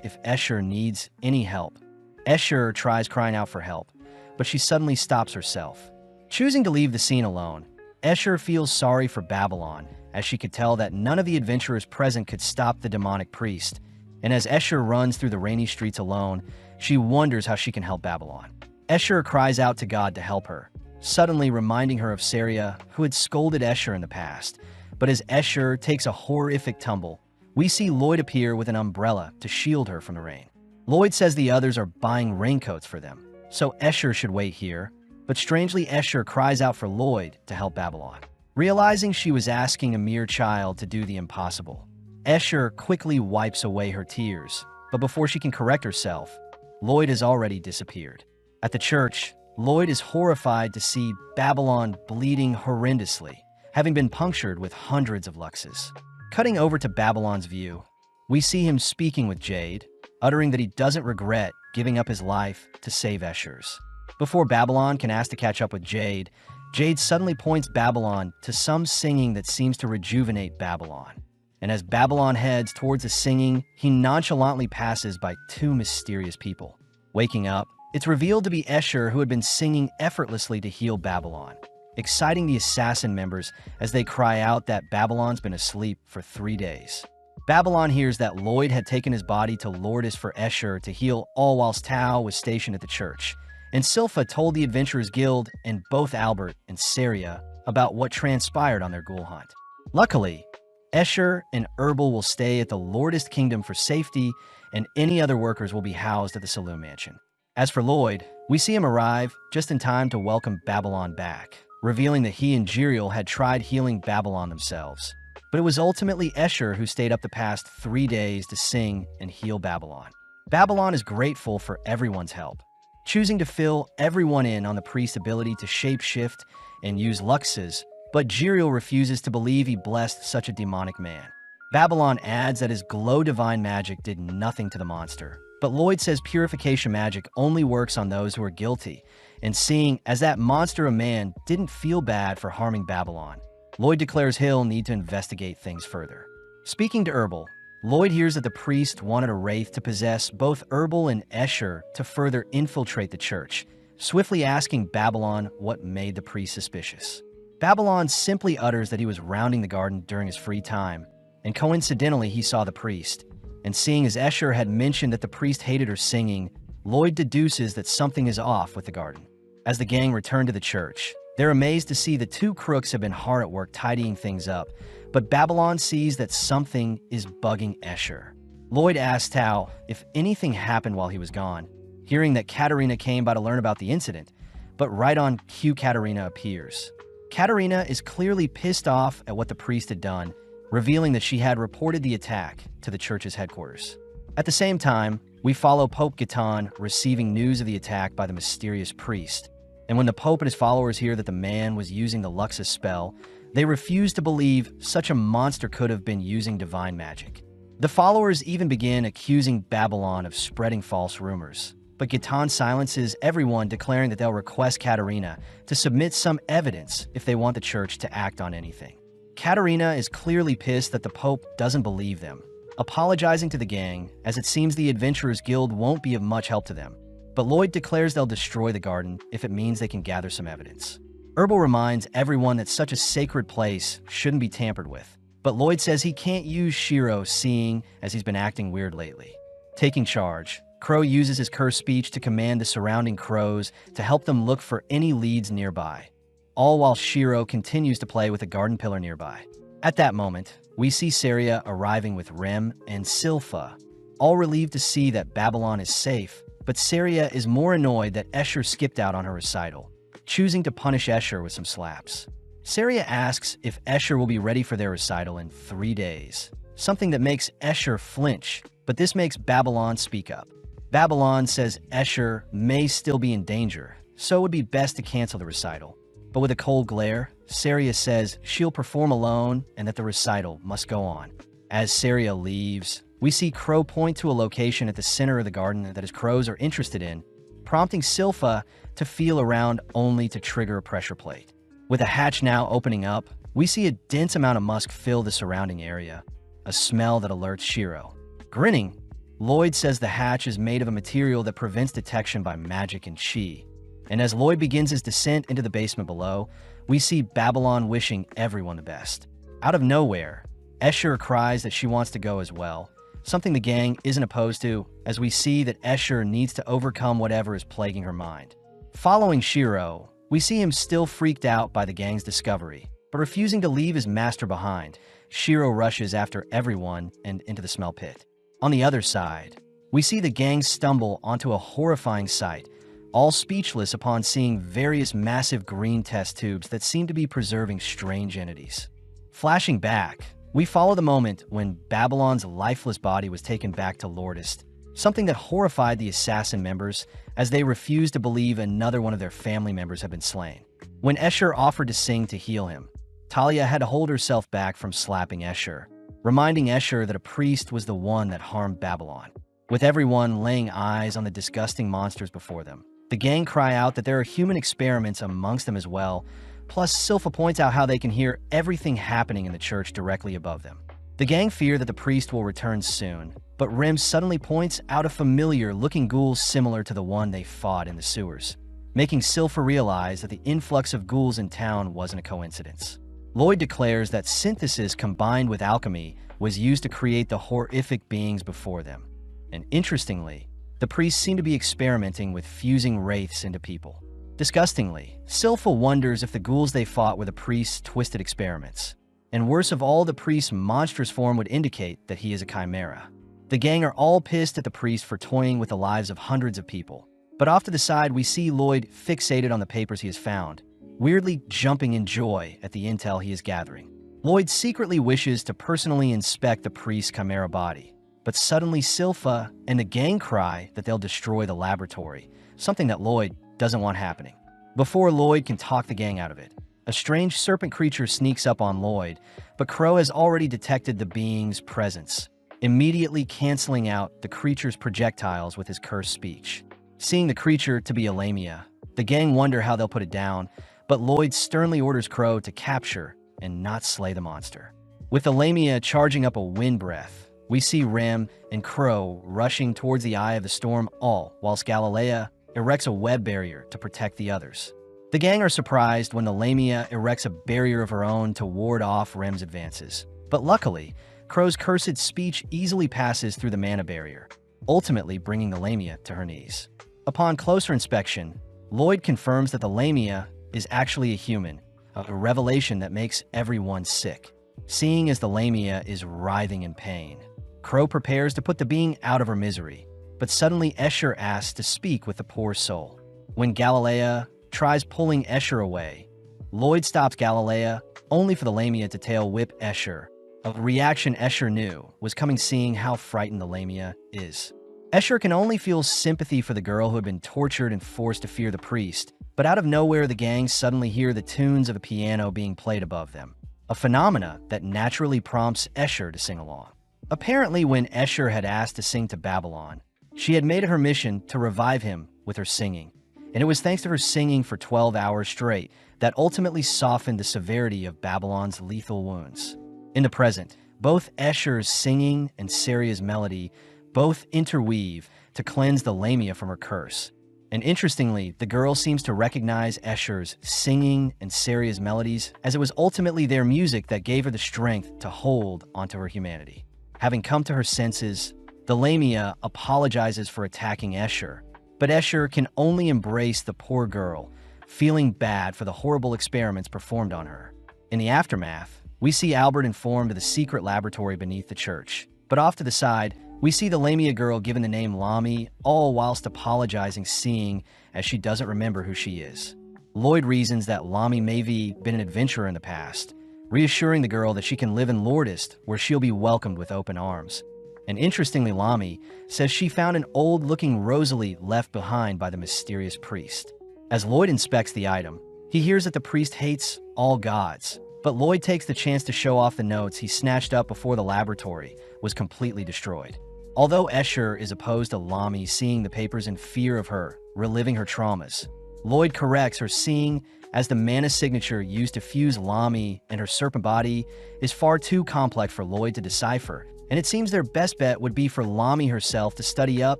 if Escher needs any help, Escher tries crying out for help, but she suddenly stops herself. Choosing to leave the scene alone, Escher feels sorry for Babylon, as she could tell that none of the adventurers present could stop the demonic priest, and as Escher runs through the rainy streets alone, she wonders how she can help Babylon. Escher cries out to God to help her, suddenly reminding her of Saria, who had scolded Escher in the past. But as Escher takes a horrific tumble, we see Lloyd appear with an umbrella to shield her from the rain. Lloyd says the others are buying raincoats for them, so Escher should wait here, but strangely Escher cries out for Lloyd to help Babylon. Realizing she was asking a mere child to do the impossible, Escher quickly wipes away her tears, but before she can correct herself, Lloyd has already disappeared. At the church, Lloyd is horrified to see Babylon bleeding horrendously, having been punctured with hundreds of luxes. Cutting over to Babylon's view, we see him speaking with Jade, uttering that he doesn't regret giving up his life to save Escher's. Before Babylon can ask to catch up with Jade, Jade suddenly points Babylon to some singing that seems to rejuvenate Babylon. And as Babylon heads towards the singing, he nonchalantly passes by two mysterious people. Waking up, it's revealed to be Escher, who had been singing effortlessly to heal Babylon, exciting the assassin members as they cry out that Babylon's been asleep for 3 days. Babylon hears that Lloyd had taken his body to Lourdes for Escher to heal, all whilst Tao was stationed at the church. And Silpha told the Adventurers Guild and both Albert and Saria about what transpired on their ghoul hunt. Luckily, Escher and Herbal will stay at the Lourdes Kingdom for safety, and any other workers will be housed at the Saloon Mansion. As for Lloyd, we see him arrive just in time to welcome Babylon back, revealing that he and Jiriel had tried healing Babylon themselves. But it was ultimately Escher who stayed up the past 3 days to sing and heal Babylon. Babylon is grateful for everyone's help, choosing to fill everyone in on the priest's ability to shapeshift and use luxes, but Jiriel refuses to believe he blessed such a demonic man. Babylon adds that his glow divine magic did nothing to the monster, but Lloyd says purification magic only works on those who are guilty, and seeing as that monster a man didn't feel bad for harming Babylon, Lloyd declares he'll need to investigate things further. Speaking to Herbal, Lloyd hears that the priest wanted a wraith to possess both Herbal and Escher to further infiltrate the church, swiftly asking Babylon what made the priest suspicious. Babylon simply utters that he was rounding the garden during his free time, and coincidentally he saw the priest. And seeing as Escher had mentioned that the priest hated her singing, Lloyd deduces that something is off with the garden. As the gang return to the church, they're amazed to see the two crooks have been hard at work tidying things up, but Babylon sees that something is bugging Escher. Lloyd asks Tao if anything happened while he was gone, hearing that Katerina came by to learn about the incident, but right on cue Katerina appears. Katerina is clearly pissed off at what the priest had done, revealing that she had reported the attack to the church's headquarters. At the same time, we follow Pope Gaetan receiving news of the attack by the mysterious priest. And when the Pope and his followers hear that the man was using the Luxus spell, they refuse to believe such a monster could have been using divine magic. The followers even begin accusing Babylon of spreading false rumors, but Gaetan silences everyone, declaring that they'll request Katerina to submit some evidence if they want the church to act on anything. Katerina is clearly pissed that the Pope doesn't believe them, apologizing to the gang, as it seems the Adventurers Guild won't be of much help to them. But Lloyd declares they'll destroy the garden if it means they can gather some evidence. Herbal reminds everyone that such a sacred place shouldn't be tampered with, but Lloyd says he can't use Shiro, seeing as he's been acting weird lately. Taking charge, Crow uses his cursed speech to command the surrounding crows to help them look for any leads nearby, all while Shiro continues to play with a garden pillar nearby. At that moment, we see Saria arriving with Rem and Silpha, all relieved to see that Babylon is safe, but Saria is more annoyed that Escher skipped out on her recital, choosing to punish Escher with some slaps. Saria asks if Escher will be ready for their recital in 3 days, something that makes Escher flinch, but this makes Babylon speak up. Babylon says Escher may still be in danger, so it would be best to cancel the recital. But with a cold glare, Saria says she'll perform alone and that the recital must go on. As Saria leaves, we see Crow point to a location at the center of the garden that his crows are interested in, prompting Silpha to feel around only to trigger a pressure plate. With a hatch now opening up, we see a dense amount of musk fill the surrounding area, a smell that alerts Shiro. Grinning, Lloyd says the hatch is made of a material that prevents detection by magic and chi. And as Lloyd begins his descent into the basement below, we see Babylon wishing everyone the best. Out of nowhere, Escher cries that she wants to go as well, something the gang isn't opposed to, as we see that Escher needs to overcome whatever is plaguing her mind. Following Shiro, we see him still freaked out by the gang's discovery, but refusing to leave his master behind. Shiro rushes after everyone and into the smell pit. On the other side, we see the gang stumble onto a horrifying sight, all speechless upon seeing various massive green test tubes that seem to be preserving strange entities. Flashing back, we follow the moment when Babylon's lifeless body was taken back to Lordist, something that horrified the assassin members as they refused to believe another one of their family members had been slain. When Escher offered to sing to heal him, Talia had to hold herself back from slapping Escher, reminding Escher that a priest was the one that harmed Babylon. With everyone laying eyes on the disgusting monsters before them, the gang cry out that there are human experiments amongst them as well, plus Silpha points out how they can hear everything happening in the church directly above them. The gang fear that the priest will return soon, but Rem suddenly points out a familiar-looking ghoul similar to the one they fought in the sewers, making Silpha realize that the influx of ghouls in town wasn't a coincidence. Lloyd declares that synthesis combined with alchemy was used to create the horrific beings before them. And interestingly, the priests seem to be experimenting with fusing wraiths into people. Disgustingly, Silpha wonders if the ghouls they fought were the priest's twisted experiments. And worst of all, the priest's monstrous form would indicate that he is a chimera. The gang are all pissed at the priest for toying with the lives of hundreds of people. But off to the side, we see Lloyd fixated on the papers he has found, weirdly jumping in joy at the intel he is gathering. Lloyd secretly wishes to personally inspect the priest's chimera body, but suddenly Silpha and the gang cry that they'll destroy the laboratory, something that Lloyd doesn't want happening. Before Lloyd can talk the gang out of it, a strange serpent creature sneaks up on Lloyd, but Crow has already detected the being's presence, immediately canceling out the creature's projectiles with his cursed speech. Seeing the creature to be a Lamia, the gang wonder how they'll put it down, but Lloyd sternly orders Crow to capture and not slay the monster. With the Lamia charging up a wind breath, we see Rem and Crow rushing towards the eye of the storm, all whilst Galilea erects a web barrier to protect the others. The gang are surprised when the Lamia erects a barrier of her own to ward off Rem's advances. But luckily, Crow's cursed speech easily passes through the mana barrier, ultimately bringing the Lamia to her knees. Upon closer inspection, Lloyd confirms that the Lamia is actually a human, a revelation that makes everyone sick. Seeing as the Lamia is writhing in pain, Crow prepares to put the being out of her misery, but suddenly Escher asks to speak with the poor soul. When Galilea tries pulling Escher away, Lloyd stops Galilea, only for the Lamia to tail whip Escher, a reaction Escher knew was coming seeing how frightened the Lamia is. Escher can only feel sympathy for the girl who had been tortured and forced to fear the priest, but out of nowhere the gang suddenly hear the tunes of a piano being played above them, a phenomena that naturally prompts Escher to sing along. Apparently, when Escher had asked to sing to Babylon, she had made it her mission to revive him with her singing, and it was thanks to her singing for 12 hours straight that ultimately softened the severity of Babylon's lethal wounds. In the present, both Escher's singing and Saria's melody both interweave to cleanse the Lamia from her curse. And interestingly, the girl seems to recognize Escher's singing and Saria's melodies, as it was ultimately their music that gave her the strength to hold onto her humanity. Having come to her senses, the Lamia apologizes for attacking Escher, but Escher can only embrace the poor girl, feeling bad for the horrible experiments performed on her. In the aftermath, we see Albert informed of the secret laboratory beneath the church, but off to the side, we see the Lamia girl given the name Lami, all whilst apologizing, seeing as she doesn't remember who she is. Lloyd reasons that Lami may have been an adventurer in the past, reassuring the girl that she can live in Lordist, where she'll be welcomed with open arms. And interestingly, Lami says she found an old-looking Rosalie left behind by the mysterious priest. As Lloyd inspects the item, he hears that the priest hates all gods, but Lloyd takes the chance to show off the notes he snatched up before the laboratory was completely destroyed. Although Escher is opposed to Lami seeing the papers in fear of her, reliving her traumas, Lloyd corrects her seeing as the mana signature used to fuse Lami and her serpent body is far too complex for Lloyd to decipher, and it seems their best bet would be for Lami herself to study up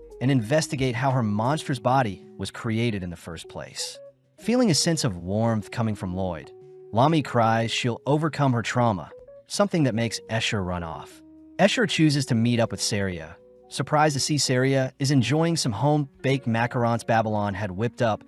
and investigate how her monstrous body was created in the first place. Feeling a sense of warmth coming from Lloyd, Lami cries she'll overcome her trauma, something that makes Escher run off. Escher chooses to meet up with Saria, surprised to see Saria is enjoying some home-baked macarons Babylon had whipped up,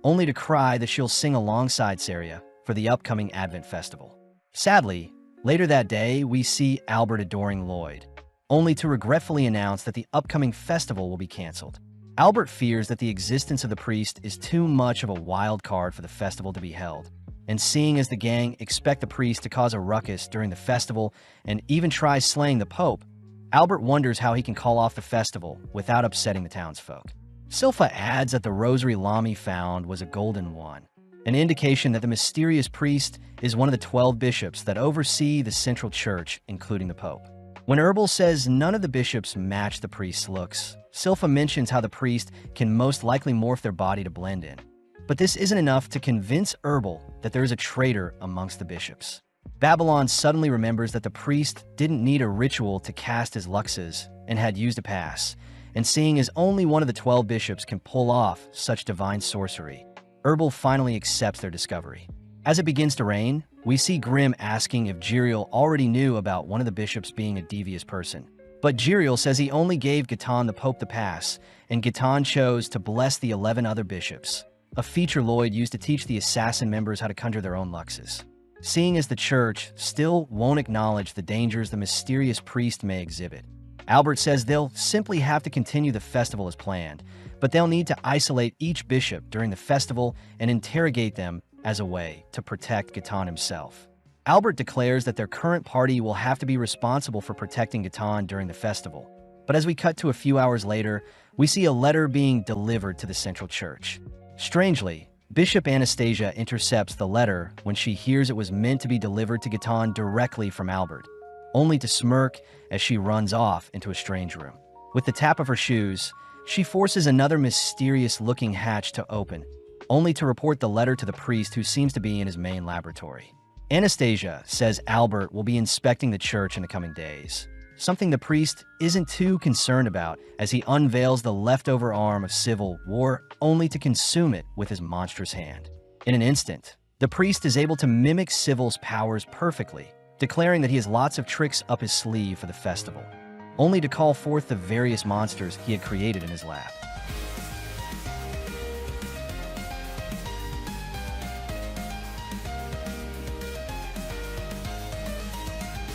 only to cry that she'll sing alongside Saria for the upcoming Advent Festival. Sadly, later that day, we see Albert adoring Lloyd, only to regretfully announce that the upcoming festival will be canceled. Albert fears that the existence of the priest is too much of a wild card for the festival to be held, and seeing as the gang expect the priest to cause a ruckus during the festival and even tries slaying the Pope, Albert wonders how he can call off the festival without upsetting the townsfolk. Silpha adds that the rosary Lami found was a golden one, an indication that the mysterious priest is one of the 12 bishops that oversee the central church, including the Pope. When Herbal says none of the bishops match the priest's looks, Silpha mentions how the priest can most likely morph their body to blend in. But this isn't enough to convince Herbal that there is a traitor amongst the bishops. Babylon suddenly remembers that the priest didn't need a ritual to cast his luxes and had used a pass, and seeing as only one of the 12 bishops can pull off such divine sorcery, Herbal finally accepts their discovery. As it begins to rain, we see Grimm asking if Jiriel already knew about one of the bishops being a devious person. But Jiriel says he only gave Gatan the Pope the pass, and Gatan chose to bless the 11 other bishops, a feature Lloyd used to teach the assassin members how to conjure their own luxes. Seeing as the church still won't acknowledge the dangers the mysterious priest may exhibit, Albert says they'll simply have to continue the festival as planned, but they'll need to isolate each bishop during the festival and interrogate them as a way to protect Gatan himself. Albert declares that their current party will have to be responsible for protecting Gatan during the festival. But as we cut to a few hours later, we see a letter being delivered to the central church. Strangely, Bishop Anastasia intercepts the letter when she hears it was meant to be delivered to Gatan directly from Albert, only to smirk as she runs off into a strange room. With the tap of her shoes, she forces another mysterious-looking hatch to open, only to report the letter to the priest who seems to be in his main laboratory. Anastasia says Albert will be inspecting the church in the coming days, something the priest isn't too concerned about as he unveils the leftover arm of Civil War only to consume it with his monstrous hand. In an instant, the priest is able to mimic Civil's powers perfectly, declaring that he has lots of tricks up his sleeve for the festival, only to call forth the various monsters he had created in his lab.